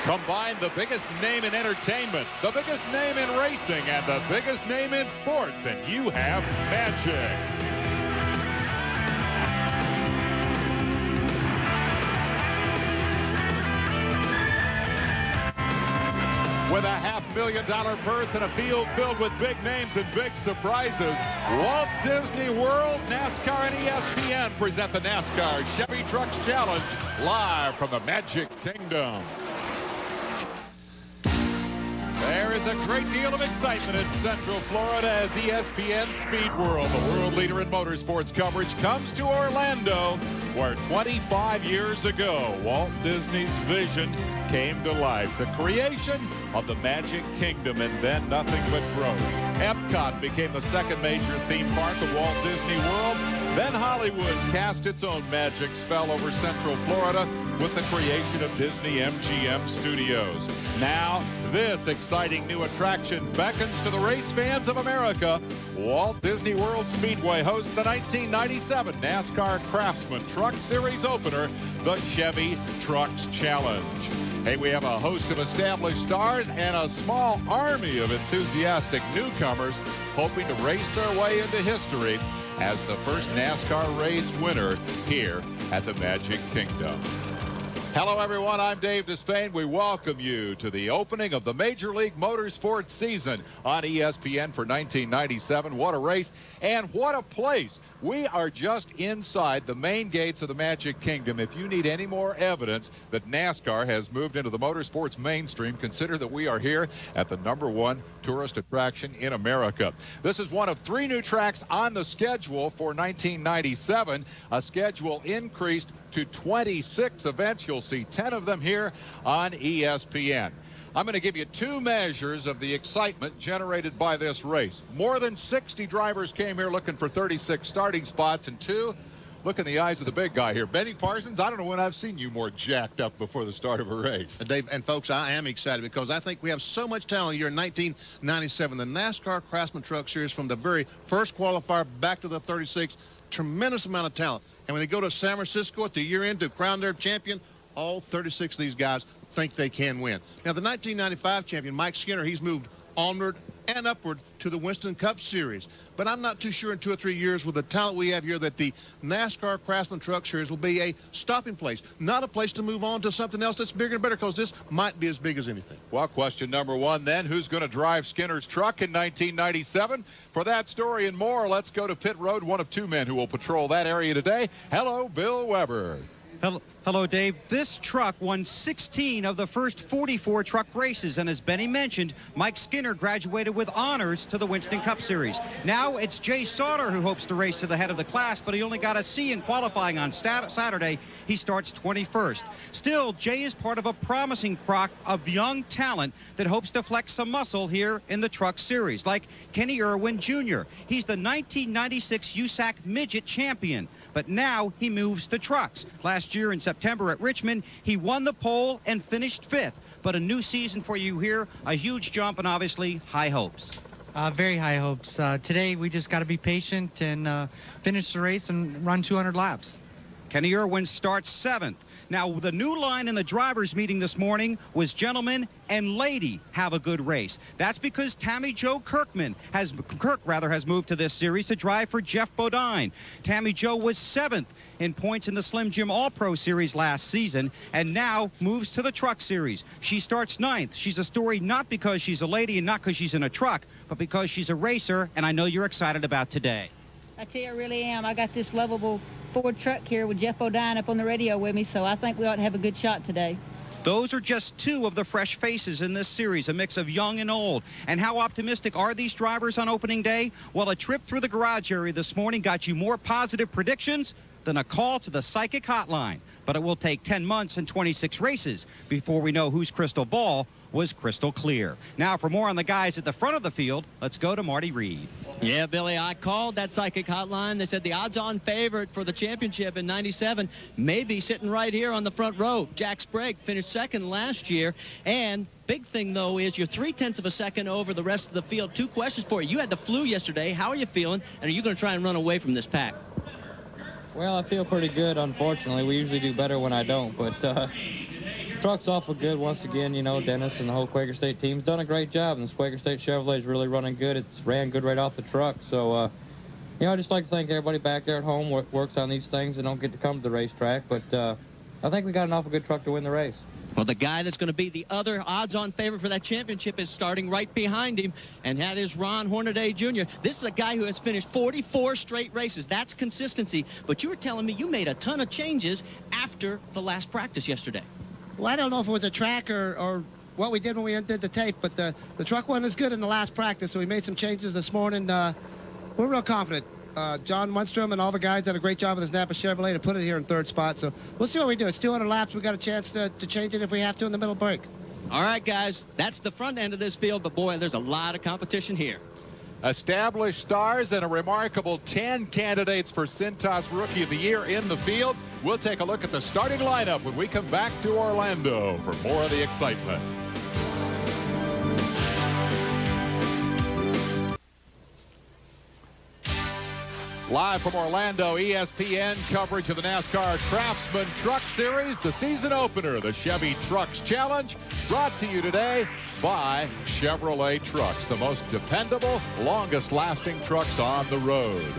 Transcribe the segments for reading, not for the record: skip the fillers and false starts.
Combine the biggest name in entertainment, the biggest name in racing, and the biggest name in sports, and you have magic. With a $500,000 purse and a field filled with big names and big surprises, Walt Disney World, NASCAR, and ESPN present the NASCAR Chevy Trucks Challenge live from the Magic Kingdom. There is a great deal of excitement in Central Florida as ESPN Speed World, the world leader in motorsports coverage, comes to Orlando, where 25 years ago, Walt Disney's vision came to life. The creation of the Magic Kingdom, and then nothing but growth. Epcot became the second major theme park of Walt Disney World. Then Hollywood cast its own magic spell over Central Florida with the creation of Disney MGM Studios. Now, this exciting new attraction beckons to the race fans of America. Walt Disney World Speedway hosts the 1997 NASCAR Craftsman Truck Series opener, the Chevy Trucks Challenge. Hey, we have a host of established stars and a small army of enthusiastic newcomers hoping to race their way into history as the first NASCAR race winner here at the Magic Kingdom. Hello, everyone. I'm Dave Despain. We welcome you to the opening of the Major League Motorsports season on ESPN for 1997. What a race and what a place. We are just inside the main gates of the Magic Kingdom. If you need any more evidence that NASCAR has moved into the motorsports mainstream, consider that we are here at the #1 tourist attraction in America. This is one of 3 new tracks on the schedule for 1997, a schedule increased to 26 events. You'll see 10 of them here on ESPN. I'm going to give you 2 measures of the excitement generated by this race. More than 60 drivers came here looking for 36 starting spots, and 2, look in the eyes of the big guy here. Benny Parsons, I don't know when I've seen you more jacked up before the start of a race. Dave, and folks, I am excited because I think we have so much talent here in 1997. The NASCAR Craftsman Truck Series, from the very first qualifier back to the 36, tremendous amount of talent. And when they go to San Francisco at the year end to crown their champion, all 36 of these guys think they can win. Now, the 1995 champion, Mike Skinner, he's moved onward and upward to the Winston Cup Series. But I'm not too sure in 2 or 3 years with the talent we have here that the NASCAR Craftsman Truck Series will be a stopping place, not a place to move on to something else that's bigger and better, because this might be as big as anything. Well, question number 1 then, who's going to drive Skinner's truck in 1997? For that story and more, let's go to pit road, one of 2 men who will patrol that area today. Hello, Bill Weber. Hello, Dave. This truck won 16 of the first 44 truck races, and as Benny mentioned, Mike Skinner graduated with honors to the Winston Cup Series. Now it's Jay Sauter who hopes to race to the head of the class, but he only got a C in qualifying on Saturday. He starts 21st. Still, Jay is part of a promising crop of young talent that hopes to flex some muscle here in the Truck Series, like Kenny Irwin Jr. He's the 1996 USAC Midget Champion, but now he moves to trucks. Last year in September at Richmond, he won the pole and finished 5th. But a new season for you here, a huge jump, and obviously high hopes. Very high hopes. Today we just got to be patient and finish the race and run 200 laps. Kenny Irwin starts 7th. Now, the new line in the drivers' meeting this morning was gentlemen and lady, have a good race. That's because Tammy Jo Kirk has moved to this series to drive for Jeff Bodine. Tammy Jo was 7th in points in the Slim Jim All-Pro Series last season and now moves to the Truck Series. She starts 9th. She's a story not because she's a lady and not because she's in a truck, but because she's a racer, and I know you're excited about today. I tell you, I really am. I got this lovable Ford truck here with Jeff Bodine up on the radio with me, so I think we ought to have a good shot today. Those are just 2 of the fresh faces in this series, a mix of young and old. And how optimistic are these drivers on opening day? Well, a trip through the garage area this morning got you more positive predictions than a call to the psychic hotline. But it will take 10 months and 26 races before we know whose crystal ball was crystal clear. Now, for more on the guys at the front of the field, let's go to Marty Reed. Yeah, Billy, I called that psychic hotline. They said the odds-on favorite for the championship in 97 may be sitting right here on the front row. Jack Sprague finished 2nd last year, and big thing, though, is you're 0.3 of a second over the rest of the field. 2 questions for you. You had the flu yesterday. How are you feeling, and are you going to try and run away from this pack? Well, I feel pretty good, unfortunately. We usually do better when I don't, but truck's awful good once again. You know, Dennis and the whole Quaker State team's done a great job, and this Quaker State Chevrolet is really running good. It's ran good right off the truck. So, you know, I'd just like to thank everybody back there at home works on these things and don't get to come to the racetrack. But I think we got an awful good truck to win the race. Well, the guy that's going to be the other odds-on favorite for that championship is starting right behind him, and that is Ron Hornaday Jr. This is a guy who has finished 44 straight races. That's consistency. But you were telling me you made a ton of changes after the last practice yesterday. Well, I don't know if it was a track or what we did when we did the tape, but the truck wasn't as good in the last practice, so we made some changes this morning. We're real confident. John Munstrom and all the guys did a great job with his Napa Chevrolet to put it here in third spot. So we'll see what we do. It's 200 laps. We got a chance to change it if we have to in the middle break. All right, guys, that's the front end of this field, but boy, there's a lot of competition here. Established stars and a remarkable 10 candidates for Cintas Rookie of the Year in the field. We'll take a look at the starting lineup when we come back to Orlando for more of the excitement. Live from Orlando, ESPN coverage of the NASCAR Craftsman Truck Series, the season opener, the Chevy Trucks Challenge, brought to you today by Chevrolet Trucks, the most dependable, longest-lasting trucks on the road.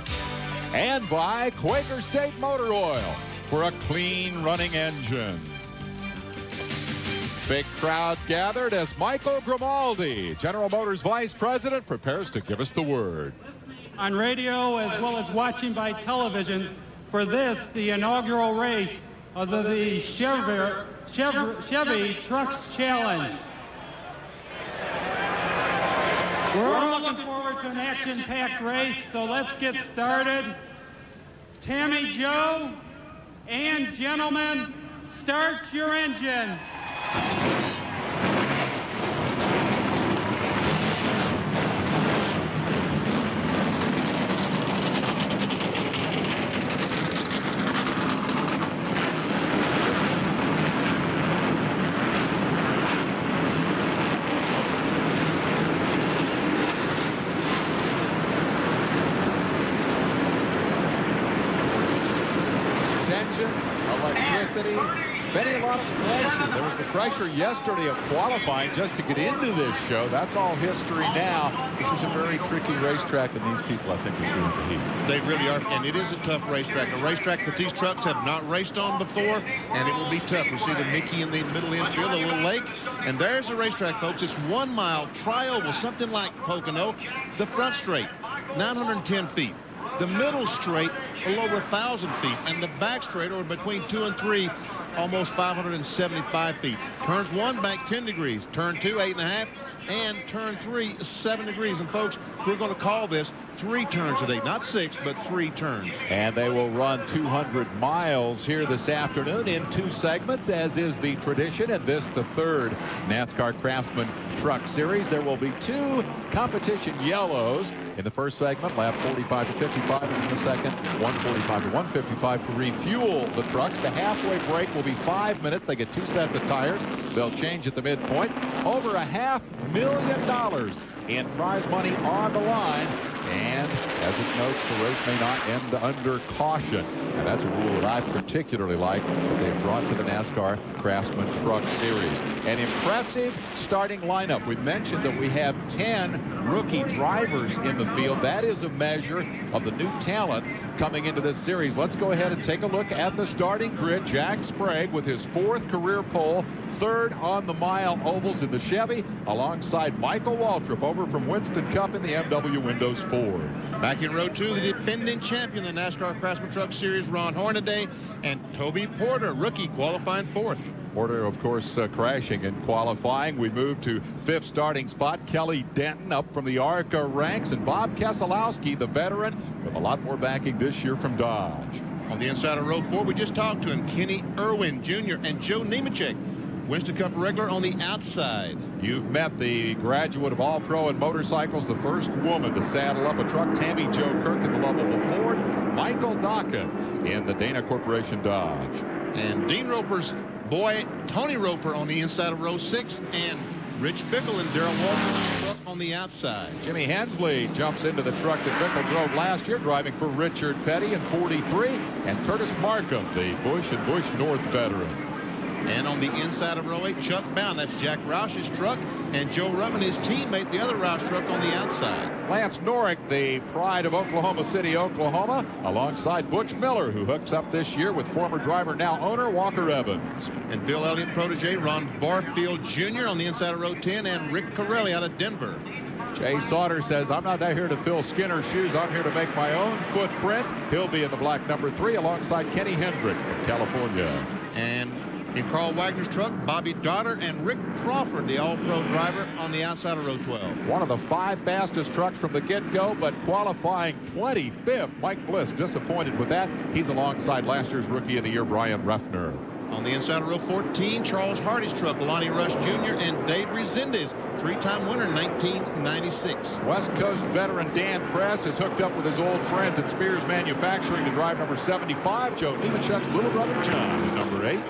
And by Quaker State Motor Oil for a clean running engine. Big crowd gathered as Michael Grimaldi, General Motors Vice President, prepares to give us the word. On radio as well as watching by television for this, the inaugural race of the Chevy Trucks Challenge. We're looking forward to an action-packed race, so let's get started. Tammy Jo and gentlemen, start your engine. Electricity, been a lot of pressure. There was the pressure yesterday of qualifying just to get into this show. That's all history now. This is a very tricky racetrack, and these people, I think, are feeling the heat. They really are, and it is a tough racetrack. A racetrack that these trucks have not raced on before, and it will be tough. We see the Mickey in the middle infield, a little lake, and there's the racetrack, folks. It's 1 mile tri-oval, something like Pocono. The front straight, 910 feet. The middle straight, a little over 1,000 feet, and the back straight, or between 2 and 3, almost 575 feet. Turns 1 back 10 degrees, turn 2 8.5, and turn 3 7 degrees. And folks, we're going to call this 3 turns a day, not 6, but 3 turns. And they will run 200 miles here this afternoon in 2 segments, as is the tradition, and this the third NASCAR Craftsman Truck Series. There will be 2 competition yellows in the first segment, lap 45 to 55, and in the second, 145 to 155 to refuel the trucks. The halfway break will be 5 minutes. They get 2 sets of tires. They'll change at the midpoint. Over $500,000 in prize money on the line. And as it notes, the race may not end under caution. And that's a rule that I particularly like that they've brought to the NASCAR Craftsman Truck Series. An impressive starting lineup. We mentioned that we have 10 rookie drivers in the field. That is a measure of the new talent coming into this series. Let's go ahead and take a look at the starting grid. Jack Sprague with his 4th career pole, 3rd on the mile ovals in the Chevy, alongside Michael Waltrip over from Winston Cup in the MW Windows Ford. Back in row 2, the defending champion of the NASCAR Craftsman Truck Series, Ron Hornaday, and Toby Porter, rookie, qualifying 4th. Porter, of course, crashing in qualifying. We move to 5th starting spot. Kelly Denton up from the ARCA ranks, and Bob Keselowski, the veteran, with a lot more backing this year from Dodge. On the inside of row 4, we just talked to him, Kenny Irwin Jr. and Joe Nemechek, Winston Cup regular on the outside. You've met the graduate of All-Pro in motorcycles, the first woman to saddle up a truck, Tammy Jo Kirk in the lovable Ford, Michael Docken in the Dana Corporation Dodge. And Dean Roper's boy, Tony Roper, on the inside of row 6, and Rich Bickle and Darrell Walker on the outside. Jimmy Hensley jumps into the truck that Bickle drove last year, driving for Richard Petty in 43, and Curtis Markham, the Busch and Busch North veteran. And on the inside of row 8, Chuck Bound. That's Jack Roush's truck. And Joe Rubbin, his teammate, the other Roush truck on the outside. Lance Norrick, the pride of Oklahoma City, Oklahoma, alongside Butch Miller, who hooks up this year with former driver, now owner, Walker Evans. And Bill Elliott protege, Ron Barfield Jr. on the inside of row 10, and Rick Corelli out of Denver. Jay Sauter says, I'm not here to fill Skinner's shoes. I'm here to make my own footprint. He'll be in the black number 3 alongside Kenny Hendrick from California. And in Carl Wagner's truck, Bobby Dotter and Rick Crawford, the all-pro driver, on the outside of row 12. One of the 5 fastest trucks from the get-go, but qualifying 25th. Mike Bliss disappointed with that. He's alongside last year's Rookie of the Year, Brian Ruffner. On the inside of row 14, Charles Hardy's truck, Lonnie Rush Jr. and Dave Resendez, 3-time winner in 1996. West Coast veteran Dan Press is hooked up with his old friends at Spears Manufacturing to drive number 75. Joe Nemechek's little brother John is number 8.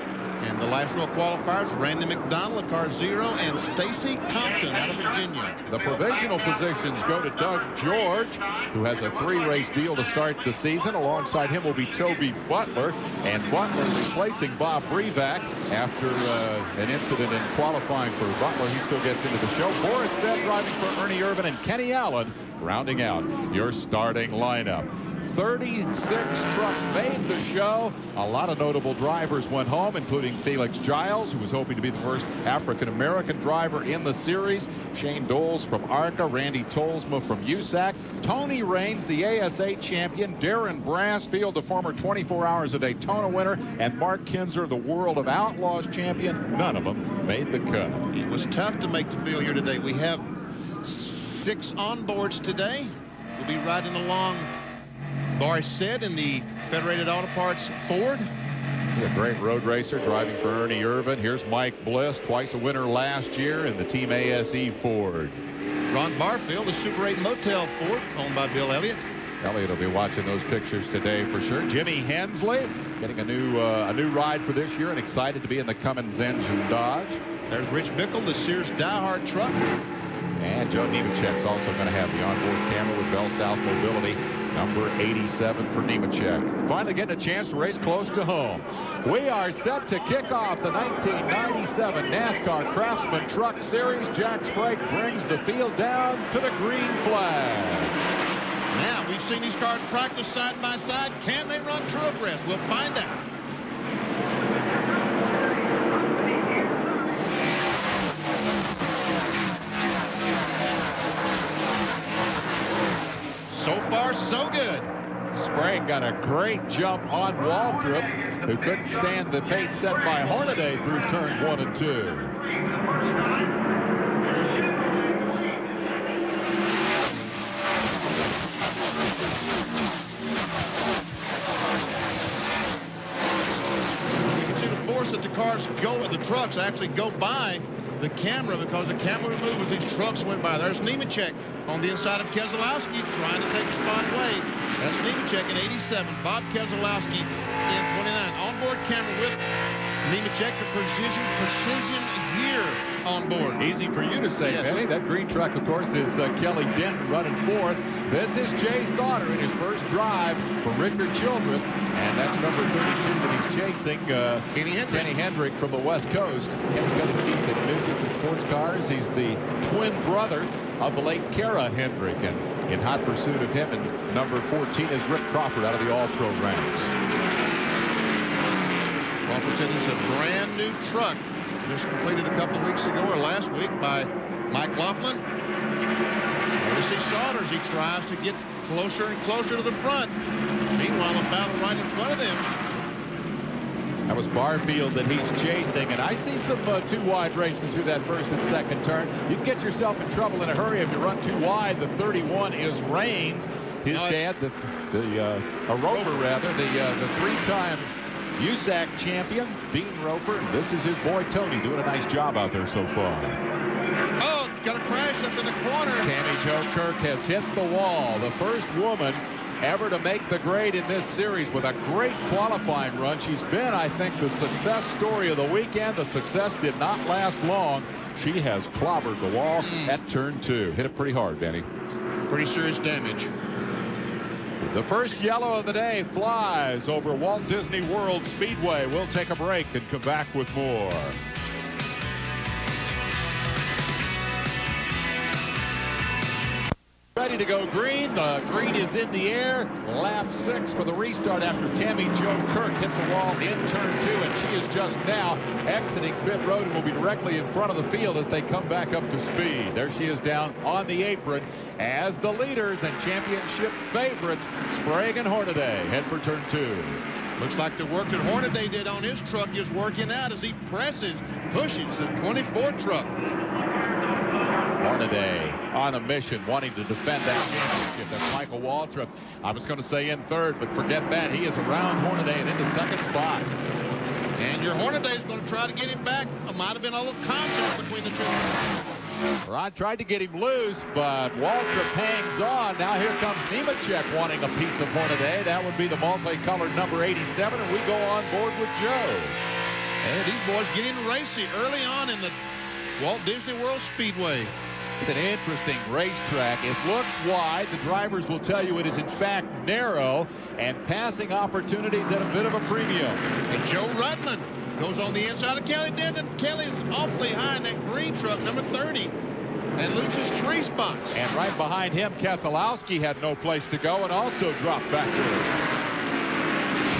And the last row qualifiers, Randy McDonald, car 0, and Stacy Compton out of Virginia. The provisional positions go to Doug George, who has a 3-race deal to start the season. Alongside him will be Toby Butler, and Butler replacing Bob Brevac after an incident in qualifying for Butler. He still gets into the show. Boris said driving for Ernie Irvin, and Kenny Allen rounding out your starting lineup. 36 trucks made the show. A lot of notable drivers went home, including Felix Giles, who was hoping to be the first African-American driver in the series. Shane Doles from ARCA, Randy Tolsma from USAC, Tony Raines, the ASA champion, Darren Brassfield, the former 24 Hours of Daytona winner, and Mark Kinzer, the World of Outlaws champion. None of them made the cut. It was tough to make the field here today. We have 6 onboards today. We'll be riding along, Boris said, in the Federated Auto Parts Ford. He's a great road racer driving for Ernie Irvin. Here's Mike Bliss, twice a winner last year in the Team ASE Ford. Ron Barfield, a Super 8 Motel Ford owned by Bill Elliott. Elliott will be watching those pictures today for sure. Jimmy Hensley getting a new ride for this year and excited to be in the Cummins engine Dodge. There's Rich Bickle, the Sears Diehard truck. And Joe Nemechek's also going to have the onboard camera with Bell South Mobility, number 87 for Nemechek. Finally getting a chance to race close to home. We are set to kick off the 1997 NASCAR Craftsman Truck Series. Jack Sprague brings the field down to the green flag. Now, we've seen these cars practice side by side. Can they run true abreast? We'll find out. So far, so good. Sprague got a great jump on Waltrip, who couldn't stand the pace set by Hornaday through turns 1 and 2. You can see the force that the cars go, the trucks actually go by the camera, because the camera would move as these trucks went by. There's Nemechek on the inside of Keselowski trying to take a spot away. That's Nemechek in 87. Bob Keselowski in 29. Onboard camera with Nemechek, the precision gear on board. Easy for you to say, yes. Benny. That green truck, of course, is Kelly Denton running 4th. This is Jay Sauter in his first drive for Richard Childress. And that's number 32 that he's chasing, Kenny Hendrick from the West Coast. Kenny got his teeth at midgets and sports cars. He's the twin brother of the late Kara Hendrick. And in hot pursuit of him, and number 14 is Rick Crawford out of the all-pro ranks. Crawford said it's a brand new truck. Just completed a couple of weeks ago or last week by Mike Laughlin. There we see Sauter as he tries to get closer and closer to the front. Meanwhile, a battle right in front of them. That was Barfield that he's chasing, and I see some too wide racing through that first and second turn. You can get yourself in trouble in a hurry if you run too wide. The 31 is Raines. His dad, the 3-time USAC champion, Dean Roper. This is his boy Tony doing a nice job out there so far. Oh, got a crash up in the corner. Tammy Jo Kirk has hit the wall. The first woman ever to make the grade in this series with a great qualifying run. She's been, I think, the success story of the weekend. The success did not last long. She has clobbered the wall at turn 2. Hit it pretty hard, Danny. Pretty serious damage. The first yellow of the day flies over Walt Disney World Speedway. We'll take a break and come back with more. Ready to go green. The green is in the air. Lap 6 for the restart after Tammy Jo Kirk hit the wall in turn 2, and she is just now exiting pit road and will be directly in front of the field as they come back up to speed. There she is down on the apron as the leaders and championship favorites, Sprague and Hornaday, head for turn 2. Looks like the work that Hornaday did on his truck is working out as he presses, pushes the 24 truck. Hornaday on a mission, wanting to defend that championship. That's Michael Waltrip. I was going to say in third, but forget that. He is around Hornaday and into second spot. And your Hornaday is going to try to get him back. It might have been a little contact between the two. Rod tried to get him loose, but Waltrip hangs on. Now here comes Nemechek wanting a piece of Hornaday. That would be the multicolored number 87, and we go on board with Joe. And these boys getting racy early on in the Walt Disney World Speedway. It's an interesting racetrack. It looks wide. The drivers will tell you it is in fact narrow, and passing opportunities at a bit of a premium. And Joe Rudman goes on the inside of Kelly Denton. Kelly is awfully high in that green truck, number 30, and loses 3 spots. And right behind him, Keselowski had no place to go and also dropped back to it.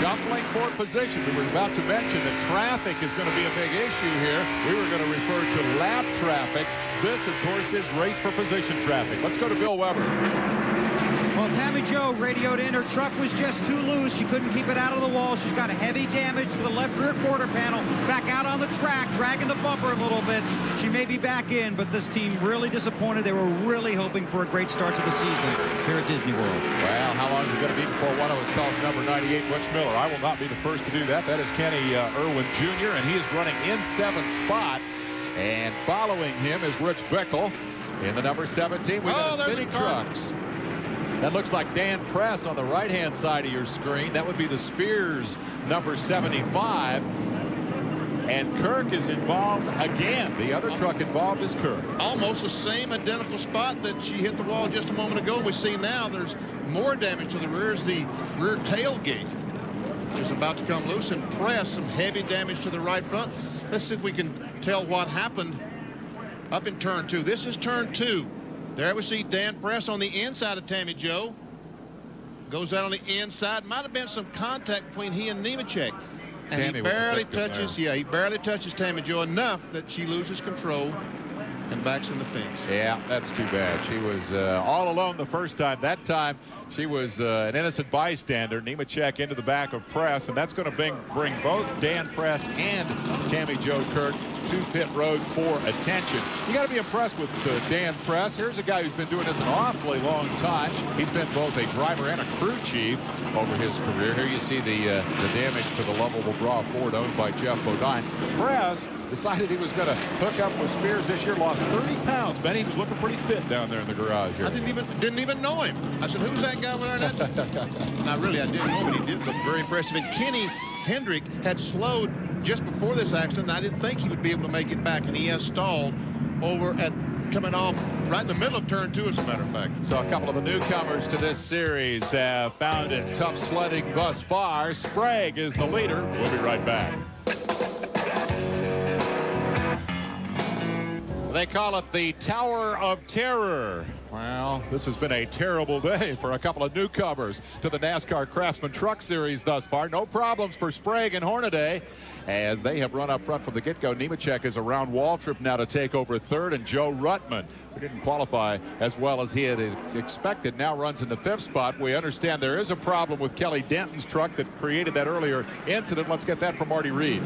Shuffling for position. We were about to mention that traffic is going to be a big issue here. We were going to refer to lap traffic. This, of course, is race for position traffic. Let's go to Bill Weber. Well, Tammy Jo radioed in. Her truck was just too loose. She couldn't keep it out of the wall. She's got a heavy damage to the left rear quarter panel. Back out on the track, dragging the bumper a little bit. She may be back in, but this team really disappointed. They were really hoping for a great start to the season here at Disney World. Well, how long is it going to be before one of us calls number 98 Butch Miller? I will not be the first to do that. That is Kenny Irwin Jr., and he is running in 7th spot. And following him is Rich Bickle in the number 17. We've got spinning trucks. That looks like Dan Press on the right-hand side of your screen. That would be the Spears number 75. And Kirk is involved again. The other truck involved is Kirk. Almost the same identical spot that she hit the wall just a moment ago. We see now there's more damage to the rear as the rear tailgate is about to come loose, and Press some heavy damage to the right front. Let's see if we can tell what happened up in turn 2. This is turn 2. There we see Dan Press on the inside of Tammy Jo. Goes out on the inside. Might have been some contact between he and Nemechek. And Tammy he barely touches, he barely touches Tammy Jo enough that she loses control and backs in the fence. Yeah, that's too bad. She was all alone the first time. That time she was an innocent bystander. Nemechek into the back of Press, and that's going to bring both Dan Press and Tammy Jo Kirk to pit road for attention. You got to be impressed with Dan Press. Here's a guy who's been doing this an awfully long time. He's been both a driver and a crew chief over his career. Here you see the damage to the lovable bra Ford owned by Jeff Bodine. Press decided he was going to hook up with Spears this year, lost 30 pounds. Benny, he was looking pretty fit down there in the garage here. I didn't even know him. I said, who's that guy over there? Now, really, I didn't know, but he did look very impressive. And Kenny Hendrick had slowed just before this accident. I didn't think he would be able to make it back, and he has stalled over at coming off right in the middle of turn 2, as a matter of fact. So a couple of the newcomers to this series have found it tough sledding thus far. Sprague is the leader. We'll be right back. They call it the Tower of Terror. Well, this has been a terrible day for a couple of newcomers to the NASCAR Craftsman Truck Series thus far. No problems for Sprague and Hornaday as they have run up front from the get-go. Nemechek is around Waltrip now to take over third, and Joe Rutman, who didn't qualify as well as he had expected, now runs in the 5th spot. We understand there is a problem with Kelly Denton's truck that created that earlier incident. Let's get that from Marty Reed.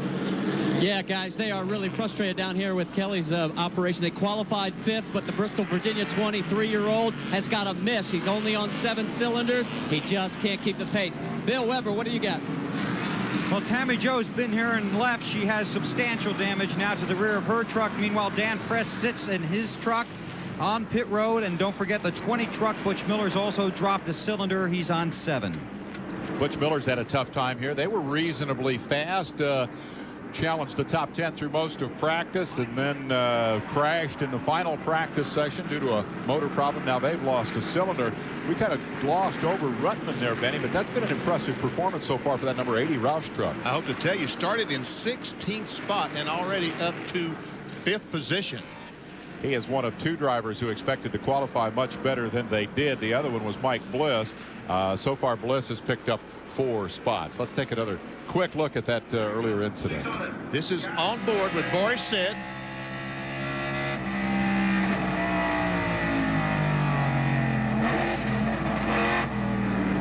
Yeah, guys, they are really frustrated down here with Kelly's operation. They qualified 5th, but the Bristol, Virginia 23-year-old has got a miss. He's only on 7 cylinders. He just can't keep the pace. Bill Weber, what do you got? Well, Tammy Jo's been here and left. She has substantial damage now to the rear of her truck. Meanwhile, Dan Press sits in his truck on pit road. And don't forget the 20 truck. Butch Miller's also dropped a cylinder. He's on 7. Butch Miller's had a tough time here. They were reasonably fast. challenged the top 10 through most of practice and then crashed in the final practice session due to a motor problem. Now they've lost a cylinder. We kind of glossed over Ruttman there, Benny, but that's been an impressive performance so far for that number 80 Roush truck. I hope to tell you, started in 16th spot and already up to 5th position. He is one of 2 drivers who expected to qualify much better than they did. The other one was Mike Bliss. So far, Bliss has picked up 4 spots. Let's take another quick look at that earlier incident. This is on board with Boris said.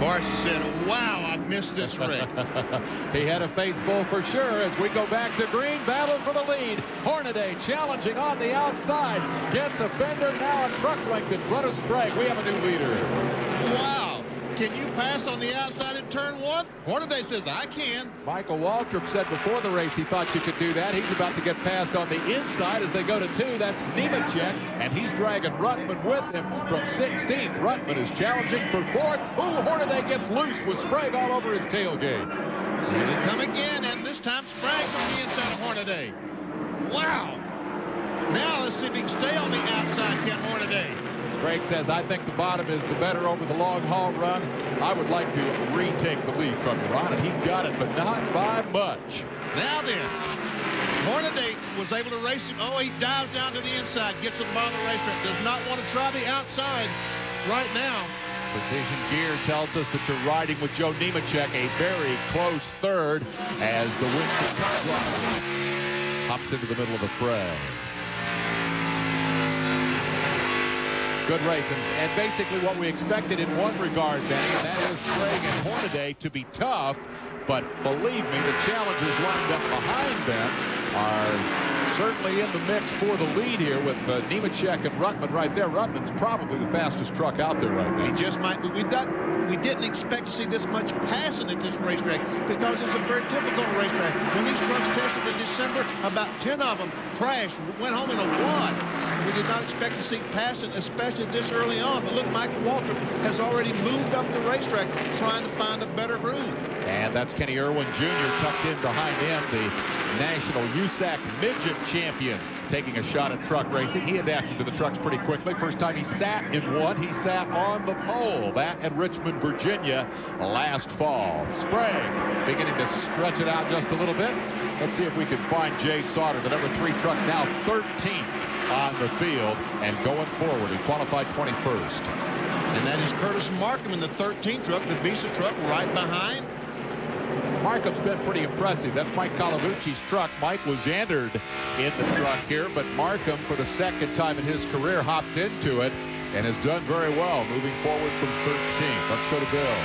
Boris said, wow, I missed this wreck. He had a face full for sure as we go back to green. Battle for the lead. Hornaday challenging on the outside. Gets a fender now at truck length in front of Sprague. We have a new leader. Wow. Can you pass on the outside in turn 1? Hornaday says, I can. Michael Waltrip said before the race he thought you could do that. He's about to get passed on the inside as they go to 2. That's Nemechek, and he's dragging Ruttman with him from 16th. Ruttman is challenging for 4th. Ooh, Hornaday gets loose with Sprague all over his tailgate. Here they come again, and this time Sprague from the inside of Hornaday. Wow. Now let's see if he can stay on the outside, Ken Hornaday. Sprague says, I think the bottom is the better over the long haul run. I would like to retake the lead from you, Ron, and he's got it, but not by much. Now then, Hornaday was able to race him. Oh, he dives down to the inside, gets to the bottom of the racetrack, does not want to try the outside right now. Precision Gear tells us that you're riding with Joe Nemechek, a very close 3rd as the Winston Cup driver hops into the middle of the fray. Good race, and basically what we expected in one regard, Benny, and that is Sprague and Hornaday to be tough, but believe me, the challengers lined up behind them are certainly in the mix for the lead here with Nemechek and Ruttman right there. Ruttman's probably the fastest truck out there right now. He just might be. We didn't expect to see this much passing at this racetrack because it's a very difficult racetrack. When these trucks tested in December, about 10 of them crashed, went home in a wad. We did not expect to see passing, especially this early on. But look, Michael Waltrip has already moved up the racetrack trying to find a better groove. And that's Kenny Irwin Jr. tucked in behind him, the national USAC midget champion, taking a shot at truck racing. He adapted to the trucks pretty quickly. First time he sat in one, he sat on the pole. That at Richmond, Virginia last fall. Sprague beginning to stretch it out just a little bit. Let's see if we can find Jay Sauter, the number 3 truck, now 13th on the field and going forward. He qualified 21st. And that is Curtis Markham in the 13th truck, the Visa truck right behind. Markham's been pretty impressive. That's Mike Colavucci's truck. Mike was entered in the truck here, but Markham, for the 2nd time in his career, hopped into it and has done very well, moving forward from 13th. Let's go to Bill.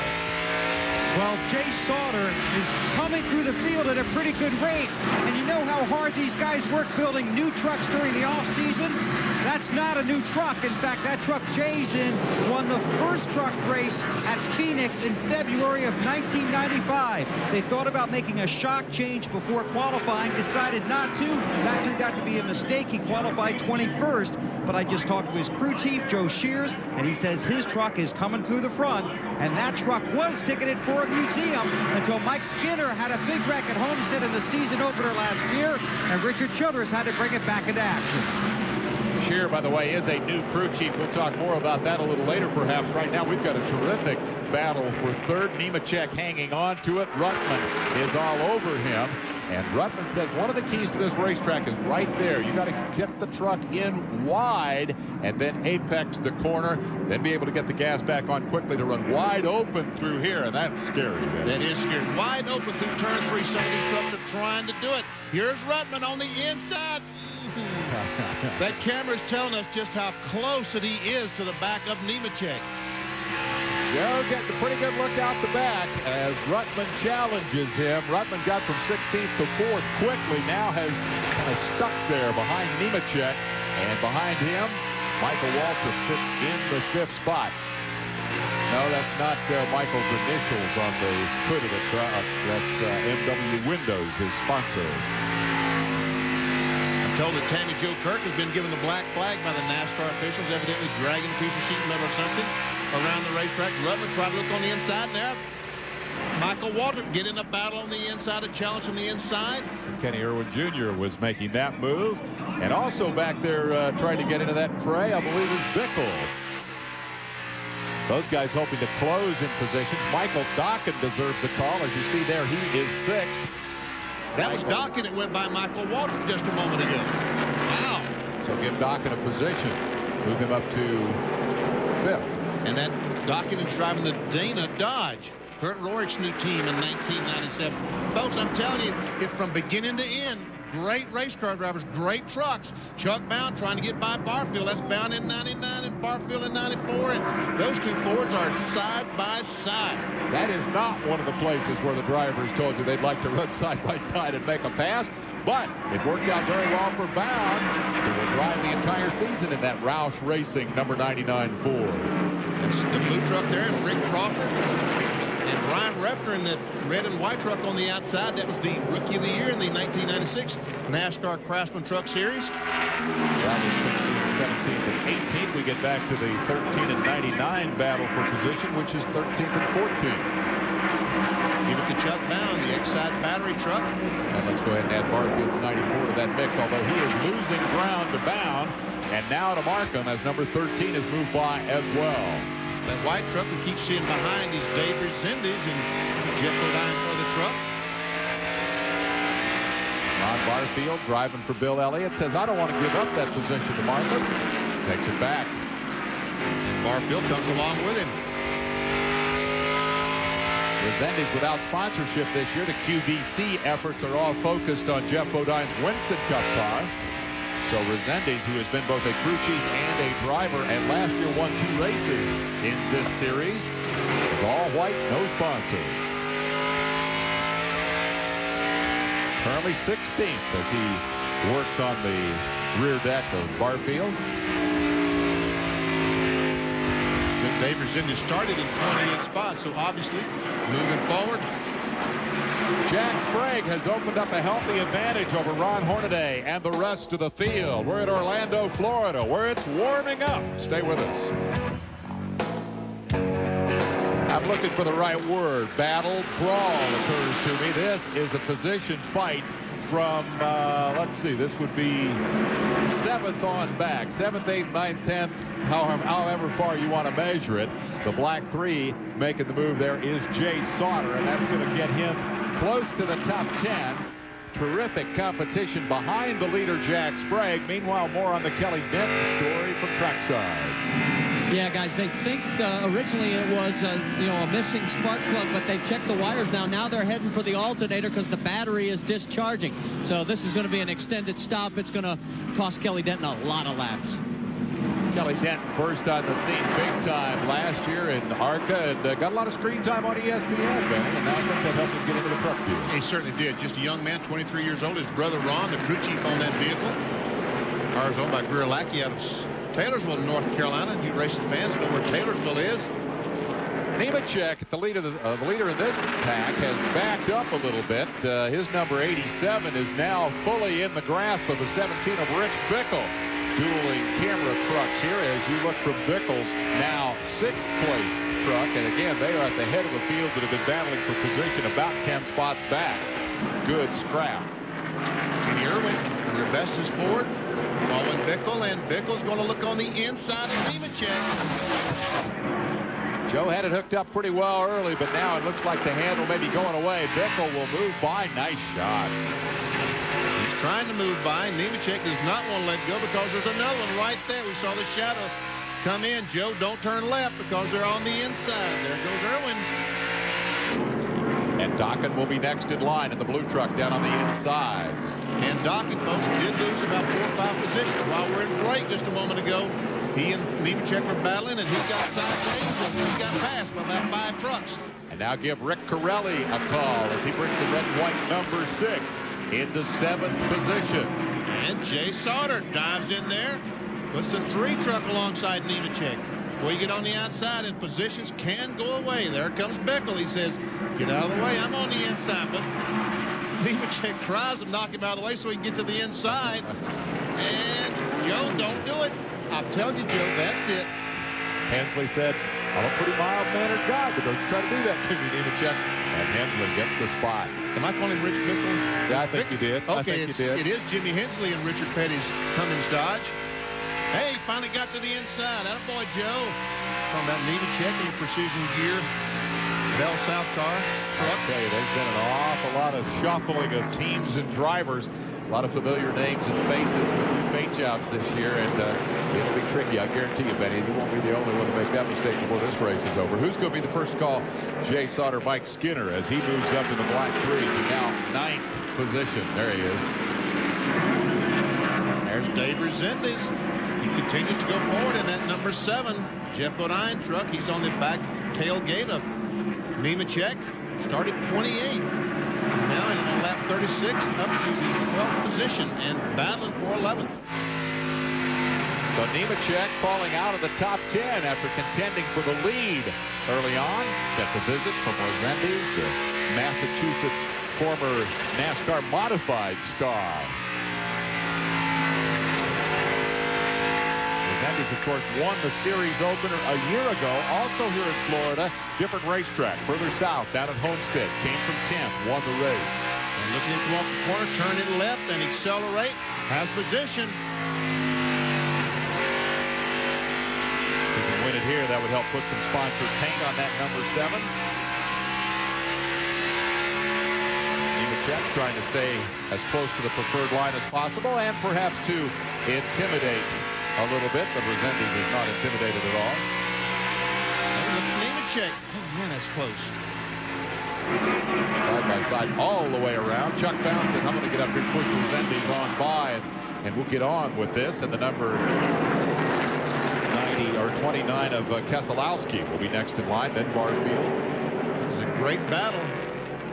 Well, Jay Sauter is coming through the field at a pretty good rate. And you know how hard these guys work building new trucks during the off-season? That's not a new truck. In fact, that truck Jay's in won the first truck race at Phoenix in February of 1995. They thought about making a shock change before qualifying, decided not to. That turned out to be a mistake. He qualified 21st. But I just talked to his crew chief, Joe Shears, and he says his truck is coming through the front. And that truck was ticketed for a museum until Mike Skinner had a big wreck at Homestead in the season opener last year, and Richard Childress had to bring it back into action. Shear, by the way, is a new crew chief. We'll talk more about that a little later, perhaps. Right now, we've got a terrific battle for 3rd. Nemechek hanging on to it. Ruttman is all over him. And Ruttman says one of the keys to this racetrack is right there. You got to get the truck in wide and then apex the corner, then be able to get the gas back on quickly to run wide open through here, and that's scary. Man. That is scary. Wide open through turn 3. Some of these trucks are trying to do it. Here's Ruttman on the inside. That camera is telling us just how close that he is to the back of Nemechek. Joe getting a pretty good look out the back as Ruttman challenges him. Ruttman got from 16th to 4th quickly. Now has kind of stuck there behind Nemechek. And behind him, Michael Waltrip sits in the 5th spot. No, that's not Michael's initials on the hood of the truck. That's MW Windows, his sponsor. I'm told that Tammy Jo Kirk has been given the black flag by the NASCAR officials, evidently dragging a piece of sheet metal or something around the racetrack. Ruttman tried to look on the inside, and there Michael Walter get in a battle on the inside, a challenge on the inside. Kenny Irwin Jr. was making that move. And also back there trying to get into that fray, I believe, was Bickle. Those guys hoping to close in position. Michael Dokken deserves a call. As you see there, he is 6th. That was Dokken that went by Michael Walter just a moment ago. Wow. So give Dokken a position. Move him up to 5th. And that Dokken is driving the Dana Dodge. Kurt Rourke's new team in 1997. Folks, I'm telling you, it's from beginning to end. Great race car drivers, great trucks. Chuck Bound trying to get by Barfield. That's Bound in 99 and Barfield in 94. And those two Fords are side by side. That is not one of the places where the drivers told you they'd like to run side by side and make a pass. But it worked out very well for Bound, who will drive the entire season in that Roush Racing number 99 Ford. This is the blue truck there is Rick Crawford. And Brian Refner in the red and white truck on the outside. That was the Rookie of the Year in the 1996 NASCAR Craftsman Truck Series. That was 16th, 17th, and 18th. We get back to the 13 and 99 battle for position, which is 13th and 14th. Give it to Chuck Bound, the Exide battery truck. And let's go ahead and add Barfield's 94 to that mix, although he is losing ground to Bound. And now to Markham as number 13 is moved by as well. That white truck we keep seeing behind is Dave Resendiz and Jeff O'Dine for the truck. Ron Barfield driving for Bill Elliott says, I don't want to give up that position to Markham. Takes it back. Barfield comes along with him. Resendiz without sponsorship this year. The QVC efforts are all focused on Jeff O'Dine's Winston Cup car. So Resendiz, who has been both a crew chief and a driver, and last year won 2 races in this series, is all white, no sponsor. Currently 16th as he works on the rear deck of Barfield. Dave Resendiz started in 28th spot, so obviously moving forward. Jack Sprague has opened up a healthy advantage over Ron Hornaday and the rest of the field. We're at Orlando, Florida, where it's warming up. Stay with us. I'm looking for the right word. Battle, brawl occurs to me. This is a position fight from, let's see, this would be 7th on back. 7th, 8th, 9th, 10th, however far you want to measure it. The black 3 making the move there is Jay Sauter, and that's going to get him close to the top 10. Terrific competition behind the leader, Jack Sprague. Meanwhile, more on the Kelly Denton story from trackside. Yeah, guys, they think originally it was, a missing spark plug, but they've checked the wires now. Now they're heading for the alternator because the battery is discharging. So this is going to be an extended stop. It's going to cost Kelly Denton a lot of laps. Kelly Denton burst on the scene big time last year in ARCA and got a lot of screen time on ESPN, Benny, and now I think that helped him get into the truck field. He certainly did. Just a young man, 23 years old. His brother Ron, the crew chief on that vehicle. Car is owned by Greer Lackey out of Taylorsville, North Carolina. You racing fans know where Taylorsville is. Nemechek, the leader in this pack, has backed up a little bit. His number 87 is now fully in the grasp of the 17 of Rich Bickle. Dueling camera trucks here as you look from Bickle's now 6th place truck. And again, they are at the head of the field that have been battling for position about 10 spots back. Good scrap. Kenny Irwin, your best is Ford. Following Bickle, and Bickle's going to look on the inside of Nemechek. Joe had it hooked up pretty well early, but now it looks like the handle may be going away. Bickle will move by. Nice shot. Trying to move by. Nemechek does not want to let go because there's another one right there. We saw the shadow come in. Joe, don't turn left because they're on the inside. There goes Irwin. And Dokken will be next in line in the blue truck down on the inside. And Dokken, folks, did lose about 4 or 5 positions while we're in break just a moment ago. He and Nemechek were battling, and he got sideways, and he got passed by about 5 trucks. And now give Rick Corelli a call as he brings the red and white number 6 into 7th position. And Jay Sauter dives in there, puts the 3 truck alongside Nemechek. Before you get on the outside, and positions can go away. There comes Bickle. He says, get out of the way. I'm on the inside. But Nemechek tries to knock him out of the way so he can get to the inside. And Joe, don't do it. I'm telling you, Joe, that's it. Hensley said, I'm a pretty mild-mannered guy, but don't you try to do that to me, Nemechek. And Hensley gets the spot. Am I calling him Rich Bickle? Yeah, I think you did. Okay, I think you did. It is Jimmy Hensley and Richard Petty's Cummins Dodge. Hey, finally got to the inside. Attaboy, Joe. Talking about Nemechek in the precision gear. Bell South car. I'll tell you, there's been an awful lot of shuffling of teams and drivers. A lot of familiar names and faces with new paint jobs this year, and it'll be tricky. I guarantee you, Benny, you won't be the only one to make that mistake before this race is over. Who's going to be the first to call Jay Sauter, Mike Skinner, as he moves up in the black 3 to now 9th position. There he is. There's Dave Resendiz. He continues to go forward in that number 7 Jeff Bodine truck. He's on the back tailgate of Nemechek. Started 28. Now he's on lap 36 up to the 12th position and battling for 11th. So Nemechek falling out of the top 10 after contending for the lead early on. Gets a visit from Resendiz, the Massachusetts former NASCAR modified star. Resendiz, of course, won the series opener a year ago, also here in Florida. Different racetrack, further south, down at Homestead. Came from 10th, won the race. And looking to come off the corner, turn it left and accelerate. Has position. If he can win it here, that would help put some sponsored paint on that number 7. Nemechek trying to stay as close to the preferred line as possible and perhaps to intimidate a little bit, but Resendiz is not intimidated at all. And look at Nemechek. Oh, man, that's close. Side by side all the way around. Chuck Bounce and I'm going to get up here and push Resendiz on by, and we'll get on with this. And the number 90 or 29 of Keselowski will be next in line, then Barfield. It's a great battle.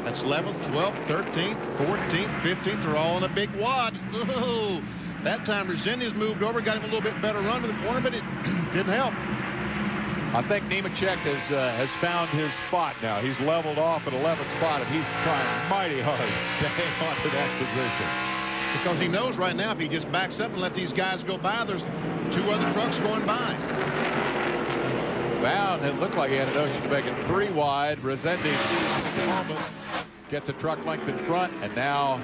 That's 11th, 12th, 13th, 14th, 15th. They're all in a big wad. Ooh. That time Resendiz moved over, got him a little bit better run to the corner, but it didn't help. I think Nemechek has found his spot now. He's leveled off at 11th spot, and he's trying mighty hard to hang on to that position. Because he knows right now if he just backs up and let these guys go by, there's 2 other trucks going by. Bound, it looked like he had a notion to make it 3 wide. Resendiz gets a truck length in front, and now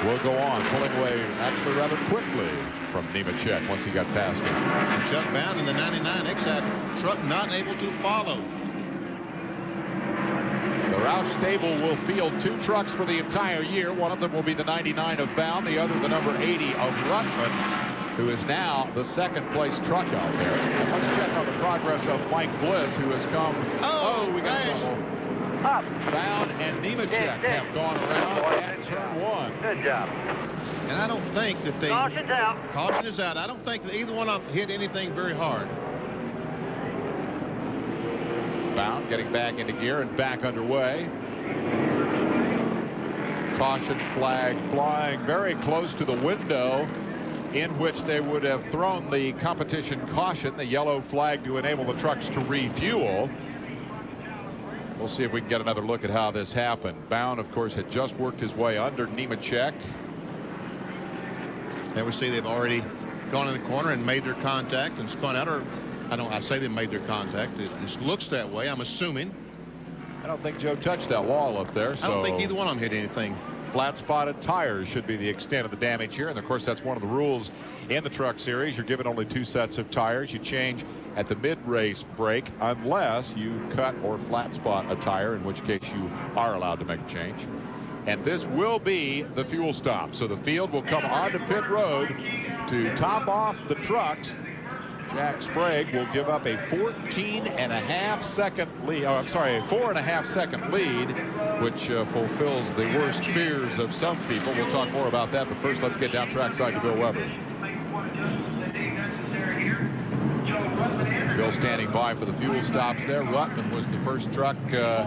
will go on, pulling away actually rather quickly from Nemechek once he got past him. And Chuck Bound in the 99 XAT truck not able to follow. The Roush stable will field 2 trucks for the entire year. One of them will be the 99 of Bound, the other the number 80 of Ruttman, who is now the 2nd place truck out there. And let's check on the progress of Mike Bliss, who has come. Oh, we got trouble. Bound and Nemechek have gone around at turn 1. Good job. And I don't think that they... Caution's out. Caution is out. I don't think that either one of them hit anything very hard. Bound getting back into gear and back underway. Caution flag flying very close to the window in which they would have thrown the competition caution, the yellow flag to enable the trucks to refuel. We'll see if we can get another look at how this happened. Bound, of course, had just worked his way under Nemechek. There we see they've already gone in the corner and made their contact and spun out. Or I say they made their contact. It just looks that way, I'm assuming. I don't think Joe touched that wall up there. So I don't think either one of them hit anything. Flat spotted tires should be the extent of the damage here. And of course, that's one of the rules in the Truck Series. You're given only 2 sets of tires. You change at the mid-race break unless you cut or flat spot a tire, in which case you are allowed to make a change. And this will be the fuel stop. So the field will come onto pit road to top off the trucks. Jack Sprague will give up a 14.5 second lead. Oh, I'm sorry, a 4.5 second lead, which fulfills the worst fears of some people. We'll talk more about that, but first let's get down trackside to Bill Weber. Bill standing by for the fuel stops there. Ruttman was the first truck to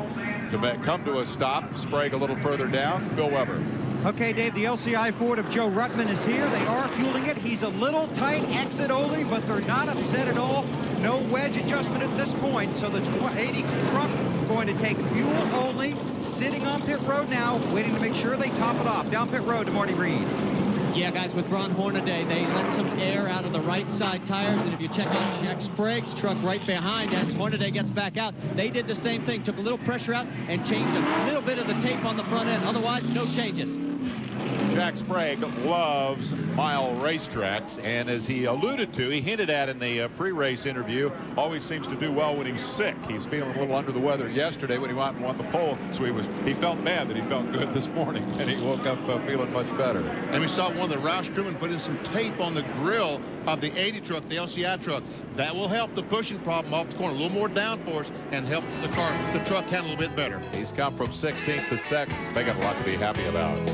come to a stop. Sprague a little further down. Bill Weber. Okay, Dave, the LCI Ford of Joe Ruttman is here. They are fueling it. He's a little tight, exit only, but they're not upset at all. No wedge adjustment at this point. So the 80 truck going to take fuel only, sitting on pit road now, waiting to make sure they top it off. Down pit road to Marty Reed. Yeah, guys, with Ron Hornaday, they let some air out of the right side tires, and if you check out Jack Sprague's truck right behind as Hornaday gets back out, they did the same thing, took a little pressure out and changed a little bit of the tape on the front end. Otherwise, no changes. Jack Sprague loves mile racetracks, and as he alluded to, he hinted at in the pre-race interview, always seems to do well when he's sick. He's feeling a little under the weather yesterday when he went and won the pole, so he felt bad that he felt good this morning, and he woke up feeling much better. And we saw one of the Roush crewmen put in some tape on the grill of the 80 truck, the LCI truck. That will help the pushing problem off the corner, a little more downforce, and help the truck handle a bit better. He's come from 16th to 2nd. They got a lot to be happy about.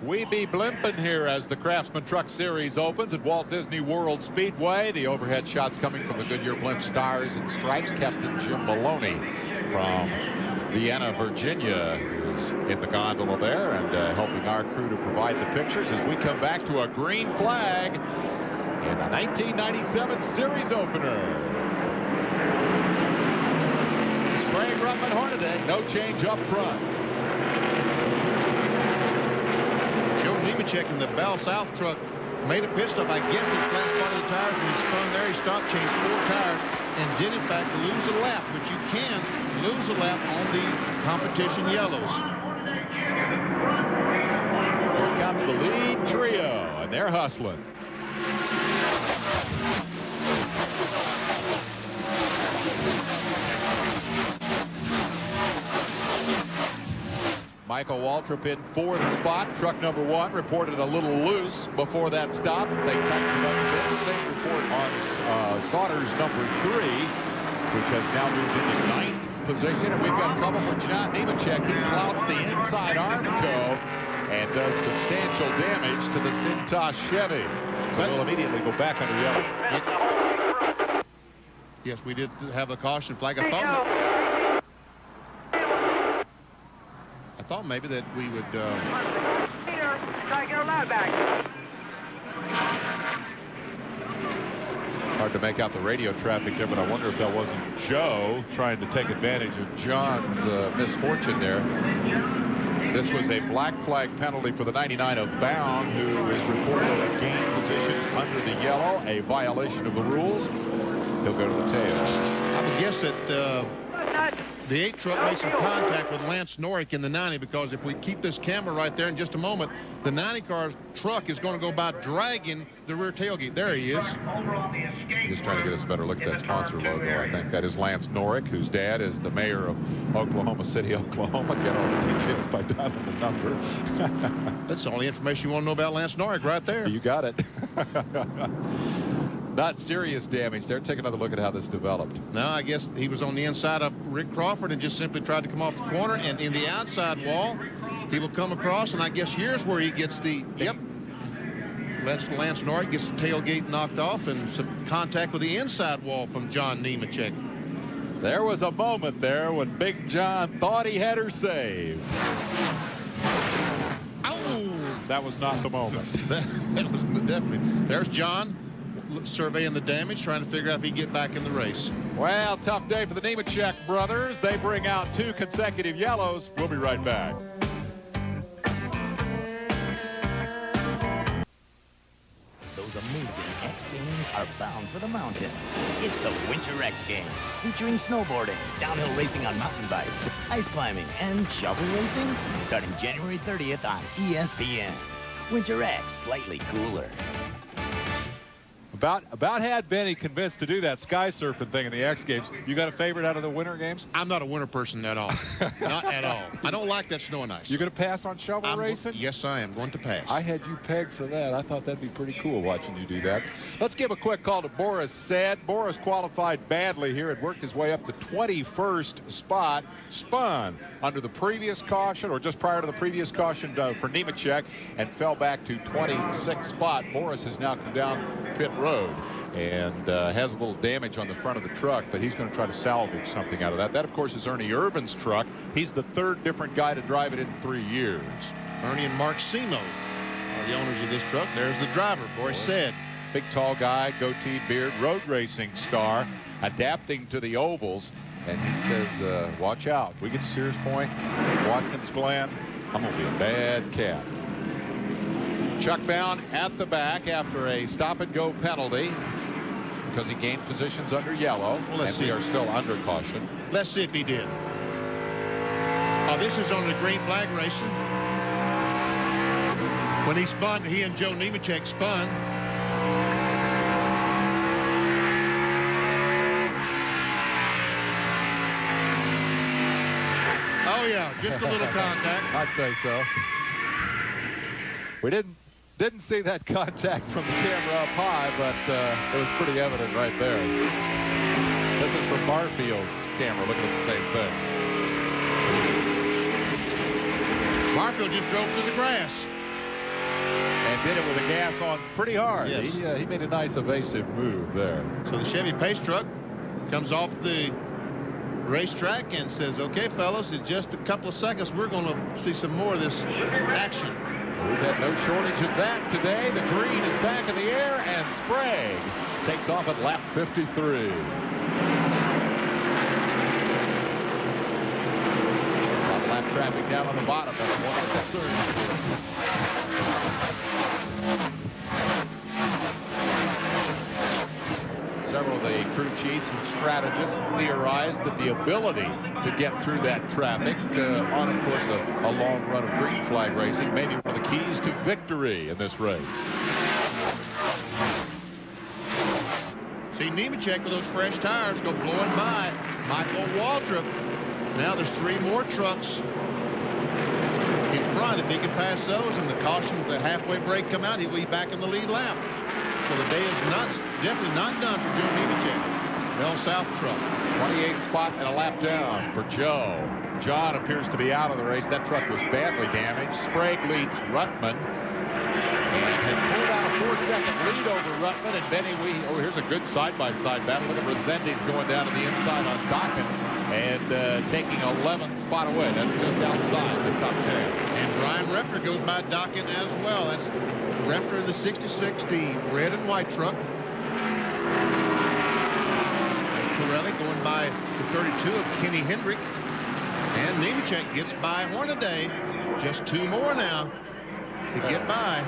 We be blimping here as the Craftsman Truck Series opens at Walt Disney World Speedway. The overhead shots coming from the Goodyear Blimp Stars and Stripes. Captain Jim Maloney from Vienna, Virginia, who's in the gondola there and helping our crew to provide the pictures as we come back to a green flag in the 1997 Series opener. Sprague, Ruttman, Hornaday, no change up front. Nemechek in the Bell South truck made a pit stop. I guess he flat started the tires when he spun there. He stopped, changed 4 tires, and did in fact lose a lap. But you can lose a lap on the competition yellows. Here comes the lead trio, and they're hustling. Michael Waltrip in 4th spot. Truck number 1 reported a little loose before that stop. They tightened it up a bit. The same report on Sauter's number 3, which has now moved into 9th position. And we've got trouble for John Nemechek, who clouts the inside Armco and does substantial damage to the Cintas Chevy. So we'll immediately go back under yellow. Yes, we did have a caution flag. I thought maybe that we would hard to make out the radio traffic there, but I wonder if that wasn't Joe trying to take advantage of John's misfortune there. This was a black flag penalty for the 99 of Bound, who is reported to have gained positions under the yellow, a violation of the rules. He'll go to the tail. I would guess that the 8 truck made some contact with Lance Norrick in the 90, because if we keep this camera right there in just a moment, the 90 car's truck is going to go by dragging the rear tailgate. There he is. Just trying to get us a better look at that sponsor logo. I think that is Lance Norrick, whose dad is the mayor of Oklahoma City, Oklahoma. Get all the details by dialing the number. That's all the information you want to know about Lance Norrick right there. You got it. Not serious damage there. Take another look at how this developed. No, I guess he was on the inside of Rick Crawford and just simply tried to come off the corner, and in the outside wall he will come across, and I guess here's where he gets the Lance Norrick gets the tailgate knocked off, and some contact with the inside wall from John Nemechek. There was a moment there when Big John thought he had her saved. Oh, that was not the moment. that was definitely. There's John surveying the damage, trying to figure out if he can get back in the race. Well, tough day for the Nemechek brothers. They bring out 2 consecutive yellows. We'll be right back. Those amazing X Games are bound for the mountains. It's the Winter X Games, featuring snowboarding, downhill racing on mountain bikes, ice climbing, and shovel racing, starting January 30th on ESPN. Winter X, slightly cooler. About had Benny convinced to do that sky surfing thing in the X Games. You got a favorite out of the winter games? I'm not a winter person at all. Not at all. I don't like that snow and ice. You're going to pass on shovel racing? Yes, I am going to pass. I had you pegged for that. I thought that'd be pretty cool watching you do that. Let's give a quick call to Boris Said. Boris qualified badly here. Had worked his way up to 21st spot. Spun under the previous caution, or just prior to the previous caution for Nemechek, and fell back to 26th spot. Boris has now come down pit road and has a little damage on the front of the truck, but he's going to try to salvage something out of that. That, of course, is Ernie Irvin's truck. He's the 3rd different guy to drive it in 3 years. Ernie and Mark Simo are the owners of this truck. There's the driver, Boris Said. Big, tall guy, goateed beard, road racing star, adapting to the ovals. And he says, watch out. We get to Sears Point, Watkins Glen, I'm going to be a bad cat. Chuck Bound at the back after a stop-and-go penalty because he gained positions under yellow. Well, and we are still under caution. Let's see if he did. Oh, this is on the green flag racing. When he spun, he and Joe Nemechek spun. Oh, yeah, just a little contact. I'd say so. We didn't see that contact from the camera up high, but it was pretty evident right there. This is from Barfield's camera, looking at the same thing. Barfield just drove through the grass. And did it with the gas on pretty hard. Yes. He made a nice evasive move there. So the Chevy pace truck comes off the racetrack and says, okay, fellas, in just a couple of seconds, we're going to see some more of this action. We've had no shortage of that today. The green is back in the air, and Sprague takes off at lap 53. Lap traffic down on the bottom. Several of the crew chiefs and strategists theorized that the ability to get through that traffic on, of course, a long run of green flag racing may be one of the keys to victory in this race. See Nemechek with those fresh tires go blowing by Michael Waltrip. Now there's 3 more trucks in front. If he can pass those and the caution with the halfway break come out, he'll be back in the lead lap. So the day is definitely not done for Joe Nemechek. Bell South truck. 28th spot and a lap down for Joe. John appears to be out of the race. That truck was badly damaged. Sprague leads Ruttman. And had pulled out a 4-second lead over Ruttman. And Benny, here's a good side-by-side battle. Look at Resendiz going down to the inside on Dokken and taking 11th spot away. That's just outside the top 10. And Brian Repner goes by Dokken as well. That's Repner in the 66, the red and white truck. Pirelli going by the 32 of Kenny Hendrick. And Nemechek gets by Hornaday. Just 2 more now to get by.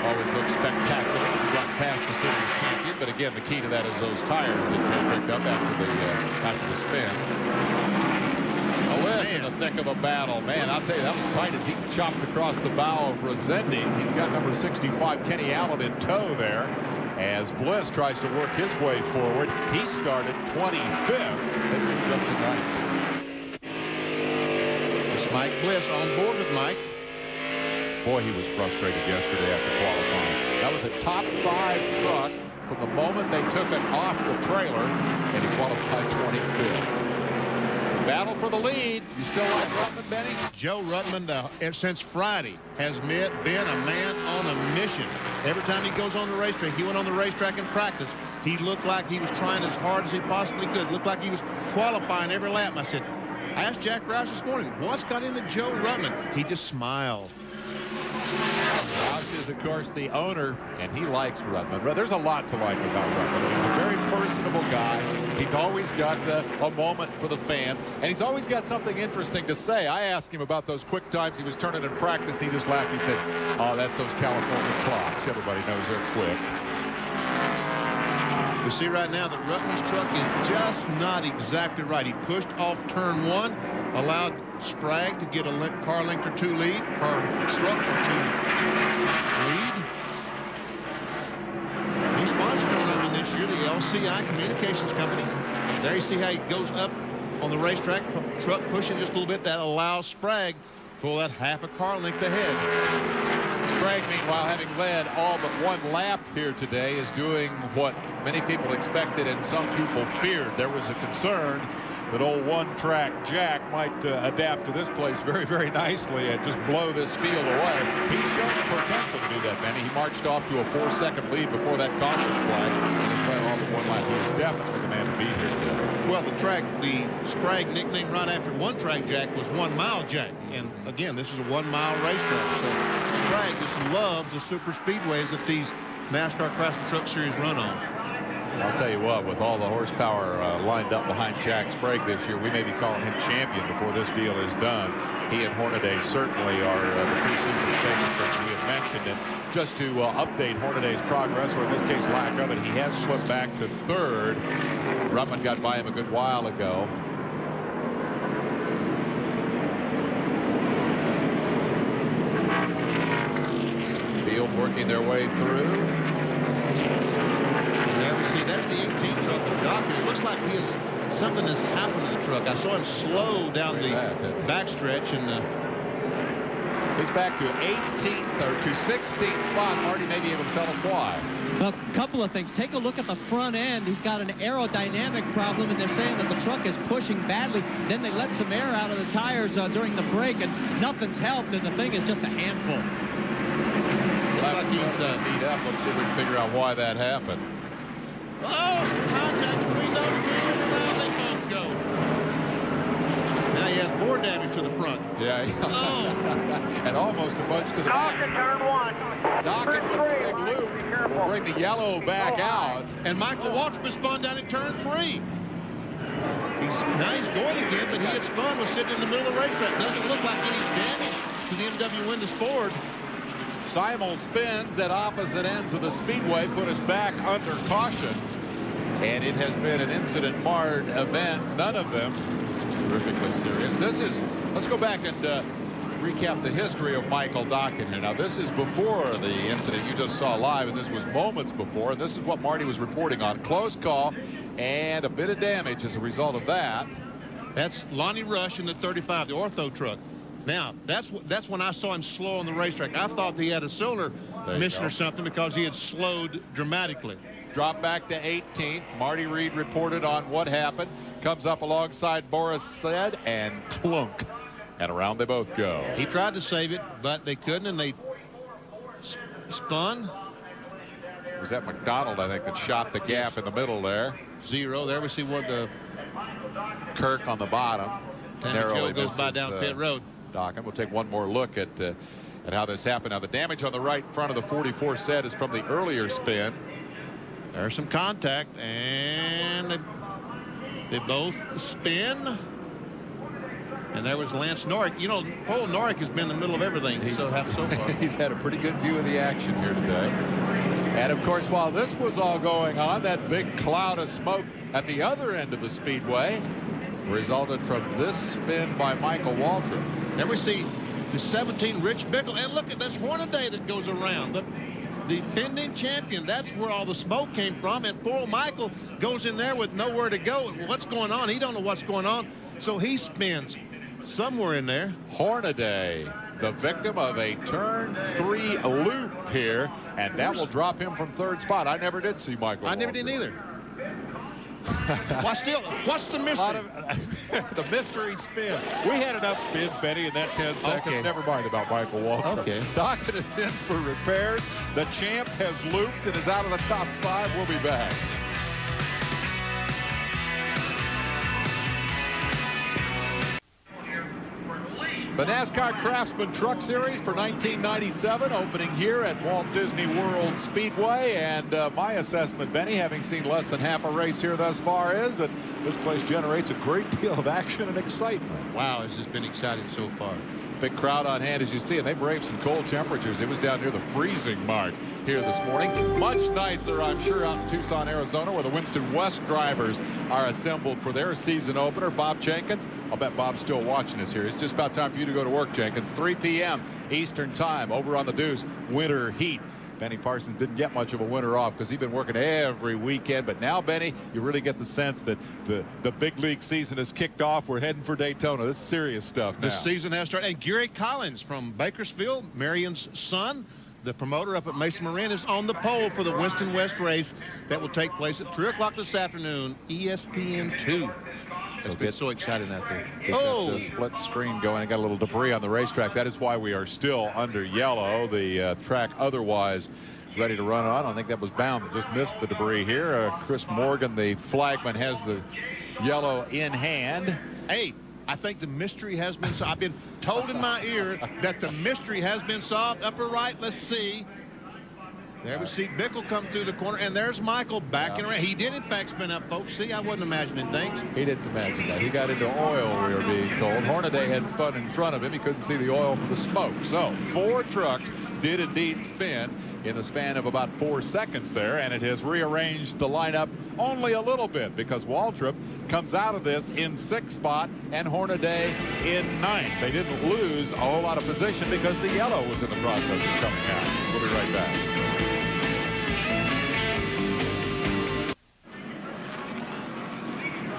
Always looks spectacular if you got past the series champion. But again, the key to that is those tires that Joe picked up after the spin. Lewis in the thick of a battle. Man, I'll tell you, that was tight as he chopped across the bow of Resendiz. He's got number 65, Kenny Allen, in tow there. As Bliss tries to work his way forward, he started 25th. This is just tonight. It's Mike Bliss on board with Mike. Boy, he was frustrated yesterday after qualifying. That was a top 5 truck from the moment they took it off the trailer, and he qualified 25th. Battle for the lead. You still like Ruttman, Benny? Joe Ruttman, since Friday, has been a man on a mission. Every time he goes on the racetrack, he went on the racetrack in practice, he looked like he was trying as hard as he possibly could. Looked like he was qualifying every lap. And I asked Jack Roush this morning, what's got into Joe Ruttman? He just smiled. Roush is, of course, the owner, and he likes Ruttman. There's a lot to like about Ruttman. He's a very personable guy. He's always got a moment for the fans, and he's always got something interesting to say. I asked him about those quick times he was turning in practice. He just laughed. He said, oh, that's those California clocks. Everybody knows they're quick. We see right now that Ruttman's truck is just not exactly right. He pushed off turn 1, allowed Sprague to get a car length or 2 lead, or truck or 2 lead. New sponsor coming on this year, the LCI Communications Company. There you see how he goes up on the racetrack, truck pushing just a little bit. That allows Sprague to pull that half a car length ahead. Sprague, meanwhile, having led all but 1 lap here today, is doing what many people expected and some people feared. There was a concern that old one-track Jack might adapt to this place very, very nicely and just blow this field away. He's shown the potential to do that, Benny. He marched off to a 4-second lead before that caution flash, and he went all but 1 lap. He was definitely the man to beat here today. Well, the Sprague nickname right after one-track Jack was 1 Mile Jack. And again, this is a 1-mile racetrack. So Sprague just loves the super speedways that these NASCAR Craftsman Truck Series run on. I'll tell you what, with all the horsepower lined up behind Jack Sprague this year, we may be calling him champion before this deal is done. He and Hornaday certainly are the preseason favorites, as we have mentioned. And just to update Hornaday's progress, or in this case lack of it, he has slipped back to third. Ruttman got by him a good while ago. Field working their way through. See, that's the 18 truck with Dockett. It looks like something has happened to the truck. I saw him slow down the backstretch, and he's back to 18th or to 16th spot. Marty may be able to tell us why. Well, a couple of things. Take a look at the front end. He's got an aerodynamic problem, and they're saying that the truck is pushing badly. Then they let some air out of the tires during the break, and nothing's helped, and the thing is just a handful. Looks like he's beat up. Let's see if we can figure out why that happened. oh, contact between those two, and around they both go. Now he has more damage to the front. Yeah. And almost a bunch to the back. Turn one. Dockett with the big loop will bring the yellow back out. And Michael Waltrip spun down at turn 3. Now he's going again, but he had spun, was sitting in the middle of the racetrack. Doesn't look like any damage to the MW Windows Ford. Simul spins at opposite ends of the speedway, put us back under caution. And it has been an incident-marred event. None of them terrifically serious. Let's go back and recap the history of Michael Dockett here. Now, this is before the incident you just saw live, and this was moments before. And this is what Marty was reporting on. Close call and a bit of damage as a result of that. That's Lonnie Rush in the 35, the ortho truck. Now, that's when I saw him slow on the racetrack. I thought he had a cylinder mission or something because he had slowed dramatically. Dropped back to 18th. Marty Reed reported on what happened. Comes up alongside Boris Said and clunk. And around they both go. He tried to save it, but they couldn't, and they spun. Was that McDonald, I think, that shot the gap in the middle there? 0. There we see what the Kirk on the bottom. Joe goes by down pit road. Dockett. We'll take one more look at how this happened. Now, the damage on the right front of the 44 Said is from the earlier spin. There's some contact, and they both spin. And there was Lance Norrick. You know, Paul Norrick has been in the middle of everything so far. He's had a pretty good view of the action here today. And, of course, while this was all going on, that big cloud of smoke at the other end of the speedway resulted from this spin by Michael Waltrip. Then we see the 17 Rich Bickle. And look at this Hornaday that goes around. The defending champion. That's where all the smoke came from. And poor Michael goes in there with nowhere to go. What's going on? He don't know what's going on. So he spins somewhere in there. Hornaday, the victim of a turn 3 loop here. And that will drop him from third spot. I never did see Michael. I never did either. What's the mystery? The mystery spin. We had enough spins, Benny, in that 10 seconds. Okay. Never mind about Michael Waltrip. Okay. Dockett is in for repairs. The champ has looped and is out of the top 5. We'll be back. The NASCAR Craftsman Truck Series for 1997 opening here at Walt Disney World Speedway. And my assessment, Benny, having seen less than half a race here thus far, is that this place generates a great deal of action and excitement. Wow, this has been exciting so far. Big crowd on hand, as you see, and they braved some cold temperatures. It was down near the freezing mark here this morning. Much nicer, I'm sure, out in Tucson, Arizona, where the Winston West drivers are assembled for their season opener. Bob Jenkins, I'll bet Bob's still watching us here. It's just about time for you to go to work, Jenkins. 3 p.m. Eastern time over on the Deuce. Winter heat. Benny Parsons didn't get much of a winter off because he's been working every weekend. But now, Benny, you really get the sense that the big league season has kicked off. We're heading for Daytona. This is serious stuff now. This season has started. And Gary Collins from Bakersfield, Marion's son, the promoter up at Mesa Marin, is on the pole for the Winston West race that will take place at 3 o'clock this afternoon, ESPN 2. It's been so exciting out there. Get that split screen going. and got a little debris on the racetrack. That is why we are still under yellow. The track otherwise ready to run. I don't think that was bound. Just missed the debris here. Chris Morgan, the flagman, has the yellow in hand. Hey, I think the mystery has been solved. I've been told in my ear that the mystery has been solved. Upper right, let's see. There we see Bickle come through the corner, and there's Michael backing around. He did, in fact, spin up, folks. See, I wasn't imagining things. He didn't imagine that. He got into oil, we were being told. Hornaday had spun in front of him. He couldn't see the oil for the smoke. So 4 trucks did indeed spin in the span of about 4 seconds there, and it has rearranged the lineup only a little bit because Waltrip comes out of this in 6th spot and Hornaday in 9th. They didn't lose a whole lot of position because the yellow was in the process of coming out. We'll be right back.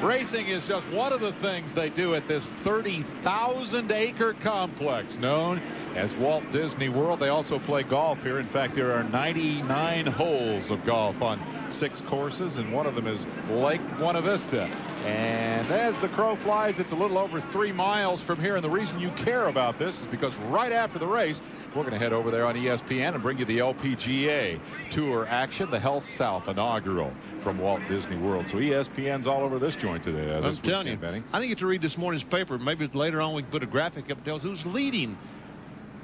Racing is just one of the things they do at this 30,000-acre complex known as Walt Disney World. They also play golf here. In fact, there are 99 holes of golf on 6 courses, and one of them is Lake Buena Vista. And as the crow flies, it's a little over 3 miles from here. And the reason you care about this is because right after the race, we're going to head over there on ESPN and bring you the LPGA Tour action, the Health South inaugural from Walt Disney World. So ESPN's all over this joint today. I'm telling you, Benny. I didn't get to read this morning's paper. Maybe later on we can put a graphic up that tells who's leading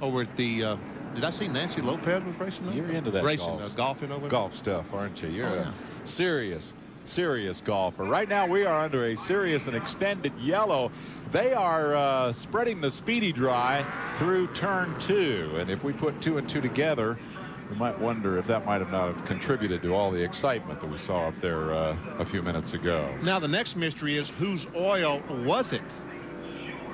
over at the. Did I see Nancy Lopez was racing? You're into that racing, golfing over there? Golf stuff, aren't you? You're a serious golfer. Right now we are under a serious and extended yellow. They are spreading the speedy dry through turn 2, and if we put 2 and 2 together, we might wonder if that might have not have contributed to all the excitement that we saw up there a few minutes ago. Now the next mystery is whose oil was it?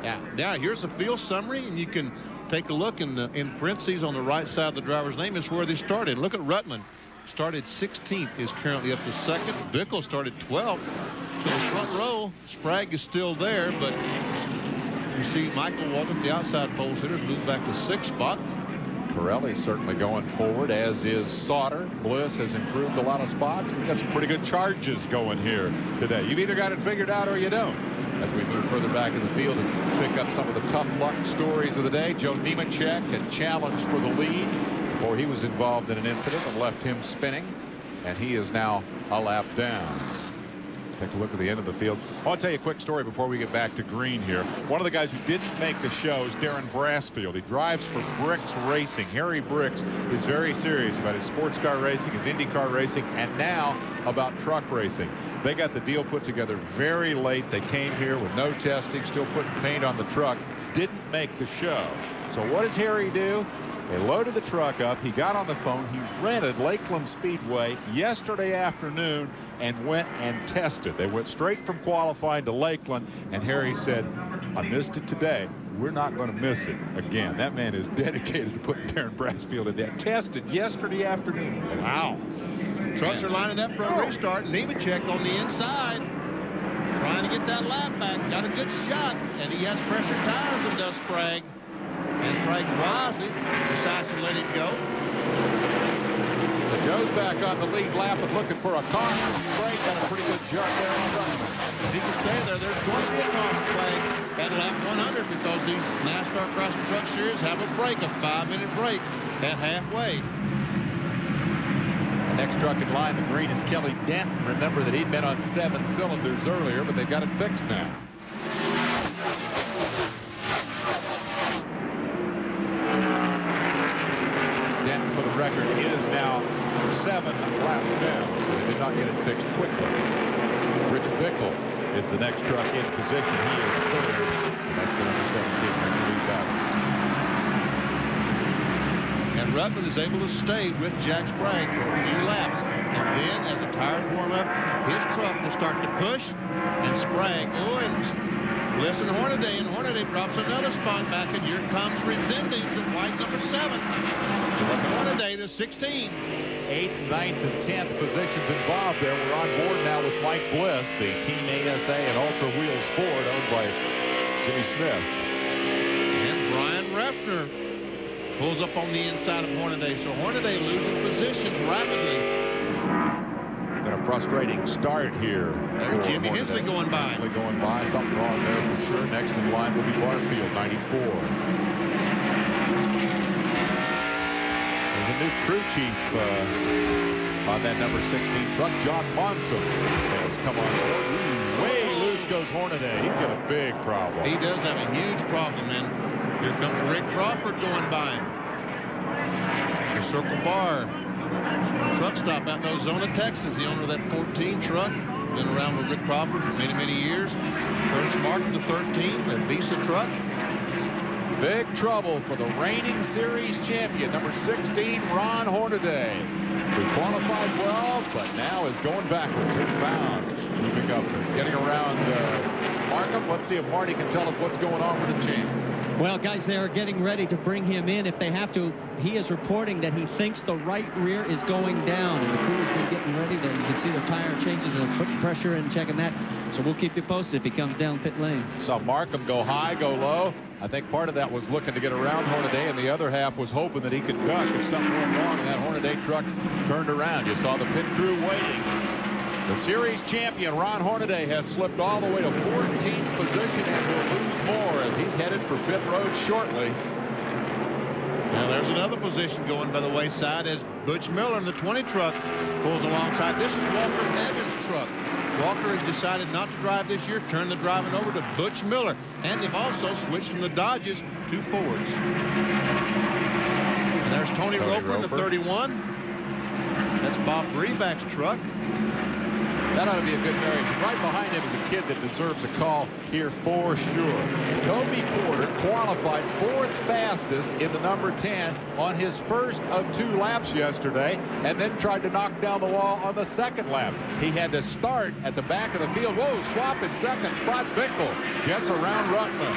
Yeah, here's the field summary, and you can take a look in parentheses on the right side of the driver's name is where they started. Look at Rutman. Started 16th, is currently up to 2nd. Bickle started 12th. So the front row, Sprague is still there, but you see Michael walking the outside pole sitters, moved back to 6th spot. Pirelli's certainly going forward, as is Sauter. Bliss has improved a lot of spots. We've got some pretty good charges going here today. You've either got it figured out or you don't. As we move further back in the field and pick up some of the tough luck stories of the day, Joe Nemechek had challenged for the lead before he was involved in an incident that left him spinning, and he is now a lap down. Take a look at the end of the field. I'll tell you a quick story before we get back to green here. One of the guys who didn't make the show is Darren Brassfield. He drives for Bricks Racing. Harry Bricks is very serious about his sports car racing, his IndyCar racing, and now about truck racing. They got the deal put together very late. They came here with no testing, still putting paint on the truck. Didn't make the show. So what does Harry do? They loaded the truck up. He got on the phone. He rented Lakeland Speedway yesterday afternoon and went and tested. They went straight from qualifying to Lakeland, and Harry said, I missed it today. We're not going to miss it again. That man is dedicated to putting Darren Brassfield in there. Tested yesterday afternoon. Wow. Trucks are lining up for a restart. Nemechek on the inside, trying to get that lap back. Got a good shot, and he has fresher tires than does Sprague. And Sprague wisely decides to let it go. So Joe's back on the lead lap and looking for a caution. Sprague got a pretty good jump there on Rutman. If he can stay there, there's going to be a caution flag at lap 100 because these NASCAR Craftsman Truck Series have a break, a 5-minute break at halfway. The next truck in line, the green, is Kelly Denton. Remember that he'd been on 7 cylinders earlier, but they've got it fixed now. Denton, for the record, is now 7 laps down, so they did not get it fixed quickly. Rich Bickle is the next truck in position. He is 3rd, and that's the number 17 Lee Bauer. And Rutman is able to stay with Jack Sprague for a few laps. And then, as the tires warm up, his truck will start to push, and Sprague, Bliss and Hornaday, and Hornaday drops another spot back, and here comes Resendez in white number 7. Hornaday, the 16. 8th, 9th, and 10th positions involved there. We're on board now with Mike Bliss, the Team ASA and Ultra Wheels Ford, owned by Jimmy Smith. And Brian Refner pulls up on the inside of Hornaday, so Hornaday losing positions rapidly. Been a frustrating start here. There's Jimmy Hensley going by. Something wrong there for sure. Next in line will be Barfield, 94. There's a new crew chief on that number 16 truck. John Monson has come on board. Way loose goes Hornaday. He's got a big problem. He does have a huge problem, and here comes Rick Crawford going by. The circle bar. truck stop out in Ozona, Texas. The owner of that 14 truck. Been around with Rick Crawford for many, many years. Curtis Martin, the 13, the Visa truck. Big trouble for the reigning series champion, number 16, Ron Hornaday, who qualified well, but now is going backwards. Inbound, moving up, getting around Markham. Let's see if Marty can tell us what's going on with the champ. Well, guys, they are getting ready to bring him in if they have to. He is reporting that he thinks the right rear is going down, and the crew's been getting ready. You can see the tire changes and putting pressure in, checking that. So we'll keep you posted if he comes down pit lane. Saw Markham go high, go low. I think part of that was looking to get around Hornaday, and the other half was hoping that he could duck if something went wrong and that Hornaday truck turned around. You saw the pit crew waiting. The series champion, Ron Hornaday, has slipped all the way to 14th position and will lose more as he's headed for pit road shortly. Now there's another position going by the wayside as Butch Miller in the 20 truck pulls alongside. This is Walter Evans' truck. Walker has decided not to drive this year, turned the driving over to Butch Miller. And they've also switched from the Dodges to Fords. And there's Tony Roper in the 31. That's Bob Breback's truck. That ought to be a good marriage. Right behind him is a kid that deserves a call here for sure. Toby Porter qualified 4th fastest in the number 10 on his first of 2 laps yesterday, and then tried to knock down the wall on the 2nd lap. He had to start at the back of the field. Whoa, swap in second spot. Bickle gets around Ruttman.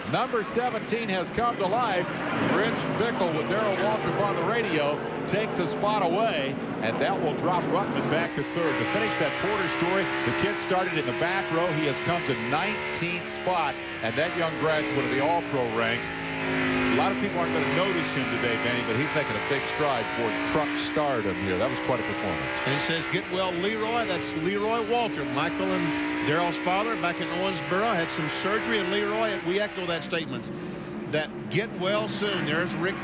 Number 17 has come to life. Rich Bickle with Darrell Waltrip on the radio takes a spot away, and that will drop Ruttman back to 3rd. To finish that Porter story, the kid started in the back row. He has come to 19th spot, and that young graduate of the All-Pro ranks. A lot of people aren't going to notice him today, Benny, but he's making a big stride for truck stardom here. That was quite a performance. And he says, get well, Leroy. That's Leroy Waltrip. Michael and Darrell's father back in Owensboro had some surgery, and Leroy, we echo that statement. That get well soon. There's Rick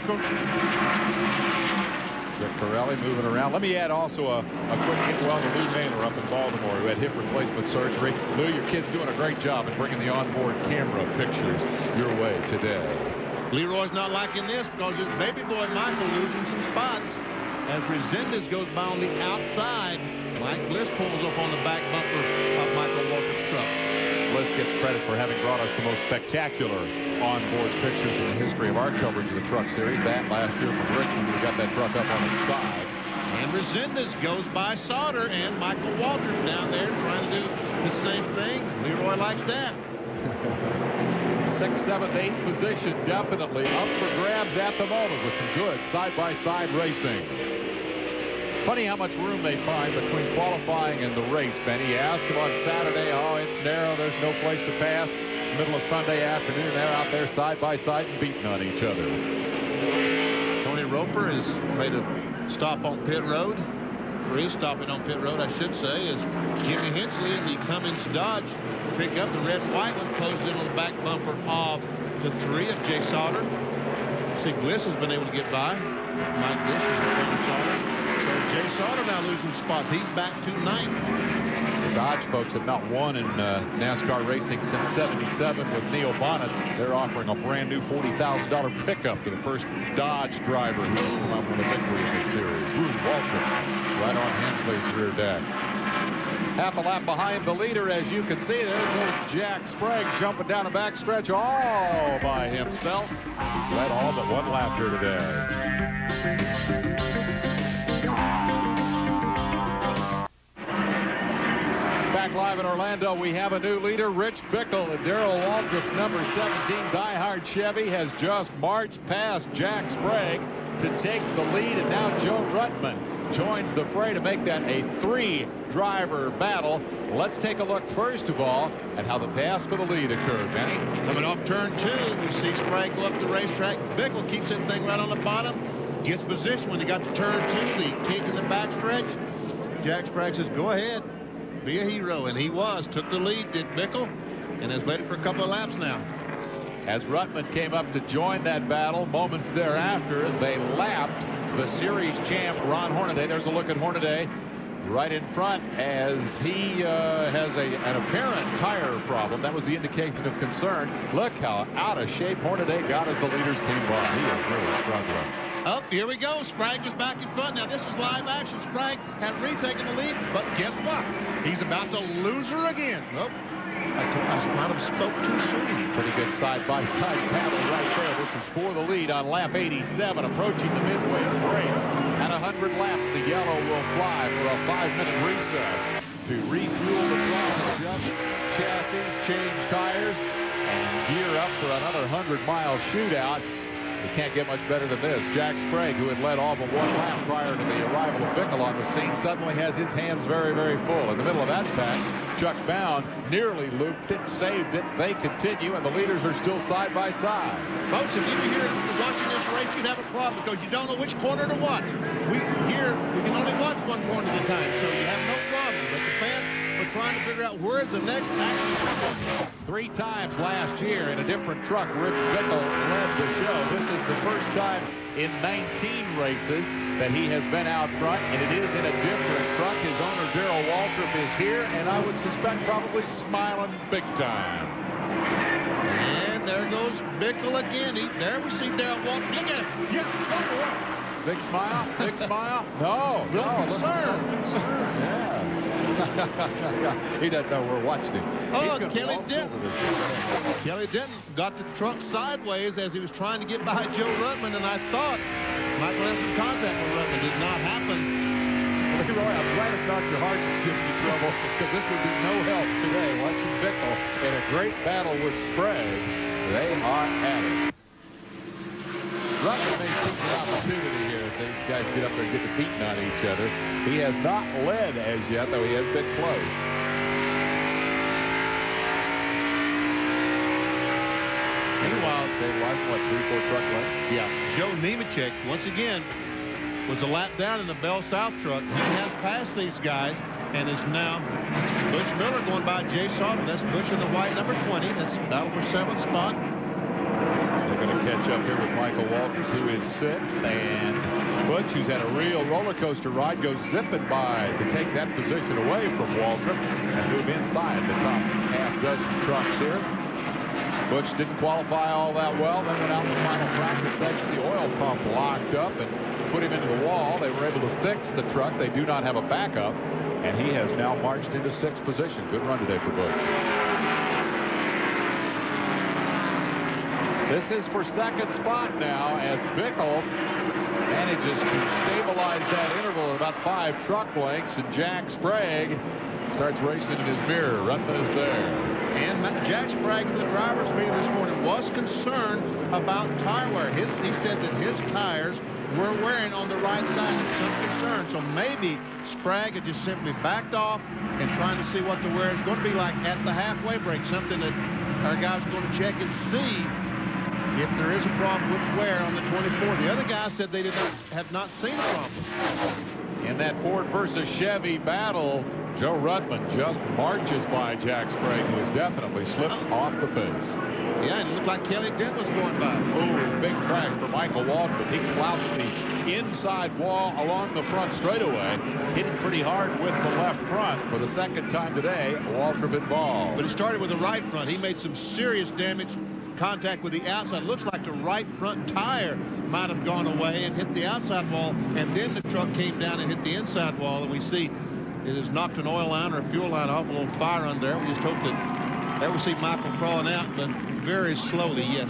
Corelli moving around. Let me add also a quick get well to Lou Mailer up in Baltimore, who had hip replacement surgery. Lou, your kid's doing a great job at bringing the onboard camera pictures your way today. Leroy's not liking this because his baby boy Michael losing some spots. As Resendez goes by on the outside, Mike Bliss pulls up on the back bumper of Michael Waltrip's truck. Bliss gets credit for having brought us the most spectacular onboard pictures in the history of our coverage of the Truck Series. That last year from Richmond, we got that truck up on its side. And Resendez goes by Sauter and Michael Waltrip down there trying to do the same thing. Leroy likes that. 6th, 7th, 8th position definitely up for grabs at the moment with some good side-by-side racing. Funny how much room they find between qualifying and the race, Benny. You ask them on Saturday, oh, it's narrow, there's no place to pass. Middle of Sunday afternoon, they're out there side-by-side and beating on each other. Tony Roper has made a stop on pit road. Or is stopping on pit road, I should say, as Jimmy Hensley in the Cummins Dodge pick up the red and white one, closes in on the back bumper of the 3 of Jay Sauter. See, Bliss has been able to get by. Mike Bliss is in front of Sauter. So Jay Sauter now losing spots. He's back to 9th. The Dodge folks have not won in NASCAR racing since '77 with Neil Bonnet. They're offering a brand new $40,000 pickup to the first Dodge driver who will come up with a victory in the series. Ruth Waltrip right on Hensley's rear deck. Half a lap behind the leader, as you can see. There's old Jack Sprague jumping down the backstretch all by himself. He's led all but one lap here today. Back live in Orlando, we have a new leader. Rich Bickle and Darrell Waltrip's number 17 Die-Hard Chevy has just marched past Jack Sprague to take the lead, and now Joe Ruttman joins the fray to make that a 3-driver battle. Let's take a look first of all at how the pass for the lead occurred. Benny, coming off turn 2, we see Sprague go up the racetrack. Bickle keeps that thing right on the bottom, gets position when he got to turn 2, the kink in the backstretch. Jack Sprague says, go ahead, be a hero, and he was. Took the lead, did Bickle, and has led it for a couple of laps now. As Ruttman came up to join that battle, moments thereafter, they lapped the series champ, Ron Hornaday. There's a look at Hornaday right in front as he has an apparent tire problem. That was the indication of concern. Look how out of shape Hornaday got as the leaders came by. He is really struggling. Oh, here we go. Sprague is back in front. Now, this is live action. Sprague had retaken the lead, but guess what? He's about to lose her again. Oh, I might have spoke too soon. Pretty good side-by-side battle right there. This is for the lead on lap 87, approaching the midway break. At 100 laps, the yellow will fly for a 5-minute recess to refuel the truck, adjust chassis, change tires, and gear up for another 100-mile shootout. You can't get much better than this. Jack Sprague, who had led all but one lap prior to the arrival of Bickle on the scene, suddenly has his hands very, very full. In the middle of that pack, Chuck Bound nearly looped it, saved it. They continue, and the leaders are still side by side. Folks, if you were here watching this race, you'd have a problem because you don't know which corner to watch. We can only watch one corner at a time, so you have no problem. But the fans are trying to figure out where is the next action coming. 3 times last year in a different truck, Rich Bickle led the show. This is the first time in 19 races that he has been out front, and it is in a different truck. His owner, Darrell Waltrip, is here, and I would suspect probably smiling big time. And there goes Bickle again. There we see Darrell Waltrip. Look at him. Yes, go for it. Big smile, big smile. No, concern. Yeah. He doesn't know we're watching him. Oh, Kelly Denton. Kelly Denton got the truck sideways as he was trying to get by Joe Rudman, and I thought Michael had some contact with Rudman. Did not happen. Leroy, I'm glad it's not your heart that's giving you trouble, because this would be no help today. Watching Bickle in a great battle with Sprague. They are at it. Rudman may see an opportunity here if these guys get up there and get the beating on each other. He has not led as yet, though he has been close. Meanwhile, they lost, what, 3-4 truck lengths? Yeah. Joe Nemechek, once again, was a lap down in the Bell South truck. He has passed these guys and is now Butch Miller going by Jay Sauter. That's Butch in the white number 20. That's battle for 7th spot. They're going to catch up here with Michael Walters, who is 6th, and Butch, who's had a real roller coaster ride, goes zipping by to take that position away from Waltrip and move inside the top half-dozen trucks here. Butch didn't qualify all that well, then went out in the final practice section. The oil pump locked up and put him into the wall. They were able to fix the truck. They do not have a backup, and he has now marched into 6th position. Good run today for Butch. This is for 2nd spot now as Bickle manages to stabilize that interval at about 5 truck lengths, and Jack Sprague starts racing in his mirror. Rudman is there. And Jack Sprague in the driver's meeting this morning was concerned about tire wear. He said that his tires were wearing on the right side, and some concern. So maybe Sprague had just simply backed off and trying to see what the wear is going to be like at the halfway break, something that our guys are going to check and see if there is a problem with wear on the 24. The other guys said they have not seen a problem. In that Ford versus Chevy battle, Joe Rudman just marches by Jack Sprague, who has definitely slipped off the pace. Yeah, and it looked like Kelly Dent was going by. Oh, big crash for Michael Waltrip. He slouched the inside wall along the front straightaway, hitting pretty hard with the left front. For the 2nd time today, Waltrip involved. But he started with the right front. He made some serious damage. Contact with the outside. Looks like the right front tire might have gone away and hit the outside wall, and then the truck came down and hit the inside wall, and we see it has knocked an oil line or a fuel line off, a little fire under there. We just hope that there we see Michael crawling out, but very slowly, yes.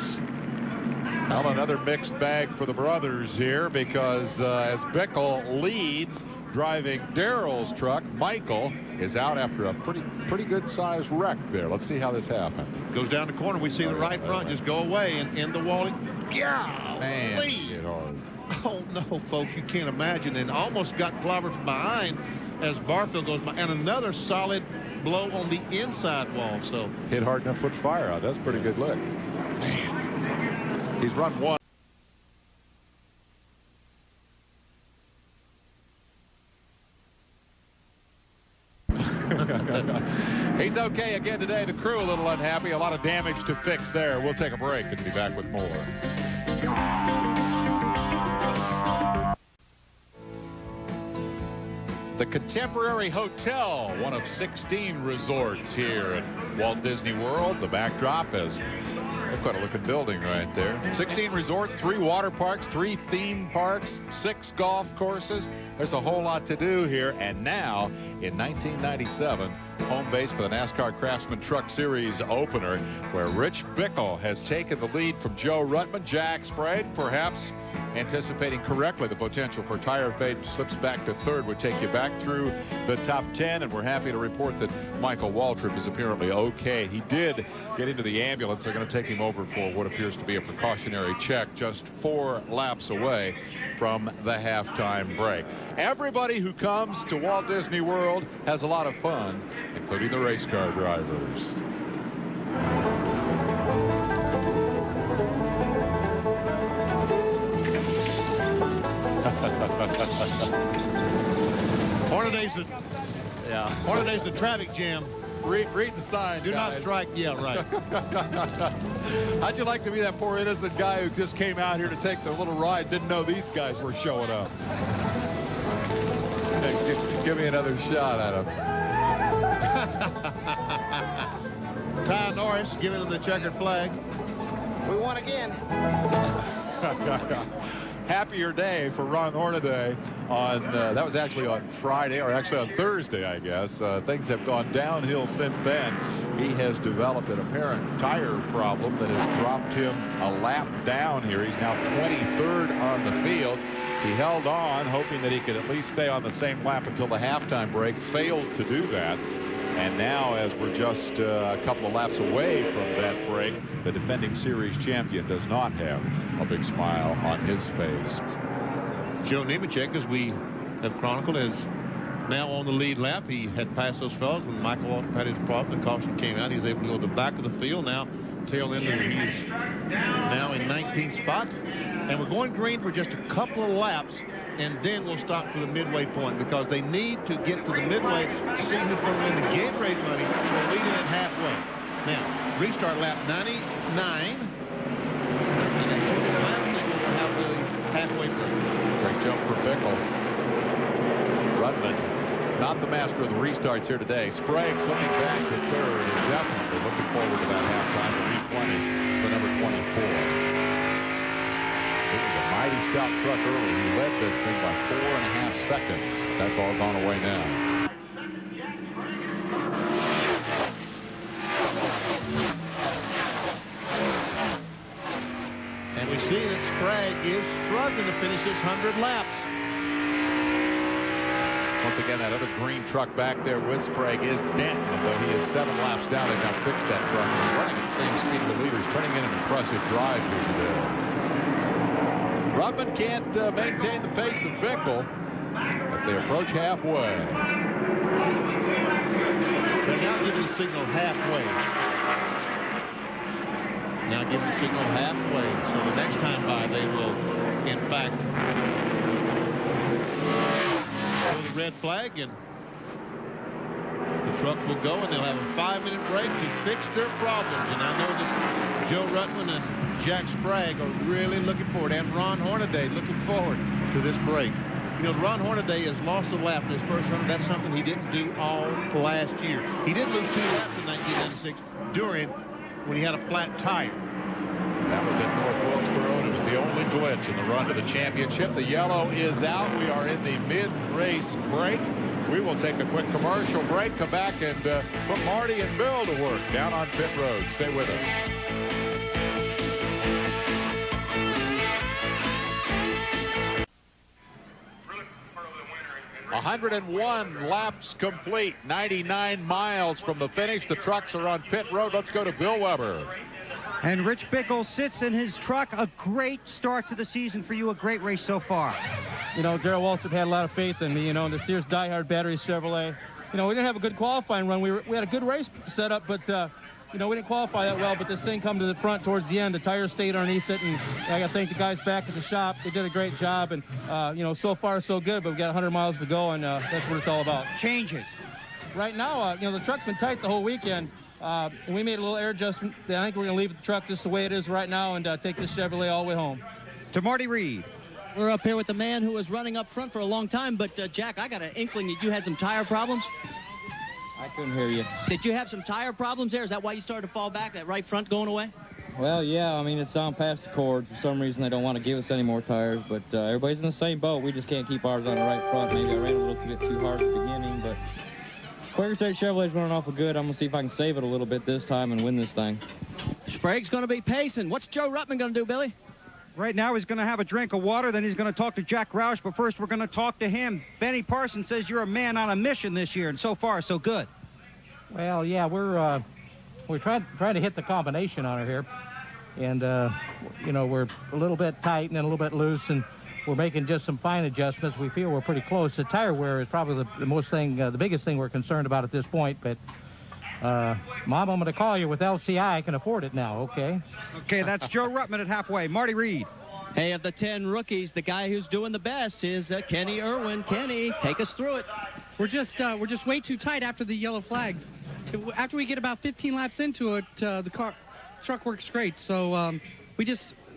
Well, another mixed bag for the brothers here, because as Bickle leads, driving Darrell's truck, Michael is out after a pretty good-sized wreck there. Let's see how this happened. Goes down the corner. We see the right front just go away and in the wall. Yeah, man, oh no, folks, you can't imagine. And almost got clobbered from behind as Barfield goes by, and another solid blow on the inside wall. So hit hard enough to put fire out. That's a pretty good lick. Man, he's run one. He's okay again today. The crew a little unhappy. A lot of damage to fix there. We'll take a break and be back with more. The Contemporary Hotel, one of 16 resorts here at Walt Disney World. The backdrop is Quite a looking building right there. 16 resorts, 3 water parks, 3 theme parks, 6 golf courses. There's a whole lot to do here. And now, in 1997, home base for the NASCAR Craftsman Truck Series opener, where Rich Bickle has taken the lead from Joe Ruttman. Jack Sprague, perhaps anticipating correctly the potential for tire fade, slips back to third, would take you back through the top 10, and we're happy to report that Michael Waltrip is apparently okay. He did get into the ambulance. They're going to take him over for what appears to be a precautionary check, just 4 laps away from the halftime break. Everybody who comes to Walt Disney World has a lot of fun, including the race car drivers. Hornaday's the traffic jam. Read the sign. Do guys. not strike. Yeah, right. How'd you like to be that poor innocent guy who just came out here to take the little ride, didn't know these guys were showing up? Hey, give me another shot at him. Ty Norris giving them the checkered flag. We won again. Happier day for Ron Hornaday on, that was actually on Friday, or actually on Thursday, I guess. Things have gone downhill since then. He has developed an apparent tire problem that has dropped him a lap down here. He's now 23rd on the field. He held on, hoping that he could at least stay on the same lap until the halftime break. Failed to do that. And now, as we're just a couple of laps away from that break, the defending series champion does not have a big smile on his face. Joe Nemechek, as we have chronicled, is now on the lead lap. He had passed those fellows when Michael Waltrip had his problem. The caution came out. He was able to go to the back of the field. Now, tail end, he's now in 19th spot. And we're going green for just a couple of laps, and then we'll stop for the midway point, because they need to get to the midway to see who's going to win the Gatorade money. They're leading at halfway. Now, restart lap 99. And then we'll have the halfway point. Great jump for Bickle. Rudman, not the master of the restarts here today. Sprague slipping back to third, is definitely looking forward to that halftime to replenish the number 24. It was a mighty stout truck early. He led this thing by 4.5 seconds. That's all gone away now. And we see that Sprague is struggling to finish his 100 laps. Once again, that other green truck back there with Sprague is Denton, and though he is 7 laps down, they've now fixed that truck. He's running at the same speed of the leaders, turning in an impressive drive here today. Rudman can't maintain the pace of Bickle as they approach halfway. They're now giving the signal halfway. Now giving the signal halfway. So the next time by, they will, in fact, show the red flag, and the trucks will go, and they'll have a 5-minute break to fix their problems. And I know that Joe Ruttman and Jack Sprague are really looking forward, and Ron Hornaday looking forward to this break. You know, Ron Hornaday has lost a lap in his first 100. That's something he didn't do all last year. He did lose 2 laps in 1996 during when he had a flat tire. That was at North Wilkesboro, and it was the only glitch in the run to the championship. The yellow is out. We are in the mid-race break. We will take a quick commercial break, come back, and put Marty and Bill to work down on pit road. Stay with us. 101 laps complete, 99 miles from the finish. The trucks are on pit road. Let's go to Bill Weber. And Rich Bickle sits in his truck. A great start to the season for you, a great race so far. You know, Darrell Waltrip had a lot of faith in me, you know, in the Sears Die-Hard Battery Chevrolet. You know, we didn't have a good qualifying run. We had a good race set up, but, you know, we didn't qualify that well, but this thing come to the front towards the end. The tires stayed underneath it, and I got to thank the guys back at the shop. They did a great job, and, you know, so far so good, but we got 100 miles to go, and that's what it's all about. Changes. Right now, you know, the truck's been tight the whole weekend. And we made a little air adjustment. I think we're going to leave the truck just the way it is right now and take this Chevrolet all the way home. To Marty Reed. We're up here with the man who was running up front for a long time, but Jack, I got an inkling that you had some tire problems. I couldn't hear you. Did you have some tire problems there? Is that why you started to fall back, that right front going away? Well, yeah, I mean, it's down past the cords. For some reason, they don't want to give us any more tires, but everybody's in the same boat. We just can't keep ours on the right front. Maybe I ran a little bit too hard at the beginning, but Quaker State Chevrolet's running awful good. I'm going to see if I can save it a little bit this time and win this thing. Sprague's going to be pacing. What's Joe Ruttman going to do, Billy? Right now, he's going to have a drink of water, then he's going to talk to Jack Roush, but first we're going to talk to him. Benny Parsons says you're a man on a mission this year, and so far, so good. Well, yeah, we're trying to hit the combination on her here. And, you know, we're a little bit tight and then a little bit loose, and we're making just some fine adjustments. We feel we're pretty close. The tire wear is probably the biggest thing we're concerned about at this point, but Mom, I'm going to call you with LCI. I can afford it now, okay? Okay, that's Joe Ruttman at halfway. Marty Reed. Hey, of the 10 rookies, the guy who's doing the best is Kenny Irwin. Kenny, take us through it. We're just way too tight after the yellow flags. After we get about 15 laps into it, the truck works great. So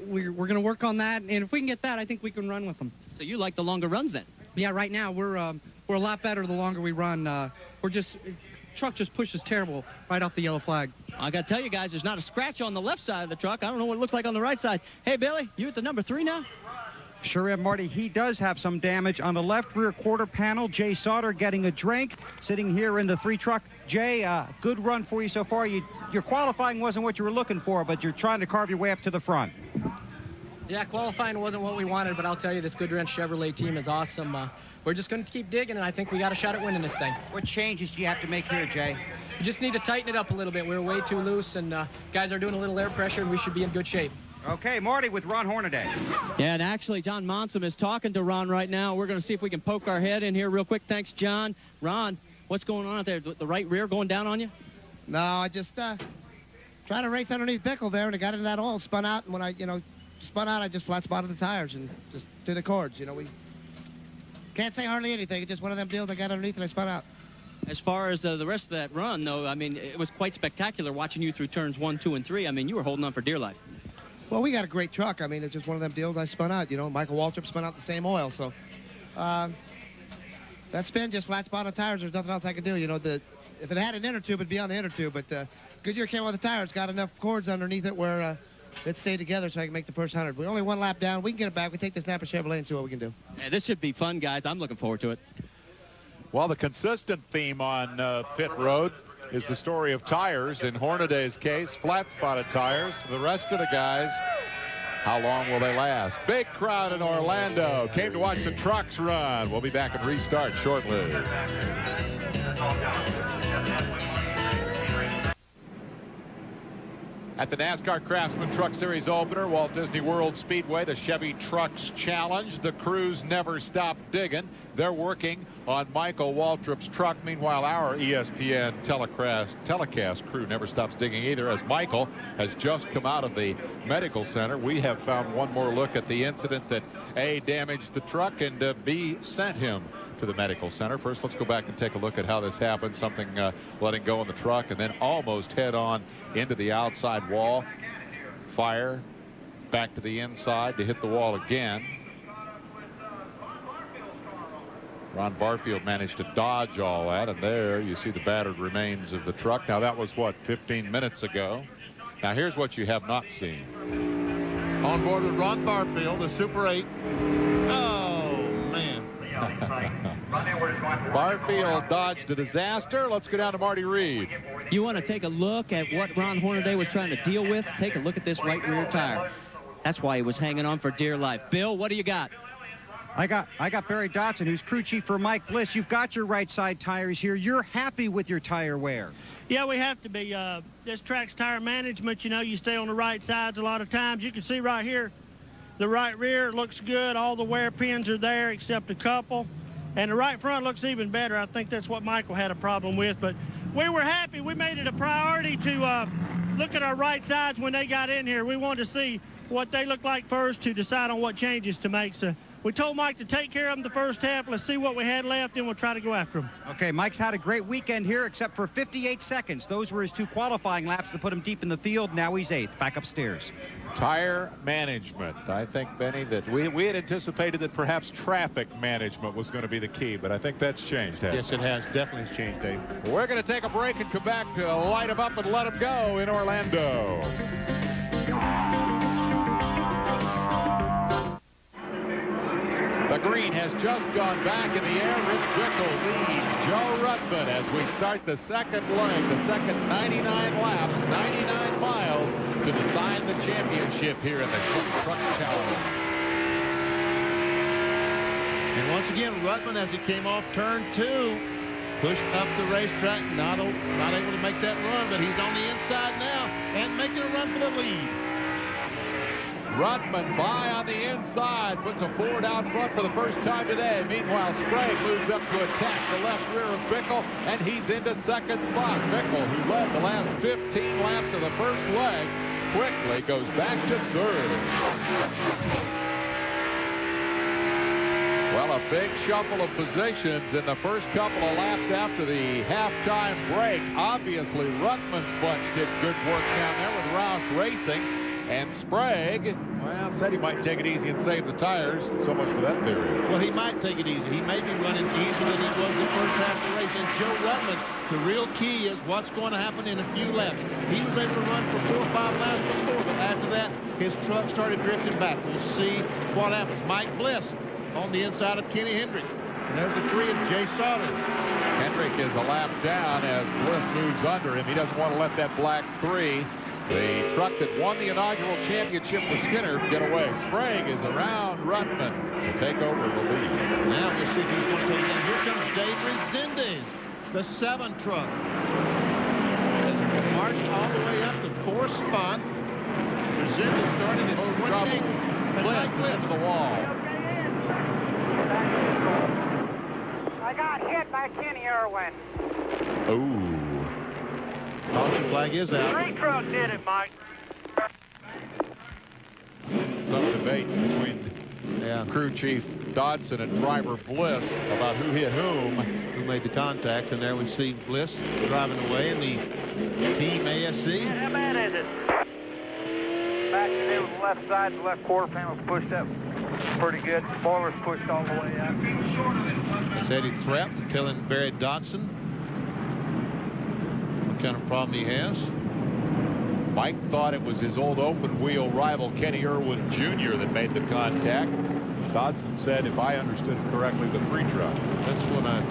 we're going to work on that, and if we can get that, I think we can run with them. So you like the longer runs then? Yeah, right now we're a lot better the longer we run. Truck just pushes terrible right off the yellow flag. I got to tell you guys, there's not a scratch on the left side of the truck. I don't know what it looks like on the right side. Hey, Billy, you at the number 3 now? Sure am, Marty. He does have some damage on the left rear quarter panel. Jay Sauter getting a drink, sitting here in the 3 truck. Jay, good run for you so far. Your qualifying wasn't what you were looking for, but you're trying to carve your way up to the front. Yeah, qualifying wasn't what we wanted, but I'll tell you, this Goodwrench Chevrolet team is awesome. We're just going to keep digging, and I think we got a shot at winning this thing. What changes do you have to make here, Jay? You just need to tighten it up a little bit. We're way too loose, and guys are doing a little air pressure, and we should be in good shape. Okay, Marty with Ron Hornaday. Yeah, and actually, John Monson is talking to Ron right now. We're going to see if we can poke our head in here real quick. Thanks, John. Ron, what's going on out there? The right rear going down on you? No, I just tried to race underneath Bickle there, and I got into that oil, spun out, and when I, spun out, I just flat spotted the tires and just through the cords. We can't say hardly anything. It's just one of them deals I got underneath and I spun out. As far as the rest of that run, though, I mean, it was quite spectacular watching you through turns 1, 2, and 3. I mean, you were holding on for dear life. Well, we got a great truck. I mean, it's just one of them deals I spun out. Michael Waltrip spun out the same oil. So that spin, just flat spotted tires. There's nothing else I could do. If it had an inner tube, it'd be on the inner tube. But Goodyear came with the tires, got enough cords underneath it where it stayed together so I can make the first 100. We're only 1 lap down. We can get it back. We take this Napa Chevrolet and see what we can do. Yeah, this should be fun, guys. I'm looking forward to it. Well, the consistent theme on pit road is the story of tires. In Hornaday's case, flat-spotted tires. The rest of the guys, how long will they last? Big crowd in Orlando. Came to watch the trucks run. We'll be back and restart shortly. At the NASCAR Craftsman Truck Series opener, Walt Disney World Speedway, the Chevy Trucks Challenge. The crews never stop digging. They're working on Michael Waltrip's truck. Meanwhile, our ESPN telecast crew never stops digging either, as Michael has just come out of the medical center. We have found one more look at the incident that A, damaged the truck, and B, sent him to the medical center. First, let's go back and take a look at how this happened. Something letting go in the truck and then almost head on into the outside wall. Fire back to the inside to hit the wall again. Ron Barfield managed to dodge all that, and there you see the battered remains of the truck. Now that was what, 15 minutes ago. Now here's what you have not seen. On board with Ron Barfield, the Super 8. Oh, man. Barfield dodged a disaster. Let's go down to Marty Reed. You want to take a look at what Ron Hornaday was trying to deal with? Take a look at this right rear tire. That's why he was hanging on for dear life. Bill, what do you got? I got Barry Dotson, who's crew chief for Mike Bliss. You've got your right side tires here. You're happy with your tire wear. Yeah, we have to be. This track's tire management, you stay on the right sides a lot of times. You can see right here, the right rear looks good. All the wear pins are there except a couple. And the right front looks even better. I think that's what Michael had a problem with. But we were happy. We made it a priority to look at our right sides when they got in here. We wanted to see what they looked like first to decide on what changes to make. So we told Mike to take care of them the first half. Let's see what we had left, and we'll try to go after them. Okay, Mike's had a great weekend here, except for 58 seconds. Those were his 2 qualifying laps to put him deep in the field. Now he's 8th, back upstairs. Tire management. I think, Benny, that we had anticipated that perhaps traffic management was going to be the key, but I think that's changed, hasn't it? Yes, it has. Definitely changed, Dave. We're going to take a break and come back to light them up and let them go in Orlando. The green has just gone back in the air. Rich Bickle leads Joe Ruttman as we start the second leg, the second 99 laps, 99 miles to decide the championship here in the Truck Challenge. And once again, Ruttman, as he came off turn 2, pushed up the racetrack, not able to make that run, but he's on the inside now and making a run for the lead. Ruttman by on the inside, puts a Ford out front for the first time today. Meanwhile, Sprague moves up to attack the left rear of Bickle, and he's into second spot. Bickle, who led the last 15 laps of the first leg, quickly goes back to third. Well, a big shuffle of positions in the first couple of laps after the halftime break. Obviously, Ruttman's bunch did good work down there with Roush Racing. And Sprague, well, said he might take it easy and save the tires. So much for that theory. Well, he might take it easy. He may be running easier than he was the first half of the race. And Joe Ruttman, the real key is what's going to happen in a few laps. He was able to run for 4 or 5 laps before, but after that, his truck started drifting back. We'll see what happens. Mike Bliss on the inside of Kenny Hendrick. And there's the 3 of Jay Sauter. Hendrick is a lap down as Bliss moves under him. He doesn't want to let that black 3, the truck that won the inaugural championship with Skinner, get away. Sprague is around Ruttman to take over the lead. Now we'll see who's going to take it. Here comes Dave Resendez, the 7 truck. Has marched all the way up to 4th spot. Resendez started at 28. Bliss hits the wall. I got hit by Kenny Irwin. Ooh. Caution flag is out. 3 truck did it, Mike. Some debate between crew chief Dodson and driver Bliss about who hit whom. Who made the contact, and there we see Bliss driving away in the Team ASC. How bad is it? Back to the left side, the left quarter panel's pushed up pretty good. Spoiler's pushed all the way up. That's Eddie Threpp telling Barry Dodson what kind of problem he has. Mike thought it was his old open wheel rival Kenny Irwin Jr. that made the contact. Dodson said, if I understood it correctly, the 3 truck. That's what I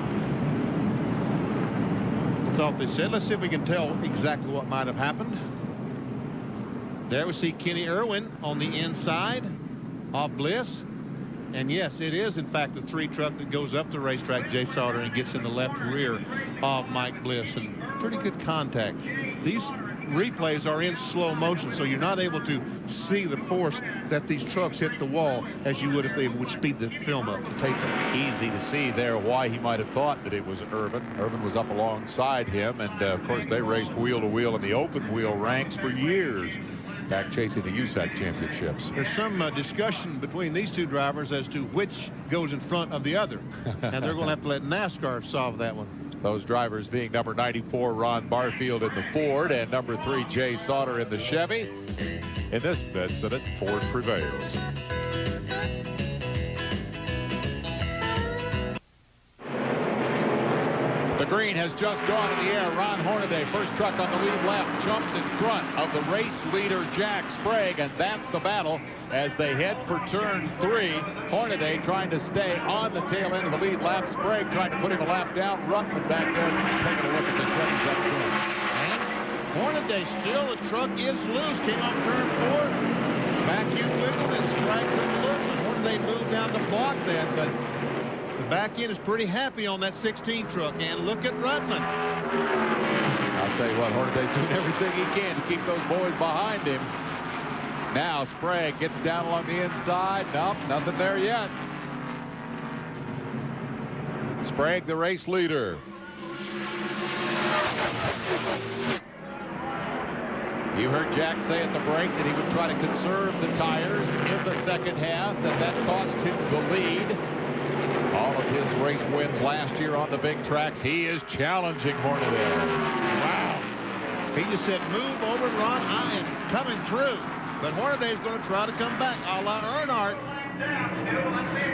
thought they said. Let's see if we can tell exactly what might have happened. There we see Kenny Irwin on the inside of Bliss. And yes, it is in fact the 3 truck that goes up the racetrack, Jay Sauter, and gets in the left rear of Mike Bliss. And pretty good contact. These replays are in slow motion, so you're not able to see the force that these trucks hit the wall as you would if they would speed the film up, the tape up. Easy to see there why he might have thought that it was Irvin. Irvin was up alongside him, and of course they raced wheel to wheel in the open wheel ranks for years, back chasing the USAC championships. There's some discussion between these 2 drivers as to which goes in front of the other, and they're going to have to let NASCAR solve that one. Those drivers being number 94 Ron Barfield in the Ford and number 3 Jay Sauter in the Chevy. In this incident, Ford prevails. The green has just gone in the air. Ron Hornaday, first truck on the lead left, jumps in front of the race leader Jack Sprague, and that's the battle as they head for turn 3. Hornaday trying to stay on the tail end of the lead lap. Sprague trying to put him a lap down. Ruttman back there taking a look at the Chevy's up front. And Hornaday still, the truck is loose. Came off turn 4. Back in wiggled and Sprague couldn't look. And Hornaday moved down the block then, but the back end is pretty happy on that 16 truck. And look at Ruttman. I'll tell you what, Hornaday's doing everything he can to keep those boys behind him. Now Sprague gets down along the inside. Nope, nothing there yet. Sprague, the race leader. You heard Jack say at the break that he would try to conserve the tires in the second half, that cost him the lead. All of his race wins last year on the big tracks. He is challenging Hornaday. Wow. He just said, move over, Ron. I am coming through. But Hornaday's going to try to come back a la Earnhardt.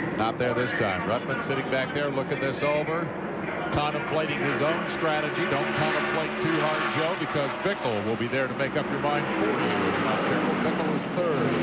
It's not there this time. Ruttman sitting back there looking this over, contemplating his own strategy. Don't contemplate too hard, Joe, because Bickle will be there to make up your mind for you. If you're not careful, Bickle is third.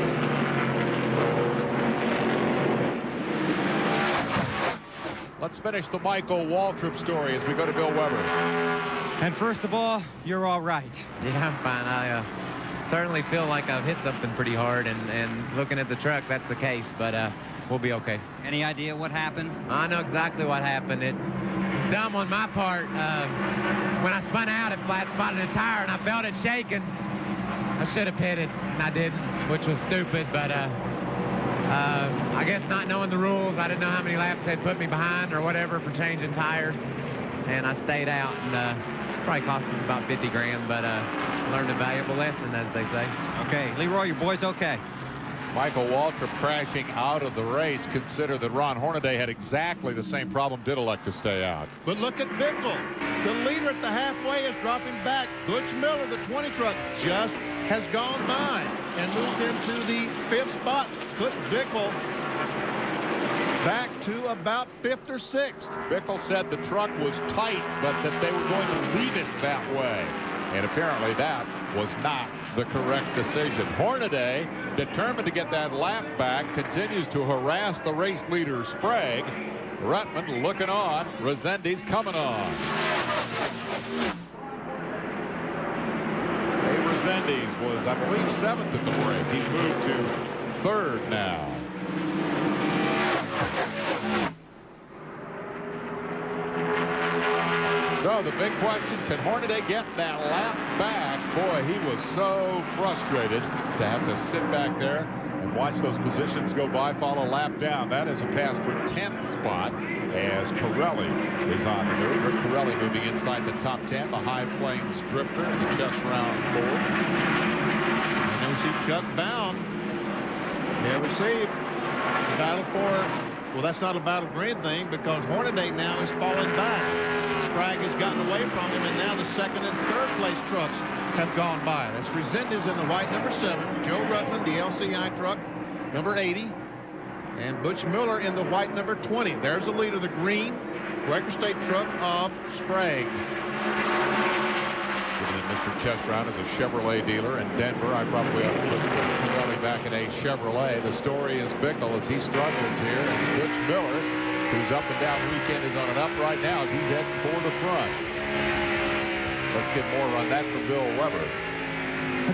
Let's finish the Michael Waltrip story as we go to Bill Weber. And first of all, you're all right. Yeah, I'm fine. I certainly feel like I've hit something pretty hard, and looking at the truck, that's the case, but we'll be okay. Any idea what happened? I know exactly what happened. It was dumb on my part. When I spun out, it flat spotted a tire, and I felt it shaking. I should have pitted, and I didn't, which was stupid, but I guess not knowing the rules, I didn't know how many laps they'd put me behind or whatever for changing tires, and I stayed out, and probably cost us about 50 grand, but learned a valuable lesson, as they say. Okay, Leroy, your boy's okay. Michael Waltrip crashing out of the race. Consider that Ron Hornaday had exactly the same problem, did elect to stay out. But look at Bickle. The leader at the halfway is dropping back. Butch Miller, the 20 truck, just has gone by and moved into the 5th spot. Put Bickle back to about 5th or 6th. Bickle said the truck was tight, but that they were going to leave it that way. And apparently that was not the correct decision. Hornaday, determined to get that lap back, continues to harass the race leader Sprague. Ruttman looking on. Resendiz coming on. Dave Resendiz was, I believe, 7th at the break. He's moved to 3rd now. So the big question, can Hornaday get that lap back? Boy, he was so frustrated to have to sit back there and watch those positions go by, follow a lap down. That is a pass for 10th spot as Corelli is on the move. Rick Corelli moving inside the top 10, the High Plains drifter in the chest round 4. And then we see Chuck Bound. There we see the battle for, well, that's not a battle for anything because Hornaday now is falling back. Sprague has gotten away from him, and now the 2nd and 3rd place trucks have gone by. That's Resendiz in the white number 7, Joe Ruttman, the LCI truck, number 80, and Butch Miller in the white number 20. There's the leader, the green Quaker State truck of Sprague. Given that Mr. Chesrown is a Chevrolet dealer in Denver, I probably ought to put Corelli back in a Chevrolet. The story is Bickle as he struggles here, and Butch Miller, who's up and down the weekend, is on an up right now as he's heading for the front. Let's get more on that from Bill Weber.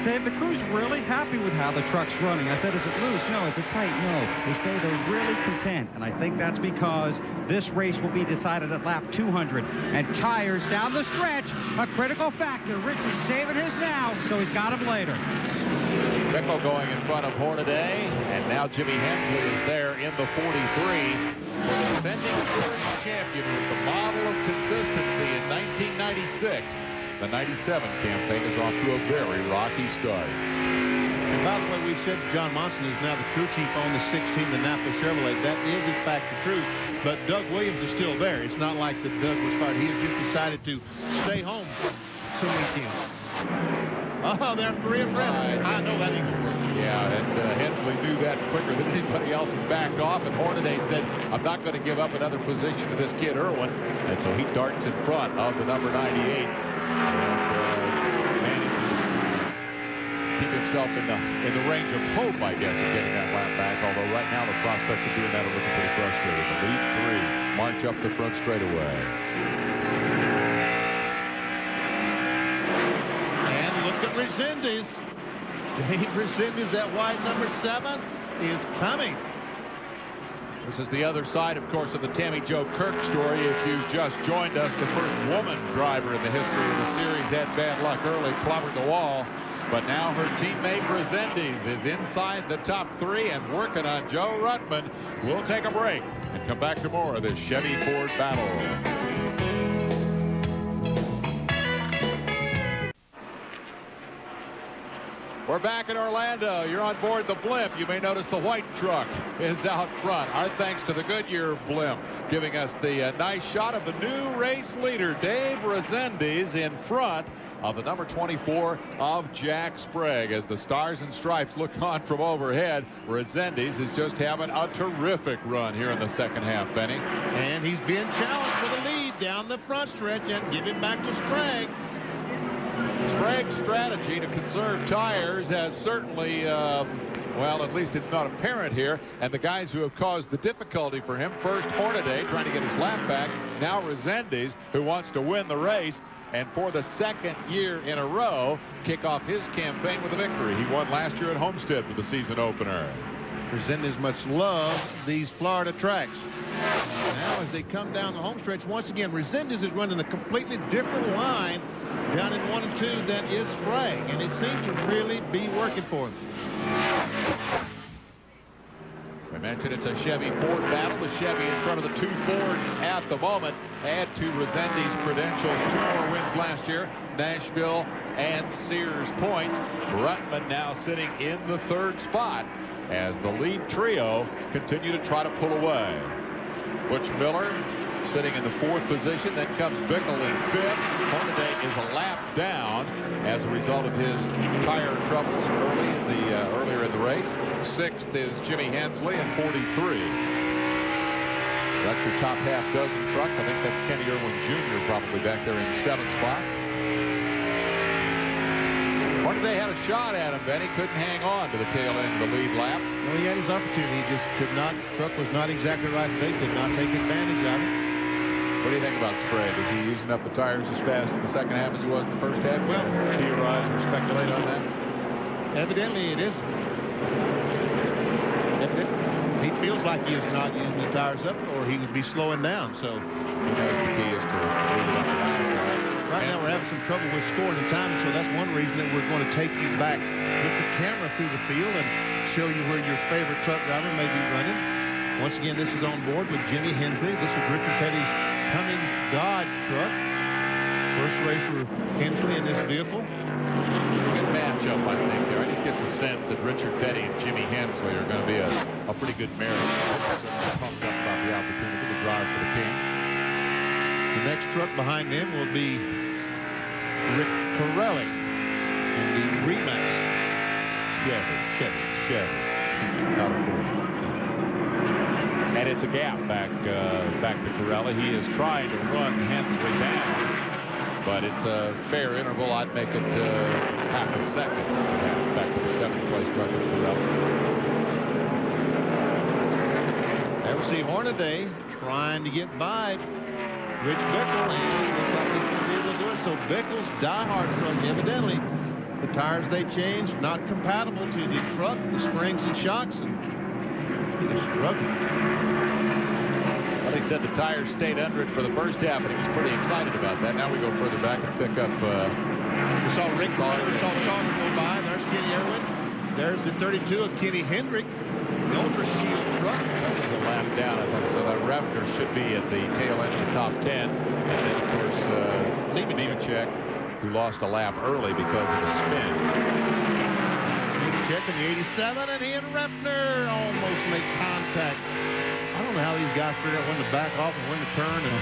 Dave, the crew's really happy with how the truck's running. I said, is it loose? No. Is it tight? No. They say they're really content, and I think that's because this race will be decided at lap 200. And tires down the stretch, a critical factor. Rich is saving his now, so he's got him later. Bickle going in front of Hornaday, and now Jimmy Hensley is there in the 43 for the defending series champion with the model of consistency in 1996. The 97 campaign is off to a very rocky start. And by the way, we said John Monson is now the crew chief on the 16, the Napa Chevrolet. That is, in fact, the truth. But Doug Williams is still there. It's not like that Doug was fired. He has just decided to stay home some weekends. Oh, they're 3 and red. I know that ain't gonna work. Yeah, and Hensley knew that quicker than anybody else and backed off. And Hornaday said, I'm not going to give up another position to this kid Irwin. And so he darts in front of the number 98. And manages to keep himself in the range of hope, I guess, of getting that lap back. Although right now the prospects of doing that are looking pretty frustrated. The lead 3 march up the front straightaway. Look at Resendiz. Dave Resendiz, that white number 7, is coming. This is the other side, of course, of the Tammy Jo Kirk story. If you just joined us, the first woman driver in the history of the series had bad luck early, clobbered the wall. But now her teammate Resendiz is inside the top 3 and working on Joe Ruttman. We'll take a break and come back to more of this Chevy Ford battle. We're back in Orlando. You're on board the blimp. You may notice the white truck is out front. Our thanks to the Goodyear blimp, giving us the nice shot of the new race leader, Dave Resendiz, in front of the number 24 of Jack Sprague. As the Stars and Stripes look on from overhead, Resendiz is just having a terrific run here in the second half, Benny. And he's being challenged for the lead down the front stretch and give it back to Sprague. Sprague's strategy to conserve tires has certainly Well, at least it's not apparent here. And the guys who have caused the difficulty for him, first Hornaday trying to get his lap back, now Resendiz, who wants to win the race, and for the second year in a row, kick off his campaign with a victory. He won last year at Homestead for the season opener. Resendiz much love these Florida tracks. Now as they come down the home stretch, once again, Resendiz is running a completely different line down in 1 and 2 than is Sprague, and it seems to really be working for him. We mentioned it's a Chevy Ford battle. The Chevy in front of the 2 Fords at the moment. Add to Resendiz's credentials 2 more wins last year, Nashville and Sears Point. Ruttman now sitting in the 3rd spot as the lead trio continue to try to pull away. Butch Miller sitting in the 4th position. Then comes Bickle in 5th. Hornaday is a lap down as a result of his tire troubles earlier in the race. 6th is Jimmy Hensley at 43. That's your top half dozen trucks. I think that's Kenny Irwin Jr. probably back there in 7th spot. Hornaday had a shot at him, Benny. Couldn't hang on to the tail end of the lead lap. Well, he had his opportunity. He just could not. Truck was not exactly right today. Could not take advantage of it. What do you think about Sprague? Is he using up the tires as fast in the second half as he was in the first half? Well, theorize or speculate on that? Evidently it is. He feels like he is not using the tires up, or he would be slowing down. So he knows the key is to leave it up the last time. Right now we're having some trouble with scoring the time, so that's one reason that we're going to take you back with the camera through the field and show you where your favorite truck driver may be running. Once again, this is on board with Jimmy Hensley. This is Richard Petty's Cummins Dodge truck. First race for Hensley in this vehicle. Good matchup, I think, there. I just get the sense that Richard Petty and Jimmy Hensley are going to be a pretty good marriage. I'm pumped up about the opportunity to drive for the King. The next truck behind them will be Rick Corelli in the Remax Chevy. Not a Ford. And it's a gap back to Corelli. He is trying to run Hensley down, but it's a fair interval. I'd make it half a second. Back to the 7th place truck of Corelli. There we see Hornaday trying to get by Rich Bickle, and looks like he's going to be able to do it. So Bickle's diehard truck, evidently, the tires they changed not compatible to the truck, the springs and shocks, and he was struggling. Well, he said the tires stayed under it for the first half, and he was pretty excited about that. Now we go further back and pick up. We saw Rick Carter, we saw Sauber go by. There's Kenny Irwin. There's the 32 of Kenny Hendrick, the Ultra Shield truck. That was a lap down, I think. So that Revner should be at the tail end of the top 10. And then, of course, Nemechek, who lost a lap early because of a spin. Nemechek in the 87, and he and Revner almost make contact. I don't know how these guys figure out when to back off and when to turn. And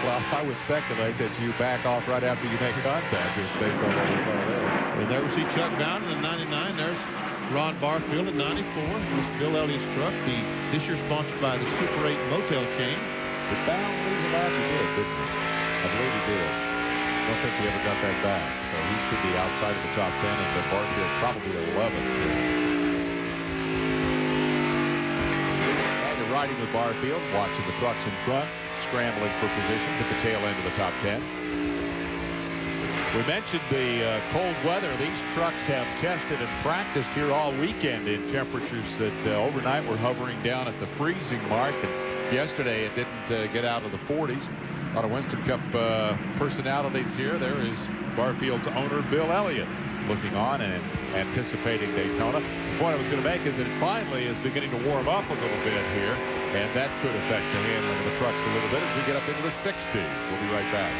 well, I would speculate that you back off right after you make contact, just based on what we saw there. And there we see Chuck Bowden in 99. There's Ron Barfield at 94. This is Bill Elliott's truck. This year sponsored by the Super 8 motel chain. Did Bowden lose a lap? He did, didn't he? I believe he did. I don't think he ever got that back. So he should be outside of the top 10, and then Barfield probably 11. Riding with Barfield, watching the trucks in front, scrambling for positions at the tail end of the top 10. We mentioned the cold weather. These trucks have tested and practiced here all weekend in temperatures that overnight were hovering down at the freezing mark. And yesterday it didn't get out of the 40s. A lot of Winston Cup personalities here. There is Barfield's owner, Bill Elliott, looking on and anticipating Daytona. The point I was going to make is that it finally is beginning to warm up a little bit here, and that could affect the handling of the trucks a little bit as we get up into the 60s. We'll be right back.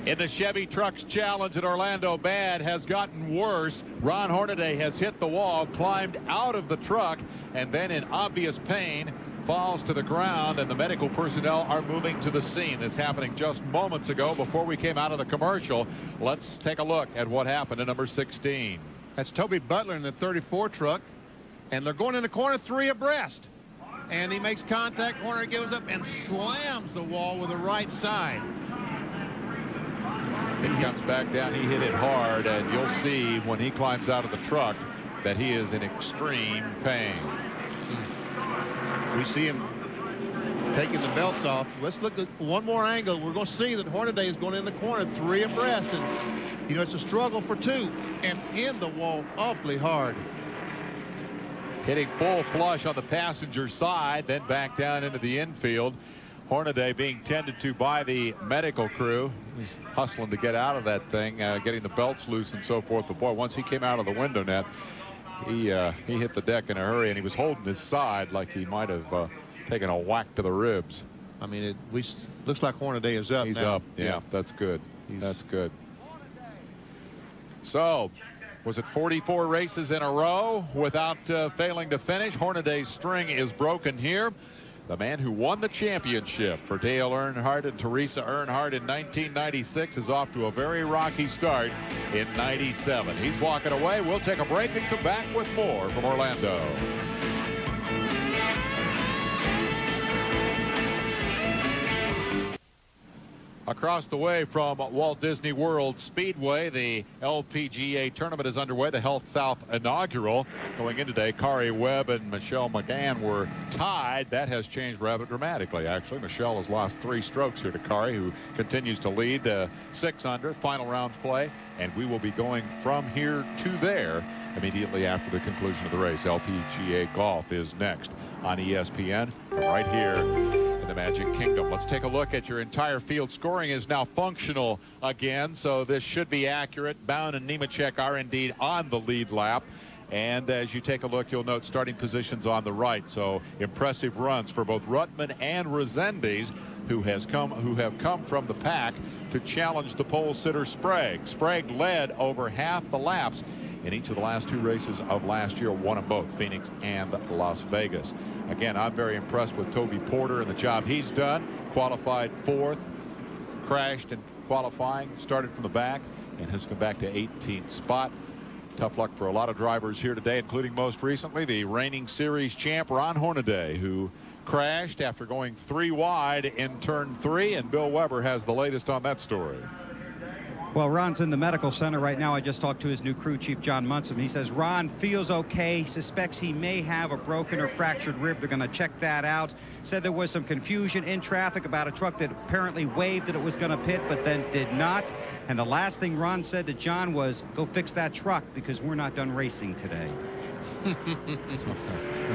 In the Chevy Trucks Challenge at Orlando, bad has gotten worse. Ron Hornaday has hit the wall, climbed out of the truck, and then in obvious pain falls to the ground, and the medical personnel are moving to the scene. This happening just moments ago before we came out of the commercial. Let's take a look at what happened to number 16. That's Toby Butler in the 34 truck, and they're going into corner 3 abreast. And he makes contact. Horner goes up and slams the wall with the right side. It comes back down. He hit it hard, and you'll see when he climbs out of the truck that he is in extreme pain. We see him taking the belts off. Let's look at one more angle. We're going to see that Hornaday is going in the corner, 3 abreast, and you know it's a struggle for 2, and in the wall awfully hard. Hitting full flush on the passenger side, then back down into the infield. Hornaday being tended to by the medical crew. He's hustling to get out of that thing, getting the belts loose and so forth. But boy, once he came out of the window net, he hit the deck in a hurry, and he was holding his side like he might have taken a whack to the ribs. I mean, it looks like Hornaday is up. He's now. up. Yeah, that's good. That's good. So, was it 44 races in a row without failing to finish? Hornaday's string is broken here. The man who won the championship for Dale Earnhardt and Teresa Earnhardt in 1996 is off to a very rocky start in 97. He's walking away. We'll take a break and come back with more from Orlando. Across the way from Walt Disney World Speedway, the LPGA tournament is underway, the Health South inaugural. Going in today, Kari Webb and Michelle McGann were tied. That has changed rather dramatically, actually. Michelle has lost 3 strokes here to Kari, who continues to lead 6 under, final round play. And we will be going from here to there immediately after the conclusion of the race. LPGA Golf is next on ESPN right here in the Magic Kingdom. Let's take a look at your entire field. Scoring is now functional again, so this should be accurate. Bound and Nemechek are indeed on the lead lap. And as you take a look, you'll note starting positions on the right. So impressive runs for both Ruttman and Resendiz, who have come from the pack to challenge the pole sitter Sprague. Sprague led over half the laps in each of the last 2 races of last year, won them both, Phoenix and Las Vegas. Again, I'm very impressed with Toby Porter and the job he's done. Qualified 4th, crashed in qualifying, started from the back, and has come back to 18th spot. Tough luck for a lot of drivers here today, including most recently the reigning series champ Ron Hornaday, who crashed after going 3 wide in turn 3, and Bill Weber has the latest on that story. Well, Ron's in the medical center right now. I just talked to his new crew chief, John Munson. He says Ron feels okay, suspects he may have a broken or fractured rib. They're going to check that out. Said there was some confusion in traffic about a truck that apparently waved that it was going to pit, but then did not. And the last thing Ron said to John was, go fix that truck because we're not done racing today.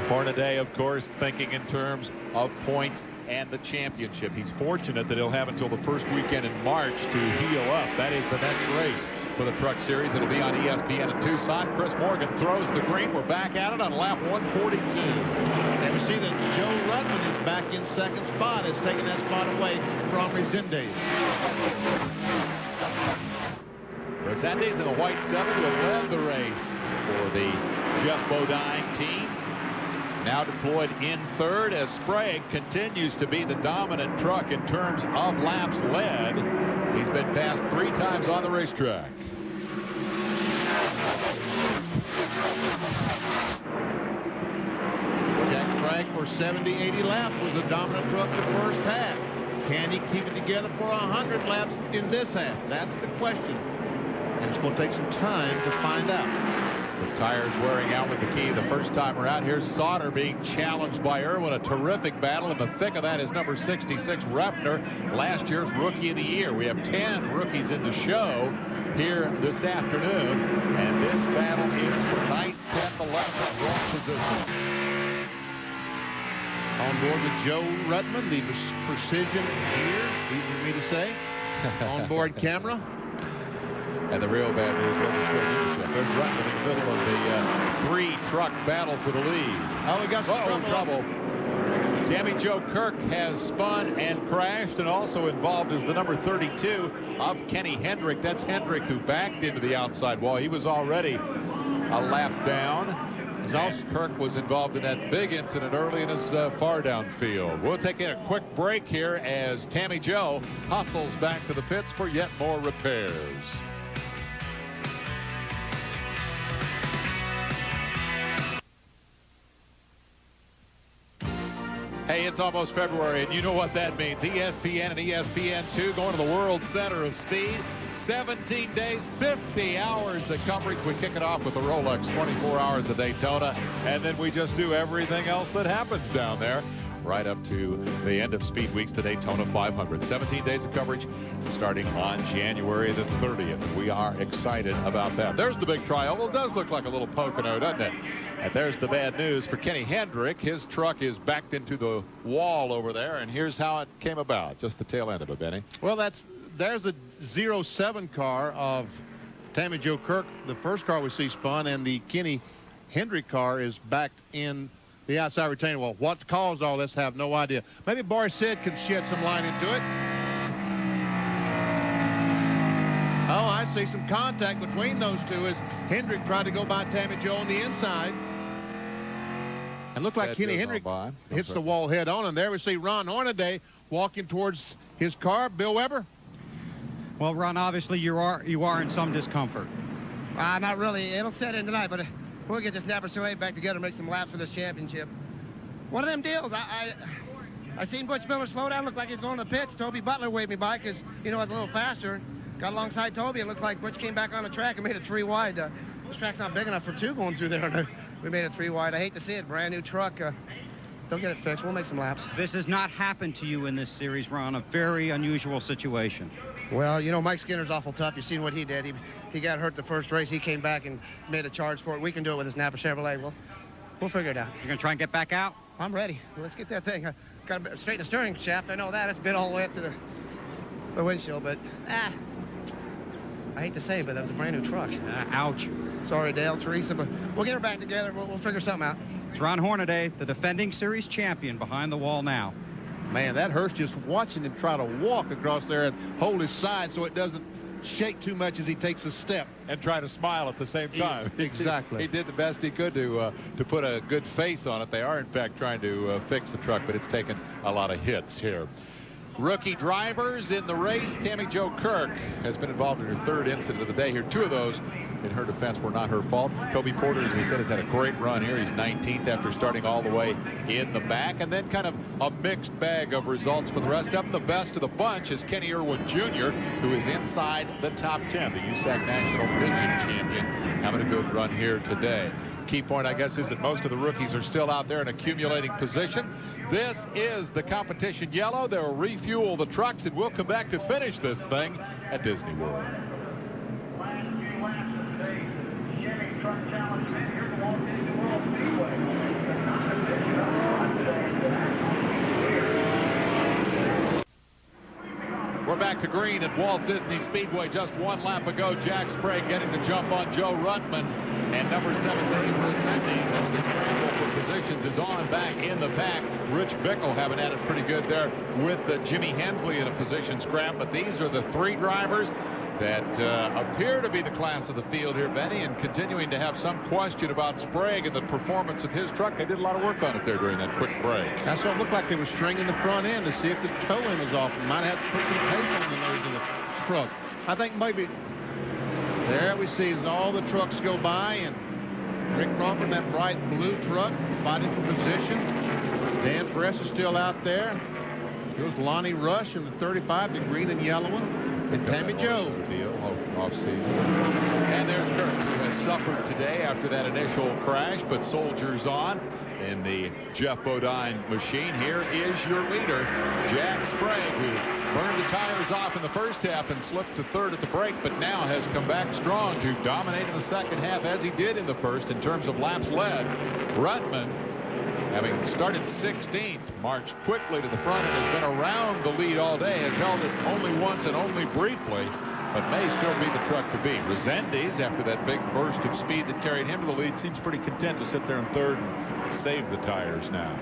Hornaday, of course, thinking in terms of points and the championship. He's fortunate that he'll have until the first weekend in March to heal up. That is the next race for the Truck Series. It'll be on ESPN in Tucson. Chris Morgan throws the green. We're back at it on lap 142. And we see that Joe Ruttman is back in 2nd spot. Has taken that spot away from Resendiz. Resendiz in the white 7 who led the race for the Jeff Bodine team. Now deployed in 3rd as Sprague continues to be the dominant truck in terms of laps led. He's been passed 3 times on the racetrack. Jack Sprague for 70, 80 laps was the dominant truck the first half. Can he keep it together for 100 laps in this half? That's the question. And it's going to take some time to find out. The tires wearing out with the key the first time around. Here's Sauter being challenged by Irwin. A terrific battle. In the thick of that is number 66, Ruffner, last year's Rookie of the Year. We have 10 rookies in the show here this afternoon. And this battle is for 9th, 10th, 11th, and 12th position. On board with Joe Ruttman, the precision here, easy for me to say. On board camera. And the real bad news was there's Ruttman in the middle of the 3-truck battle for the lead. Oh, we got some trouble. Tammy Jo Kirk has spun and crashed, and also involved is the number 32 of Kenny Hendrick. That's Hendrick who backed into the outside wall. He was already a lap down. Kirk was involved in that big incident early in his far down field. We'll take a quick break here as Tammy Jo hustles back to the pits for yet more repairs. Hey, it's almost February, and you know what that means. ESPN and ESPN2 going to the World Center of Speed. 17 days, 50 hours of coverage. We kick it off with the Rolex 24 hours of Daytona, and then we just do everything else that happens down there right up to the end of Speed Weeks, the Daytona 500. 17 days of coverage starting on January the 30th. We are excited about that. There's the big triangle. It does look like a little Pocono, doesn't it? And there's the bad news for Kenny Hendrick. His truck is backed into the wall over there, and here's how it came about. Just the tail end of it, Benny. Well, there's the 07 car of Tammy Jo Kirk, the first car we see spun, and the Kenny Hendrick car is backed in the outside retaining wall. What caused all this, I have no idea. Maybe Barry Sid can shed some light into it. Oh, I see some contact between those two as Hendrick tried to go by Tammy Jo on the inside. And looked like Kenny Hendrick hits the wall head on. And there we see Ron Hornaday walking towards his car. Bill Weber? Well, Ron, obviously you are in some discomfort. Not really. It'll set in tonight, but we'll get this Snapper Chevrolet back together and make some laps for this championship. One of them deals. I seen Butch Miller slow down. Looked like he's going to the pits. Toby Butler waved me by because, you know, it's a little faster. Got alongside Toby. It looked like Butch came back on the track and made it 3 wide. This track's not big enough for 2 going through there. We made it 3 wide. I hate to see it. Brand new truck. They'll get it fixed. We'll make some laps. This has not happened to you in this series, Ron. A very unusual situation. Well, you know, Mike Skinner's awful tough. You've seen what he did. He got hurt the first race. He came back and made a charge for it. We can do it with this Napa Chevrolet. We'll figure it out. You're going to try and get back out? I'm ready. Let's get that thing. Got to straighten the steering shaft. I know that. It's bit all the way up to the windshield, but I hate to say it, but that was a brand new truck. Ouch. Sorry, Dale, Teresa, but we'll get her back together. We'll figure something out. It's Ron Hornaday, the defending series champion, behind the wall now. Man, that hurts just watching him try to walk across there and hold his side so it doesn't shake too much as he takes a step. And try to smile at the same time. Exactly. He did the best he could to put a good face on it. They are, in fact, trying to fix the truck, but it's taken a lot of hits here. Rookie drivers in the race. Tammy Jo Kirk has been involved in her 3rd incident of the day here. 2 of those, in her defense, were not her fault. Toby Porter, as we said, has had a great run here. He's 19th after starting all the way in the back. And then kind of a mixed bag of results for the rest of them. The best of the bunch is Kenny Irwin Jr., who is inside the top 10. The USAC National Pigeon Champion, having a good run here today. Key point, I guess, is that most of the rookies are still out there in accumulating position. This is the competition yellow. They'll refuel the trucks, and we'll come back to finish this thing at Disney World. Chevy Truck Challenge event here at Walt Disney World Speedway. We're back to green at Walt Disney Speedway. Just 1 lap ago, Jack Sprague getting the jump on Joe Ruttman. And number 7, Dave Resendes, as the scramble for positions is on back in the pack. Rich Bickle having at it pretty good there with Jimmy Hensley in a position scrap. But these are the 3 drivers that appear to be the class of the field here, Benny, and continuing to have some question about Sprague and the performance of his truck. They did a lot of work on it there during that quick break. That's what it looked like. They were stringing the front end to see if the toe end was off. Might have to put some tape on the nose of the truck. I think maybe there we see as all the trucks go by, and Rick Crawford in that bright blue truck fighting for position. Dan Press is still out there. Here's Lonnie Rush in the 35, the green and yellow one. And Tammy Jo. Deal off season. And there's Kirk, who has suffered today after that initial crash, but soldiers on in the Jeff Bodine machine. Here is your leader, Jack Sprague, who burned the tires off in the first half and slipped to 3rd at the break, but now has come back strong to dominate in the second half, as he did in the first in terms of laps led. Ruttman, having started 16th, marched quickly to the front and has been around the lead all day, has held it only once and only briefly, but may still be the truck to beat. Resendes, after that big burst of speed that carried him to the lead, seems pretty content to sit there in 3rd and save the tires now.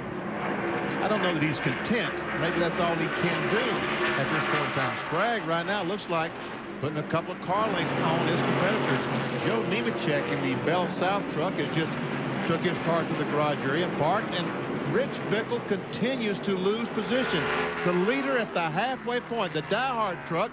I don't know that he's content. Maybe that's all he can do at this point in time. Sprague right now looks like putting a couple of car lengths on his competitors. Joe Nemechek in the Bell South truck has just took his car to the garage area and parked, and Rich Bickle continues to lose position. The leader at the halfway point, the Die-Hard truck,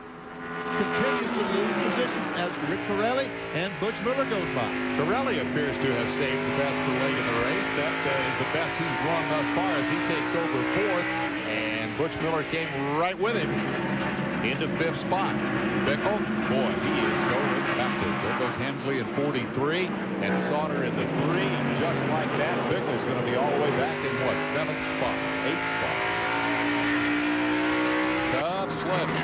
continues to lose positions as Rick Corelli and Butch Miller goes by. Corelli appears to have saved the best for late in the race. That is the best he's run thus far as he takes over 4th, and Butch Miller came right with him. into 5th spot. Bickle, boy, he is going backwards. There goes Hensley in 43 and Sauter in the 3. Just like that, Bickle's going to be all the way back in what, 7th spot, 8th spot. Tough sledding.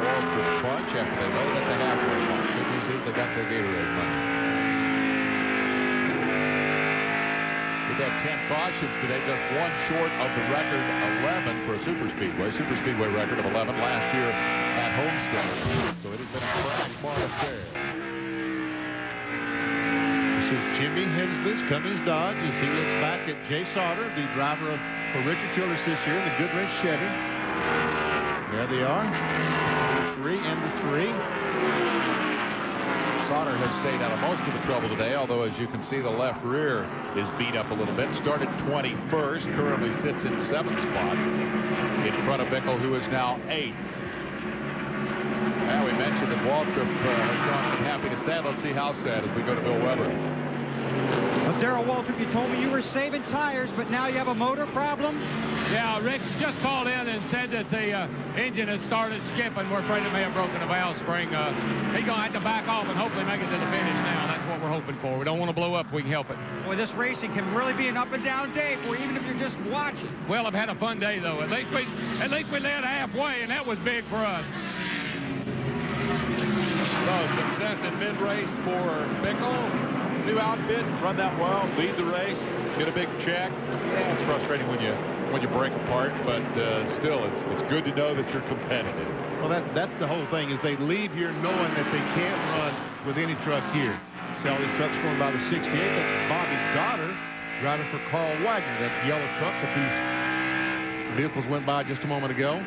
Walt with punch after they load at the halfway mark. Good news is they got their Gatorade money. We've had 10 cautions today, just one short of the record 11 for a super speedway record of 11 last year at Homestead. So it has been a far affair. This is Jimmy Hensley's Cummins Dodge as he looks back at Jay Sauter, the driver for Richard Childress this year in the Goodwrench Chevy. There they are, 3 and the 3. Sauter has stayed out of most of the trouble today, although as you can see the left rear is beat up a little bit. Started 21st, currently sits in 7th spot in front of Bickle, who is now 8th. Now we mentioned that Waltrip has gone from happy to sad. Let's see how sad as we go to Bill Weber. Well, Darrell Waltrip, you told me you were saving tires, but now you have a motor problem? Yeah, Rick just called in and said that the engine had started skipping. We're afraid it may have broken the valve spring. He's going to have to back off and hopefully make it to the finish now. That's what we're hoping for. We don't want to blow up if we can help it. Boy, this racing can really be an up and down day, or even if you're just watching. Well, I've had a fun day, though. At least we led halfway, and that was big for us. So, success in mid-race for Bickle. New outfit, run that well, lead the race, get a big check. Yeah, it's frustrating when you break apart, but still, it's good to know that you're competitive. Well, that's the whole thing, is they leave here knowing that they can't run with any truck here. See all these trucks going by the 68. That's Bobby's daughter driving for Carl Wagner, that yellow truck that these vehicles went by just a moment ago.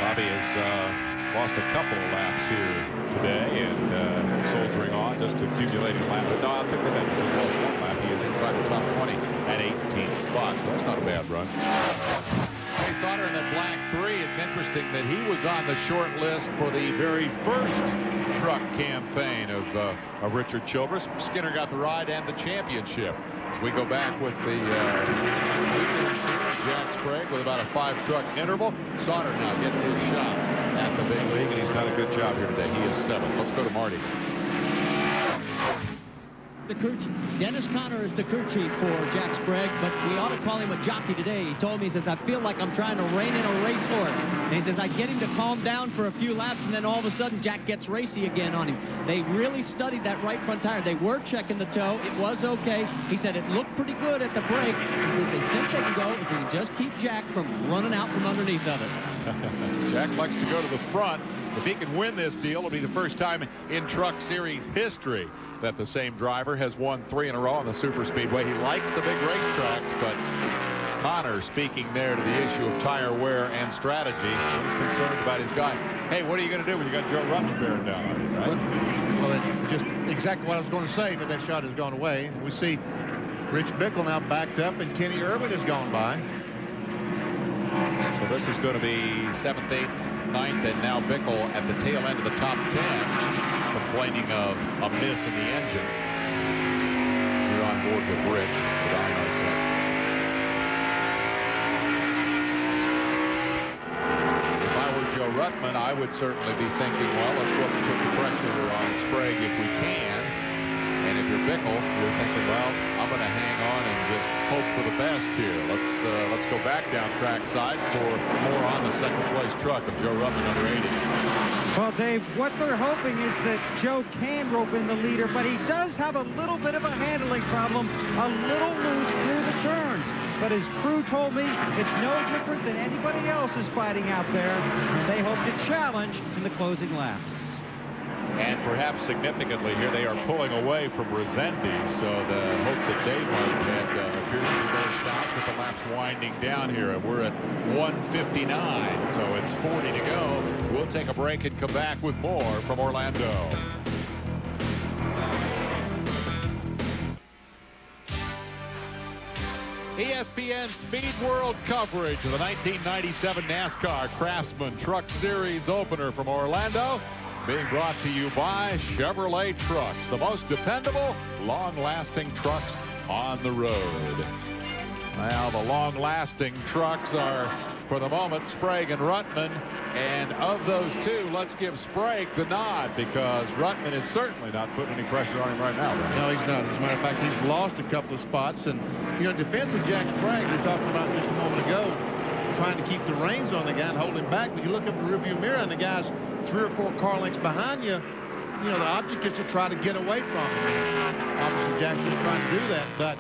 Bobby has lost a couple of laps here today and soldiering on, just accumulating laps. But no, I'll take that back. Just lost one lap. He is inside the top 20 at 18th spot, so that's not a bad run. Hey, Sauter in that black 3, it's interesting that he was on the short list for the very first truck campaign of Richard Childress. Skinner got the ride and the championship. As we go back with the Jack Sprague with about a 5-truck interval. Sauter now gets his shot at the big league, and he's done a good job here today. He is 7th. Let's go to Marty. The crew, Dennis Conner is the crew chief for Jack Sprague, but we ought to call him a jockey today. He told me, he says, I feel like I'm trying to rein in a racehorse. And he says, I get him to calm down for a few laps, and then all of a sudden, Jack gets racy again on him. They really studied that right front tire. They were checking the toe. It was okay. He said it looked pretty good at the brake. He says, they think they can go if we can just keep Jack from running out from underneath of it. Jack likes to go to the front. If he can win this deal, it'll be the first time in Truck Series history that the same driver has won 3 in a row on the super speedway. He likes the big racetracks, but Conner speaking there to the issue of tire wear and strategy. He's concerned about his guy. Hey, what are you going to do when you got Joe Ruttman bearing down on you, right? Well, that's just exactly what I was going to say, but that shot has gone away. We see Rich Bickle now backed up, and Kenny Irvin has gone by. So this is going to be 7th, 8th, 9th, and now Bickle at the tail end of the top 10, complaining of a miss in the engine. You're on board with Rich. If I were Joe Ruttman, I would certainly be thinking, well, let's go up and put the pressure on Sprague if we can. And if you're Bickle, you're thinking, well, I'm going to hang on and just hope for the best here. Let's go back down trackside for more on the second-place truck of Joe Ruttman, number 80. Well, Dave, what they're hoping is that Joe can rope in the leader, but he does have a little bit of a handling problem, a little loose through the turns. But his crew told me it's no different than anybody else is fighting out there, and they hope to challenge in the closing laps. And perhaps significantly here, they are pulling away from Resendiz, so the hope that Dave might get appears to be very south with the laps winding down here. And we're at 1:59, so it's 40 to go. We'll take a break and come back with more from Orlando. ESPN Speed World coverage of the 1997 NASCAR Craftsman Truck Series opener from Orlando, being brought to you by Chevrolet Trucks, the most dependable, long-lasting trucks on the road. Well, the long-lasting trucks are for the moment, Sprague and Ruttman. And of those two, let's give Sprague the nod, because Ruttman is certainly not putting any pressure on him right now. Right? No, he's not. As a matter of fact, he's lost a couple of spots. And, you know, defense of Jack Sprague, we were talking about just a moment ago, trying to keep the reins on the guy and hold him back. But you look up in the rearview mirror and the guy's 3 or 4 car lengths behind you. You know, the object is to try to get away from him. Obviously, Jack's just trying to do that. But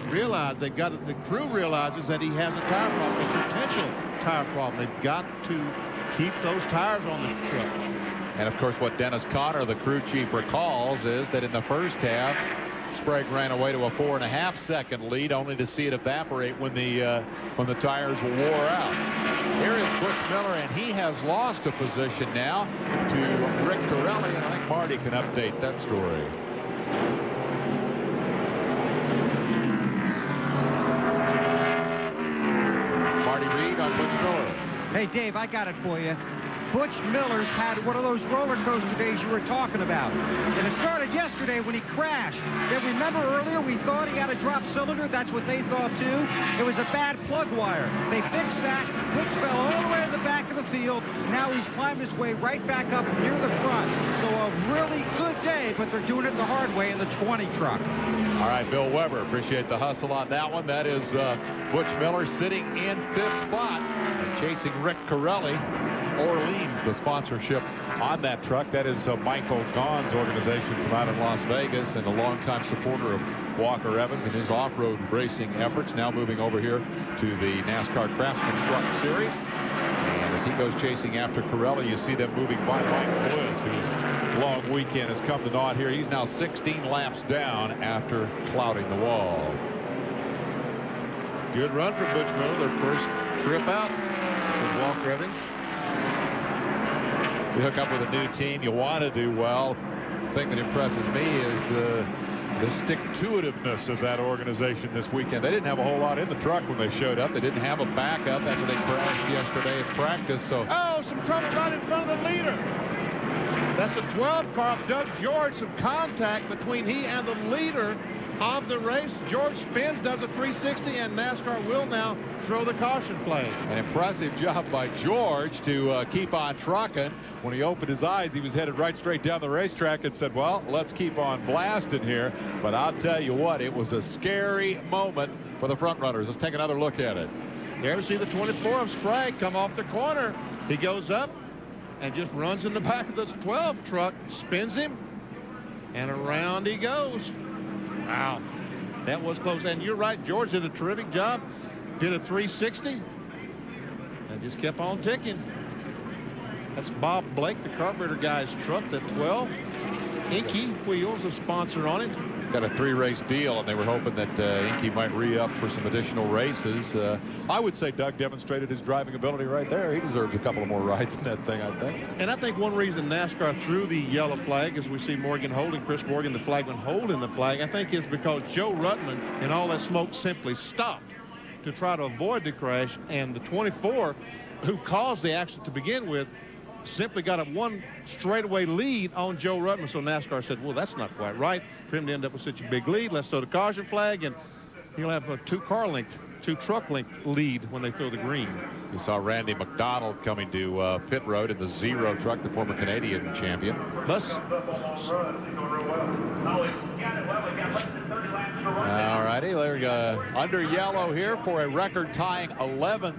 realize the crew realizes that he has a tire problem, a potential tire problem. They've got to keep those tires on the truck. And of course, what Dennis Conner, the crew chief, recalls is that in the first half, Sprague ran away to a 4.5-second lead, only to see it evaporate when the tires wore out. Here is Butch Miller, and he has lost a position now to Rick Corelli, and I think Marty can update that story. Marty Reed on Butch Miller. Hey, Dave, I got it for you. Butch Miller's had one of those roller coaster days you were talking about. And it started yesterday when he crashed. Then remember earlier we thought he had a drop cylinder? That's what they thought too. It was a bad plug wire. They fixed that. Butch fell all the way to the back of the field. Now he's climbed his way right back up near the front. So a really good day, but they're doing it the hard way in the 20 truck. All right, Bill Weber, appreciate the hustle on that one. That is Butch Miller sitting in 5th spot and chasing Rick Corelli. Orleans, the sponsorship on that truck. That is Michael Gaughan's organization from out in Las Vegas, and a longtime supporter of Walker Evans and his off-road racing efforts. Now moving over here to the NASCAR Craftsman Truck Series. And as he goes chasing after Corelli, you see them moving by Mike Bliss, whose long weekend has come to naught here. He's now 16 laps down after clouding the wall. Good run for Butch Miller, their first trip out with Walker Evans. You hook up with a new team, you want to do well. The thing that impresses me is the stick-to-itiveness of that organization this weekend. They didn't have a whole lot in the truck when they showed up. They didn't have a backup after they crashed yesterday at practice. So some trouble right in front of the leader. That's the 12 car of Doug George. Some contact between he and the leader of the race. George spins, does a 360, and NASCAR will now throw the caution flag. An impressive job by George to keep on trucking. When he opened his eyes, he was headed right straight down the racetrack and said, well, let's keep on blasting here. But I'll tell you what, it was a scary moment for the front runners. Let's take another look at it. There we see the 24 of Sprague come off the corner. He goes up and just runs in the back of this 12 truck, spins him, and around he goes. Wow, that was close. And you're right, George did a terrific job. Did a 360 and just kept on ticking. That's Bob Blake, the carburetor guy's truck, that 12. Inky Wheels, a sponsor on it. Got a 3-race deal, and they were hoping that Inky might re-up for some additional races. I would say Doug demonstrated his driving ability right there. He deserves a couple of more rides in that thing, I think. And I think one reason NASCAR threw the yellow flag, as we see Morgan holding, Chris Morgan, the flagman, holding the flag, I think is because Joe Ruttman and all that smoke simply stopped to try to avoid the crash, and the 24, who caused the accident to begin with, simply got a one straightaway lead on Joe Ruttman. So NASCAR said, well, that's not quite right for him to end up with such a big lead. Let's throw the caution flag, and he'll have a 2 truck length lead when they throw the green. You saw Randy McDonald coming to pit road in the 0 truck, the former Canadian champion. All righty, they're under yellow here for a record-tying 11th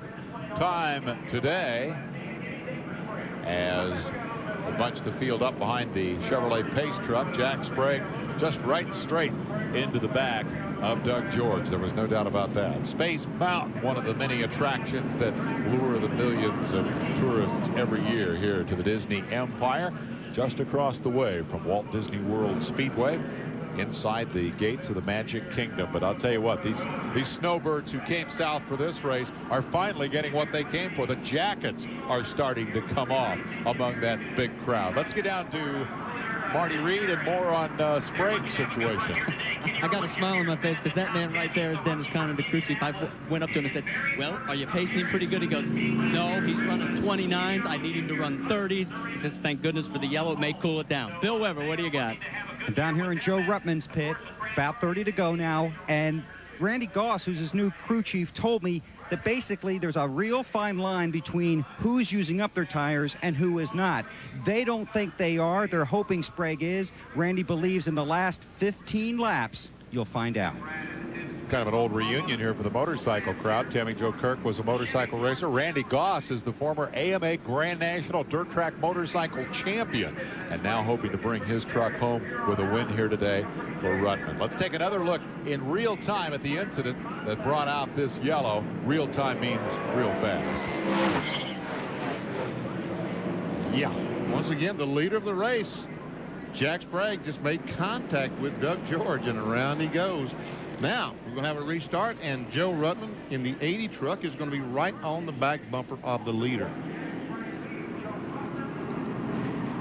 time today, as a bunch the field up behind the Chevrolet Pace truck. Jack Sprague just right straight into the back of Doug George. There was no doubt about that. Space Mountain, one of the many attractions that lure the millions of tourists every year here to the Disney Empire, just across the way from Walt Disney World Speedway, inside the gates of the Magic Kingdom. But I'll tell you what, these snowbirds who came south for this race are finally getting what they came for. The jackets are starting to come off among that big crowd. Let's get down to Marty Reed and more on Sprague's situation. I got a smile on my face because that man right there is Dennis Conner, the crew chief. I went up to him and said, well, are you pacing him pretty good? He goes, no, he's running 29s. I need him to run 30s. He says, thank goodness for the yellow. It may cool it down. Bill Weber, what do you got? And down here in Joe Ruttman's pit, about 30 to go now, and Randy Goss, who's his new crew chief, told me that basically there's a real fine line between who's using up their tires and who is not. They don't think they are. They're hoping Sprague is. Randy believes in the last 15 laps, you'll find out. Kind of an old reunion here for the motorcycle crowd. Tammy Jo Kirk was a motorcycle racer. Randy Goss is the former AMA Grand National Dirt Track Motorcycle Champion, and now hoping to bring his truck home with a win here today for Ruttman. Let's take another look in real time at the incident that brought out this yellow. Real time means real fast. Yeah, once again, the leader of the race, Jack Sprague, just made contact with Doug George, and around he goes. Now, we're going to have a restart, and Joe Ruttman in the 80 truck is going to be right on the back bumper of the leader.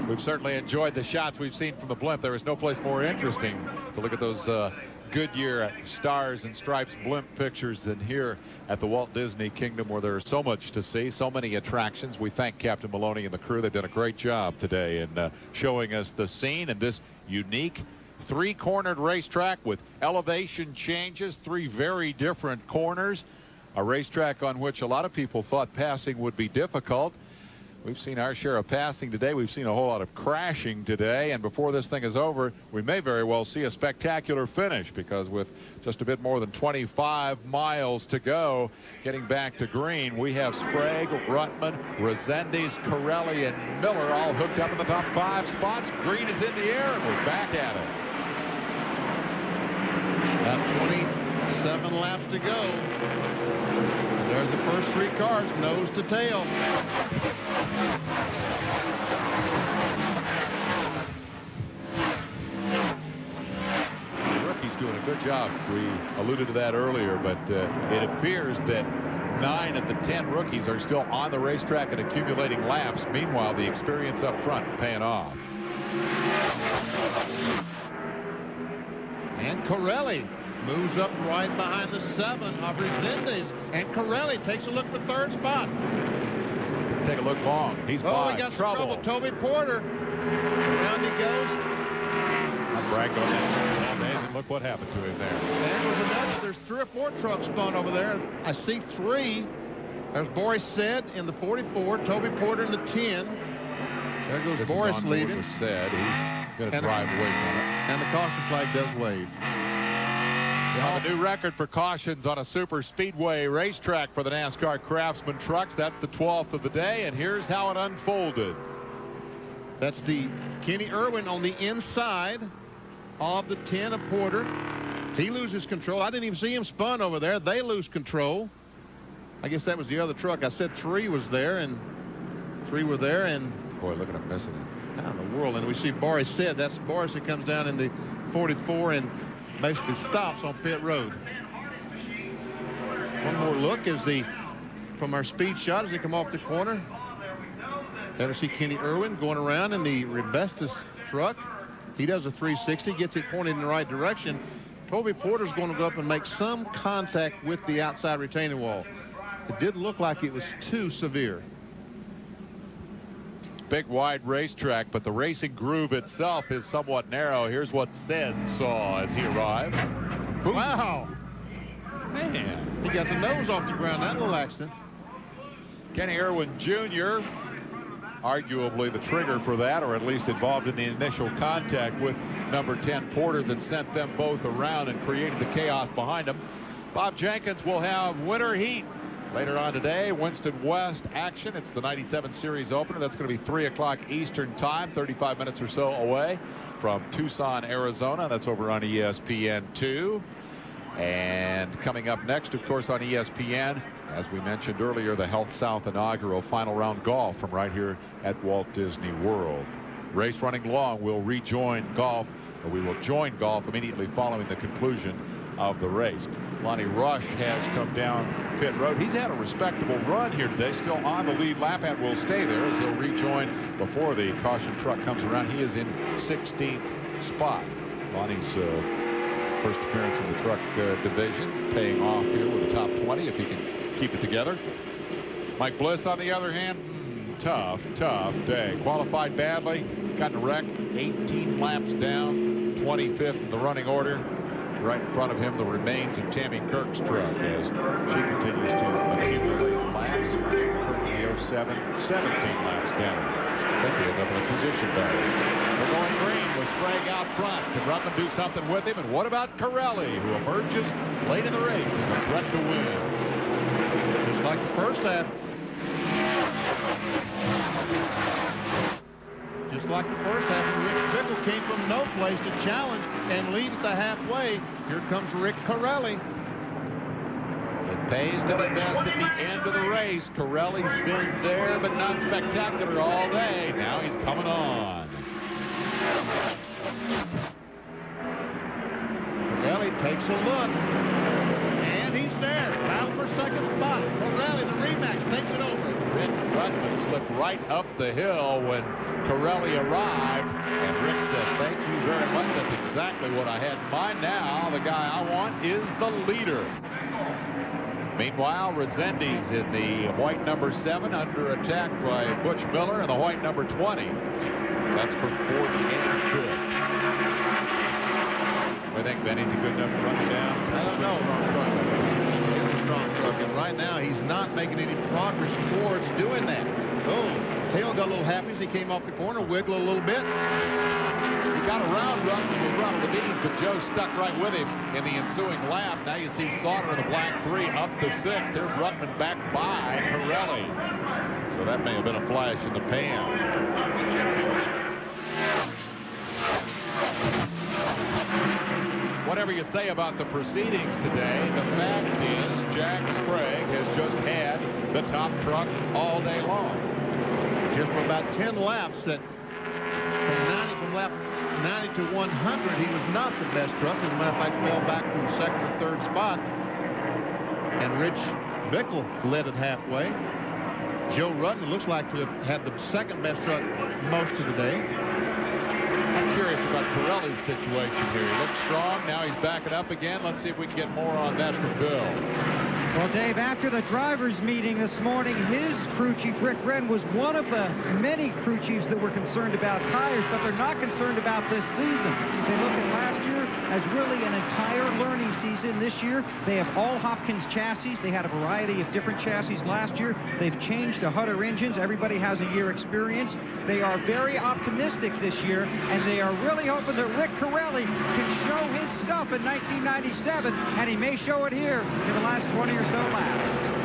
We've certainly enjoyed the shots we've seen from the blimp. There is no place more interesting to look at those Goodyear Stars and Stripes blimp pictures than here at the Walt Disney Kingdom, where there is so much to see, so many attractions. We thank Captain Maloney and the crew. They've done a great job today in showing us the scene and this unique three-cornered racetrack with elevation changes, three very different corners, a racetrack on which a lot of people thought passing would be difficult. We've seen our share of passing today. We've seen a whole lot of crashing today, and before this thing is over, we may very well see a spectacular finish, because with just a bit more than 25 miles to go getting back to green, we have Sprague, Ruttman, Resendiz, Corelli, and Miller all hooked up in the top 5 spots. Green is in the air, and we're back at it. About 27 laps to go. There's the first 3 cars, nose to tail. The rookie's doing a good job. We alluded to that earlier, but it appears that 9 of the 10 rookies are still on the racetrack and accumulating laps. Meanwhile, the experience up front paying off. And Corelli moves up right behind the 7 of Resendiz. And Corelli takes a look for 3rd spot. Take a look long. He's by. He got some trouble. Toby Porter. Around he goes. I bragged on that all days, and look what happened to him there. And there's 3 or 4 trucks spun over there. I see 3. There's Boris Said in the 44. Toby Porter in the 10. There goes Boris leading. Said he's going to drive away from it. And the caution flag does wave. A new record for cautions on a super speedway racetrack for the NASCAR Craftsman trucks. That's the 12th of the day, and here's how it unfolded. That's the Kenny Irwin on the inside of the 10 of Porter. He loses control. I didn't even see him spun over there. They lose control. I guess that was the other truck. I said 3 was there, and 3 were there, and boy, look at him missing it. How in the world? And we see Boris Said. That's Boris that comes down in the 44 and basically stops on pit road. One more look is from our speed shot as they come off the corner. There we see Kenny Irwin going around in the Rebestis truck. He does a 360, gets it pointed in the right direction. Toby Porter's going to go up and make some contact with the outside retaining wall. It didn't look like it was too severe. Big wide racetrack, but the racing groove itself is somewhat narrow. Here's what Said saw as he arrived. Boom. Wow. Man, he got the nose off the ground. That little accident. Kenny Irwin Jr., arguably the trigger for that, or at least involved in the initial contact with number 10 Porter that sent them both around and created the chaos behind them. Bob Jenkins will have winter heat later on today. Winston West action. It's the 97 series opener. That's going to be 3 o'clock Eastern time, 35 minutes or so away from Tucson, Arizona. That's over on ESPN2. And coming up next, of course, on ESPN, as we mentioned earlier, the Health South inaugural final round golf from right here at Walt Disney World. Race running long. We'll rejoin golf, or we will join golf immediately following the conclusion of the race. Lonnie Rush has come down pit road. He's had a respectable run here today, still on the lead lap, and will stay there as he'll rejoin before the caution truck comes around. He is in 16th spot. Lonnie's first appearance in the truck division, paying off here with the top 20 if he can keep it together. Mike Bliss, on the other hand, tough day. Qualified badly, got in a wreck, 18 laps down, 25th in the running order. right in front of him the remains of Tammy Kirk's truck as she continues to accumulate laps. Kirk in the 07, 17 laps down. Benfield up in a position battle. They're going green with Sprague out front. Can Ruttman do something with him? And what about Corelli, who emerges late in the race and a threat to win? Just like the first half. Just like the first half, Rick Bickle came from no place to challenge and lead at the halfway. Here comes Rick Corelli. It pays to invest at the end of the race. Corelli's been there, but not spectacular all day. Now he's coming on. Corelli takes a look, and he's there. Battle for second spot. Corelli, the rematch, takes it over. Rick Ruttman slipped right up the hill when Corelli arrived, and Rick said, "Thank you very much. That's exactly what I had in mind. Now the guy I want is the leader." Meanwhile, Resendiz in the white number 7 under attack by Butch Miller and the white number 20. That's for 40 and 5th. I think Benny's a good enough to run it down. I don't know. It's a strong truck, and right now he's not making any progress towards doing that. Oh, Tail got a little happy as he came off the corner, wiggle a little bit. He got around Ruttman with run of the bees, but Joe stuck right with him in the ensuing lap. Now you see Sauter in the black 3 up to 6th. There's Ruttman back by Corelli. So that may have been a flash in the pan. Whatever you say about the proceedings today, the fact is Jack Sprague has just had the top truck all day long. Just for about 10 laps, from lap 90 to 100, he was not the best truck. As a matter of fact, fell back from the second or third spot. And Rich Bickle led it halfway. Joe Ruttman looks like to have had the second best truck most of the day. I'm curious about Corelli's situation here. He looks strong. Now he's backing up again. Let's see if we can get more on that from Bill. Well, Dave, after the drivers' meeting this morning, his crew chief, Rick Wren, was one of the many crew chiefs that were concerned about tires, but they're not concerned about this season. They look at last year as really an entire learning season. This year, they have all Hopkins chassis. They had a variety of different chassis last year. They've changed to Hutter engines. Everybody has a year experience. They are very optimistic this year, and they are really hoping that Rick Corelli can show his stuff in 1997, and he may show it here in the last 20 or so laps.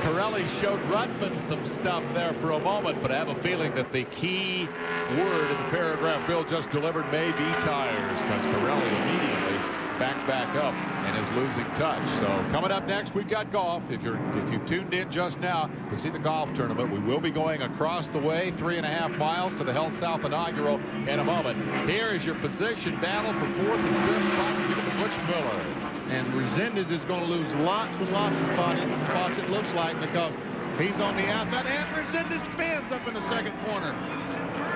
Corelli showed Ruttman some stuff there for a moment, but I have a feeling that the key word in the paragraph Bill just delivered may be tires, because Corelli immediately back up and is losing touch. So coming up next, we've got golf. If you've tuned in just now to see the golf tournament, we will be going across the way 3.5 miles to the Health South inaugural in a moment. Here is your position battle for 4th and 5th spot. Give it to Butch Miller. And Resendiz is going to lose lots and lots of spots, it looks like, because he's on the outside, and Resendiz spins up in the second corner.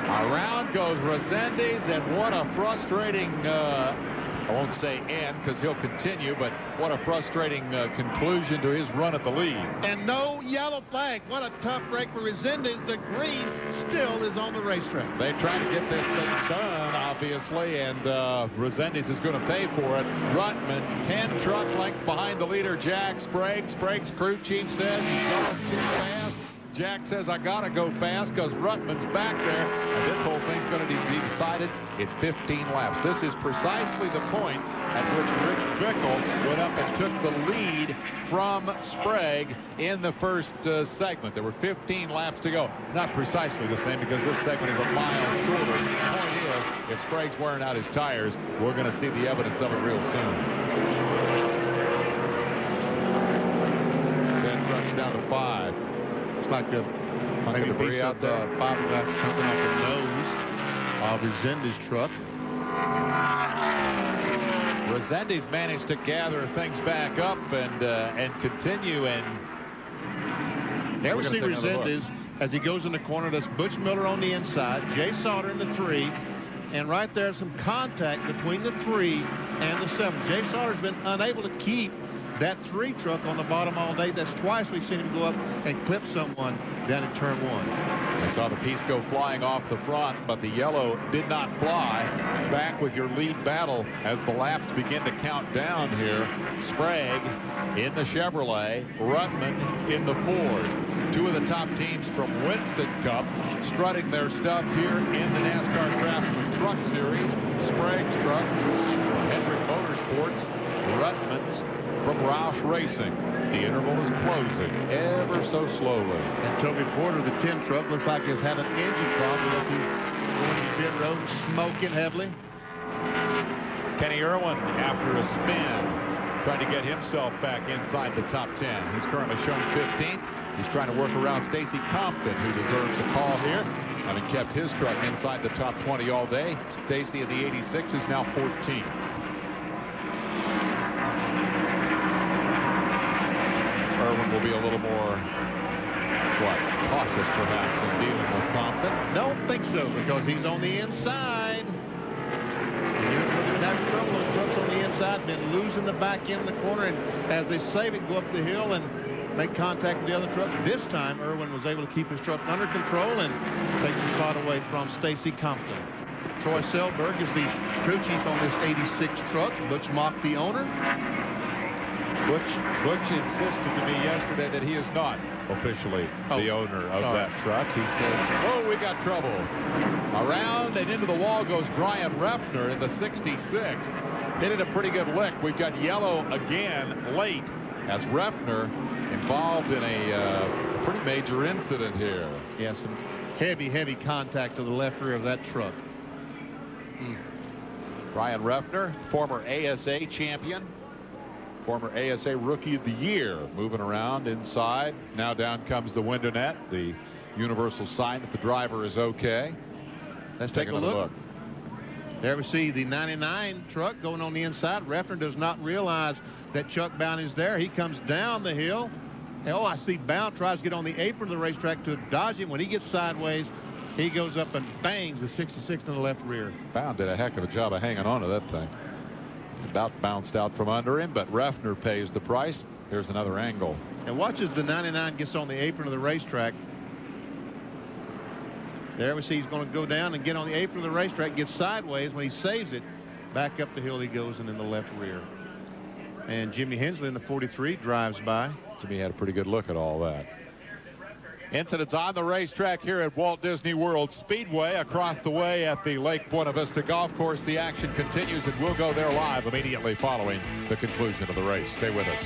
Around goes Resendiz, and what a frustrating, I won't say end because he'll continue, but what a frustrating conclusion to his run at the lead. And no yellow flag. What a tough break for Resendiz. The green still is on the racetrack. They try to get this thing done, obviously, and Resendiz is going to pay for it. Ruttman, 10 truck lengths behind the leader, Jack Sprague. Sprague's crew chief says he's going too fast. Jack says, I got to go fast because Ruttman's back there. And this whole thing's going to be decided in 15 laps. This is precisely the point at which Rich Bickle went up and took the lead from Sprague in the first segment. There were 15 laps to go. Not precisely the same because this segment is a mile shorter. The point is, if Sprague's wearing out his tires, we're going to see the evidence of it real soon. 10 trucks down to 5. It's like the maybe debris out there. Fiberglass jumping off the nose of Resendiz truck. Resendiz managed to gather things back up and continue, and there we see Resendiz as he goes in the corner. That's Butch Miller on the inside, Jay Sauter in the 3, and right there's some contact between the 3 and the 7. Jay Sauter's been unable to keep that 3 truck on the bottom all day. That's twice we've seen him go up and clip someone down in turn 1. I saw the piece go flying off the front, but the yellow did not fly. Back with your lead battle as the laps begin to count down here. Sprague in the Chevrolet, Ruttman in the Ford. 2 of the top teams from Winston Cup strutting their stuff here in the NASCAR Craftsman Truck Series. Sprague's truck from Hendrick Motorsports, Ruttman's from Roush Racing. The interval is closing ever so slowly. And Toby Porter, the 10 truck, looks like he's had an engine problem as he's going to pit road, smoking heavily. Kenny Irwin, after a spin, trying to get himself back inside the top 10. He's currently shown 15th. He's trying to work around Stacy Compton, who deserves a call here, having kept his truck inside the top 20 all day. Stacy in the 86 is now 14th. Irwin will be a little more, cautious perhaps in dealing with Compton. Don't think so, because he's on the inside. And you look at that trouble, those trucks on the inside been losing the back end of the corner, and as they save it, go up the hill and make contact with the other truck. This time, Irwin was able to keep his truck under control and take the spot away from Stacy Compton. Troy Selberg is the crew chief on this 86 truck. Butch Mock, the owner. Butch insisted to me yesterday that he is not officially the owner of that truck. He says, oh, we got trouble. Around and into the wall goes Brian Refner in the 66. Hit it a pretty good lick. We've got yellow again late as Refner involved in a pretty major incident here. Yes, some heavy contact to the left rear of that truck. Brian Refner, former ASA champion, former ASA Rookie of the Year, moving around inside. Now down comes the window net, the universal sign that the driver is okay. Let's take a look. There we see the 99 truck going on the inside. Refner does not realize that Chuck Bound is there. He comes down the hill. Oh, I see Bound tries to get on the apron of the racetrack to dodge him. When he gets sideways, he goes up and bangs the 66 in the left rear. Bound did a heck of a job of hanging on to that thing. About bounced out from under him, but Refner pays the price. Here's another angle. And watch as the 99 gets on the apron of the racetrack. There we see he's going to go down and get on the apron of the racetrack, get sideways. When he saves it, back up the hill he goes and in the left rear. And Jimmy Hensley in the 43 drives by. Jimmy had a pretty good look at all that. Incidents on the racetrack here at Walt Disney World Speedway. Across the way at the Lake Buena Vista Golf Course, the action continues, and we'll go there live immediately following the conclusion of the race. Stay with us.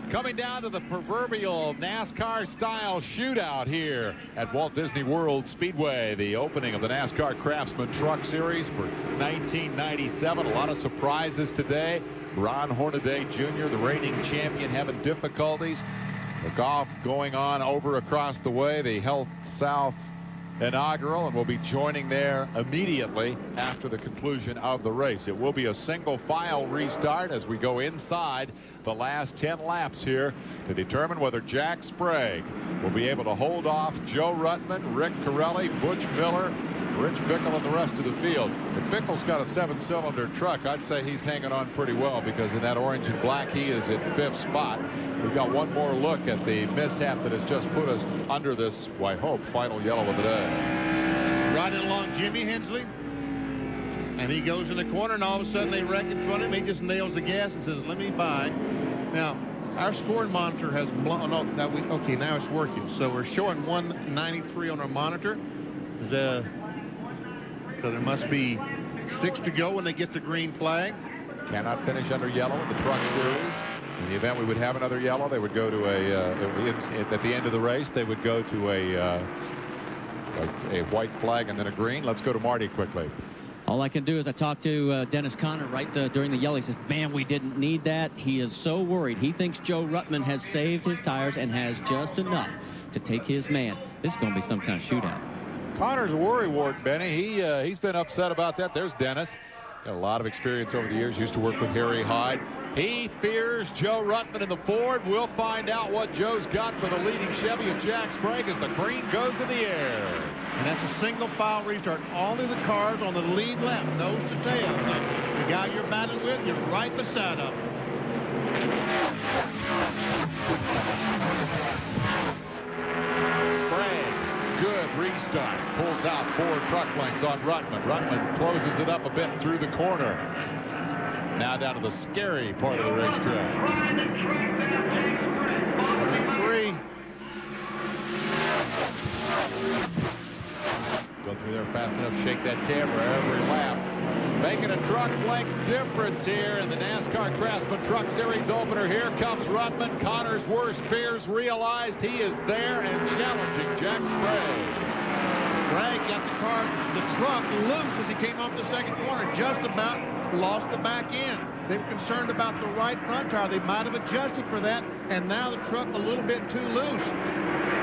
Coming down to the proverbial NASCAR-style shootout here at Walt Disney World Speedway, the opening of the NASCAR Craftsman Truck Series for 1997. A lot of surprises today. Ron Hornaday Jr., the reigning champion, having difficulties. The golf going on over across the way, the Health South inaugural, and we'll be joining there immediately after the conclusion of the race. It will be a single file restart as we go inside the last 10 laps here to determine whether Jack Sprague will be able to hold off Joe Ruttman, Rick Corelli, Butch Miller, Rich Bickle, and the rest of the field. If Bickle's got a 7-cylinder truck, I'd say he's hanging on pretty well, because in that orange and black, he is at 5th spot. We've got one more look at the mishap that has just put us under this, I hope, final yellow of the day. Riding along Jimmy Hensley, and he goes in the corner, and all of a sudden they wreck in front of him. He just nails the gas and says, let me by. Now, our scoring monitor has blown. Oh, no, okay, now it's working. So we're showing 193 on our monitor. So there must be 6 to go when they get the green flag. Cannot finish under yellow in the Truck Series. In the event we would have another yellow, they would go to at the end of the race, they would go to a white flag and then a green. Let's go to Marty quickly. All I can do is I talked to Dennis Conner right during the yellow. He says, man, we didn't need that. He is so worried. He thinks Joe Ruttman has saved his tires and has just enough to take his man. This is going to be some kind of shootout. Connor's a worrywart, Benny. He's been upset about that. There's Dennis. Got a lot of experience over the years. Used to work with Harry Hyde. He fears Joe Ruttman in the Ford. We'll find out what Joe's got for the leading Chevy of Jack Sprague as the green goes in the air. And that's a single file restart. Only the cars on the lead lap, nose to tail. So we've guy you're battling with, you're right beside him. Sprague, good restart. Pulls out 4 truck lengths on Ruttman. Ruttman closes it up a bit through the corner. Now down to the scary part of the racetrack. 3. Go through there fast enough, shake that camera every lap. Making a truck length difference here in the NASCAR Craftsman Truck Series opener. Here comes Ruttman. Connor's worst fears realized. He is there and challenging Jack Sprague. Sprague got the truck loose as he came off the second corner. Just about lost the back end. They were concerned about the right front tire. They might have adjusted for that, and now the truck a little bit too loose.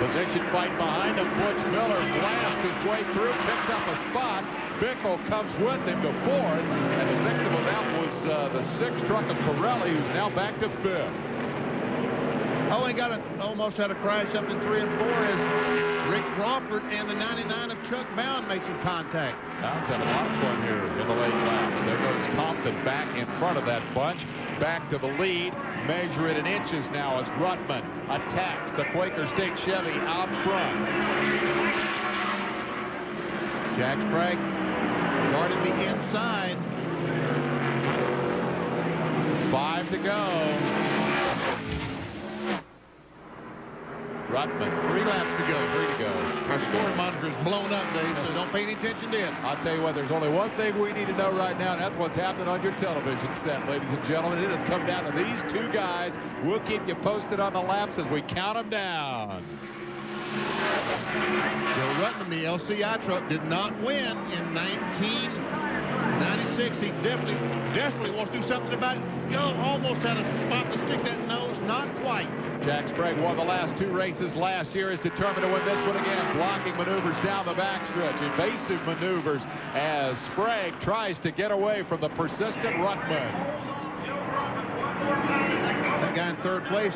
Position fight behind him. Butch Miller blasts his way through, picks up a spot. Bickle comes with him to 4th, and the victim of that was the 6th truck of Pirelli, who's now back to 5th. Oh, he almost had a crash up in 3 and 4 as Rick Crawford and the 99 of Chuck Bound made some contact. Bound's having a lot of fun here in the late laps. There goes Compton back in front of that bunch, back to the lead. Measure it in inches now as Ruttman attacks the Quaker State Chevy out front. Jack Sprague guarded the inside. 5 to go. Ruttman, 3 laps to go. 3 to go. Our scoring monitor is blown up, Dave, so don't pay any attention to it. I'll tell you what, there's only one thing we need to know right now, and that's what's happening on your television set, ladies and gentlemen. It has come down to these 2 guys. We'll keep you posted on the laps as we count them down. Joe Ruttman, the LCI truck, did not win in 1996. He desperately wants to do something about it. Joe almost had a spot to stick that nose, not quite. Jack Sprague won the last 2 races last year, is determined to win this one again. Blocking maneuvers down the backstretch, evasive maneuvers as Sprague tries to get away from the persistent Ruttman. That guy in 3rd place,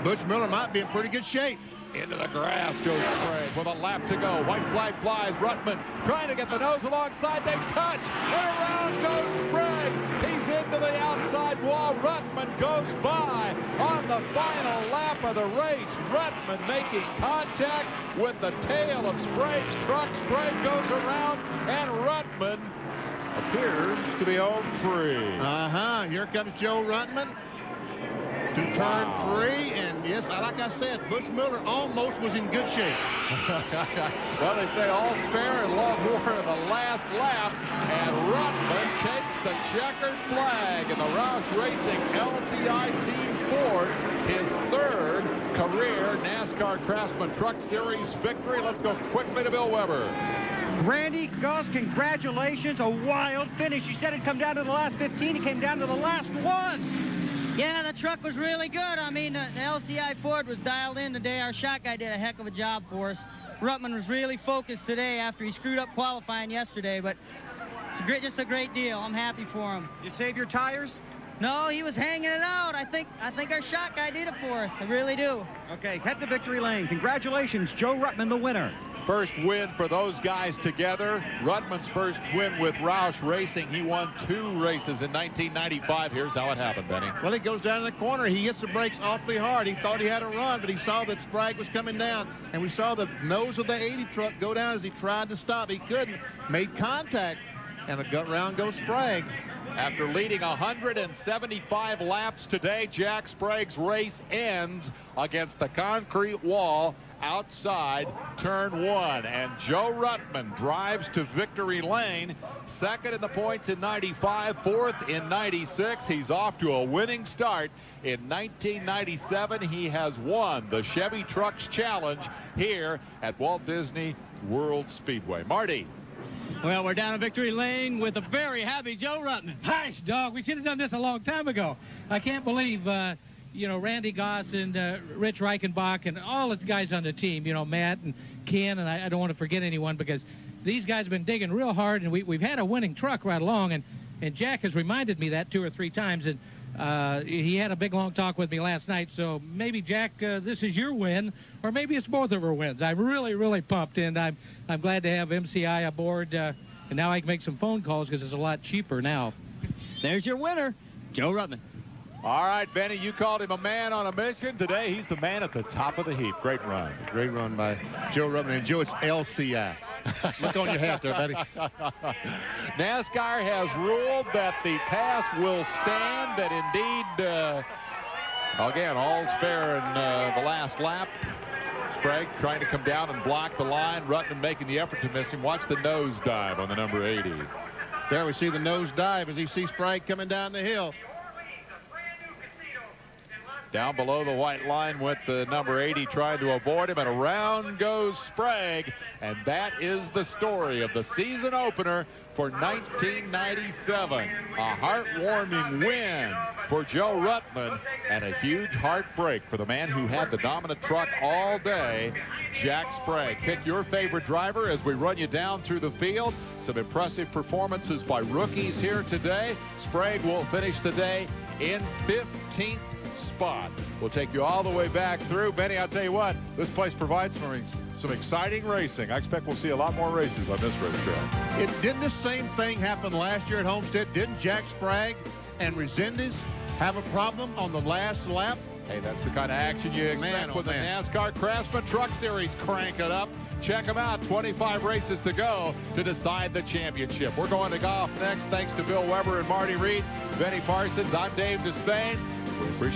Butch Miller, might be in pretty good shape. Into the grass goes Sprague with a lap to go. White flag flies. Ruttman trying to get the nose alongside. They touch. And around goes Sprague. He's into the outside wall. Ruttman goes by on the final lap of the race. Ruttman making contact with the tail of Sprague's truck. Sprague goes around, and Ruttman appears to be home free. Here comes Joe Ruttman to turn 3, and yes, like I said, Butch Miller almost was in good shape. Well, they say all's fair in love war in the last lap, and Ruttman takes the checkered flag in the Roush Racing LCI Team Ford, his 3rd career NASCAR Craftsman Truck Series victory. Let's go quickly to Bill Weber. Randy, Gus, congratulations. A wild finish. You said it'd come down to the last 15. It came down to the last ones. Yeah, the truck was really good. I mean, the LCI Ford was dialed in today. Our shot guy did a heck of a job for us. Ruttman was really focused today after he screwed up qualifying yesterday, but it's just a great deal. I'm happy for him. You save your tires? No, he was hanging it out. I think our shot guy did it for us. I really do. Okay, head to victory lane. Congratulations, Joe Ruttman, the winner. First win for those guys together. Ruttman's first win with Roush Racing. He won 2 races in 1995. Here's how it happened, Benny. Well, he goes down in the corner. He hits the brakes awfully hard. He thought he had a run, but he saw that Sprague was coming down, and we saw the nose of the 80 truck go down as he tried to stop. He couldn't. Made contact, and a gut round goes Sprague. After leading 175 laps today, Jack Sprague's race ends against the concrete wall outside turn 1, and Joe Ruttman drives to victory lane, 2nd in the points in 95, 4th in 96. He's off to a winning start. In 1997, he has won the Chevy Trucks Challenge here at Walt Disney World Speedway. Marty. Well, we're down in victory lane with a very happy Joe Ruttman. Hush, dog. We should have done this a long time ago. I can't believe you know, Randy Goss and Rich Reichenbach and all the guys on the team, you know, Matt and Ken, and I don't want to forget anyone because these guys have been digging real hard, and we've had a winning truck right along, and Jack has reminded me that 2 or 3 times, and he had a big, long talk with me last night, so maybe, Jack, this is your win, or maybe it's both of our wins. I'm really, really pumped, and I'm glad to have MCI aboard, and now I can make some phone calls because it's a lot cheaper now. There's your winner, Joe Rutman. All right, Benny, you called him a man on a mission. Today, he's the man at the top of the heap. Great run. Great run by Joe Rutman. And Joe, it's LCI. Look on your hat there, buddy. NASCAR has ruled that the pass will stand, that indeed, again, all's fair in the last lap. Sprague trying to come down and block the line. Rutman making the effort to miss him. Watch the nose dive on the number 80. There we see the nose dive as he sees Sprague coming down the hill. Down below the white line went the number 80, trying to avoid him, and around goes Sprague. And that is the story of the season opener for 1997. A heartwarming win for Joe Rutman, and a huge heartbreak for the man who had the dominant truck all day, Jack Sprague. Pick your favorite driver as we run you down through the field. Some impressive performances by rookies here today. Sprague will finish the day in 15th spot. We'll take you all the way back through. Benny, I'll tell you what, this place provides some exciting racing. I expect we'll see a lot more races on this racetrack. Didn't the same thing happen last year at Homestead? Didn't Jack Sprague and Resendez have a problem on the last lap? Hey, that's the kind of action you expect with the NASCAR Craftsman Truck Series. Crank it up. Check them out. 25 races to go to decide the championship. We're going to golf next. Thanks to Bill Weber and Marty Reed. Benny Parsons, I'm Dave Despain. We appreciate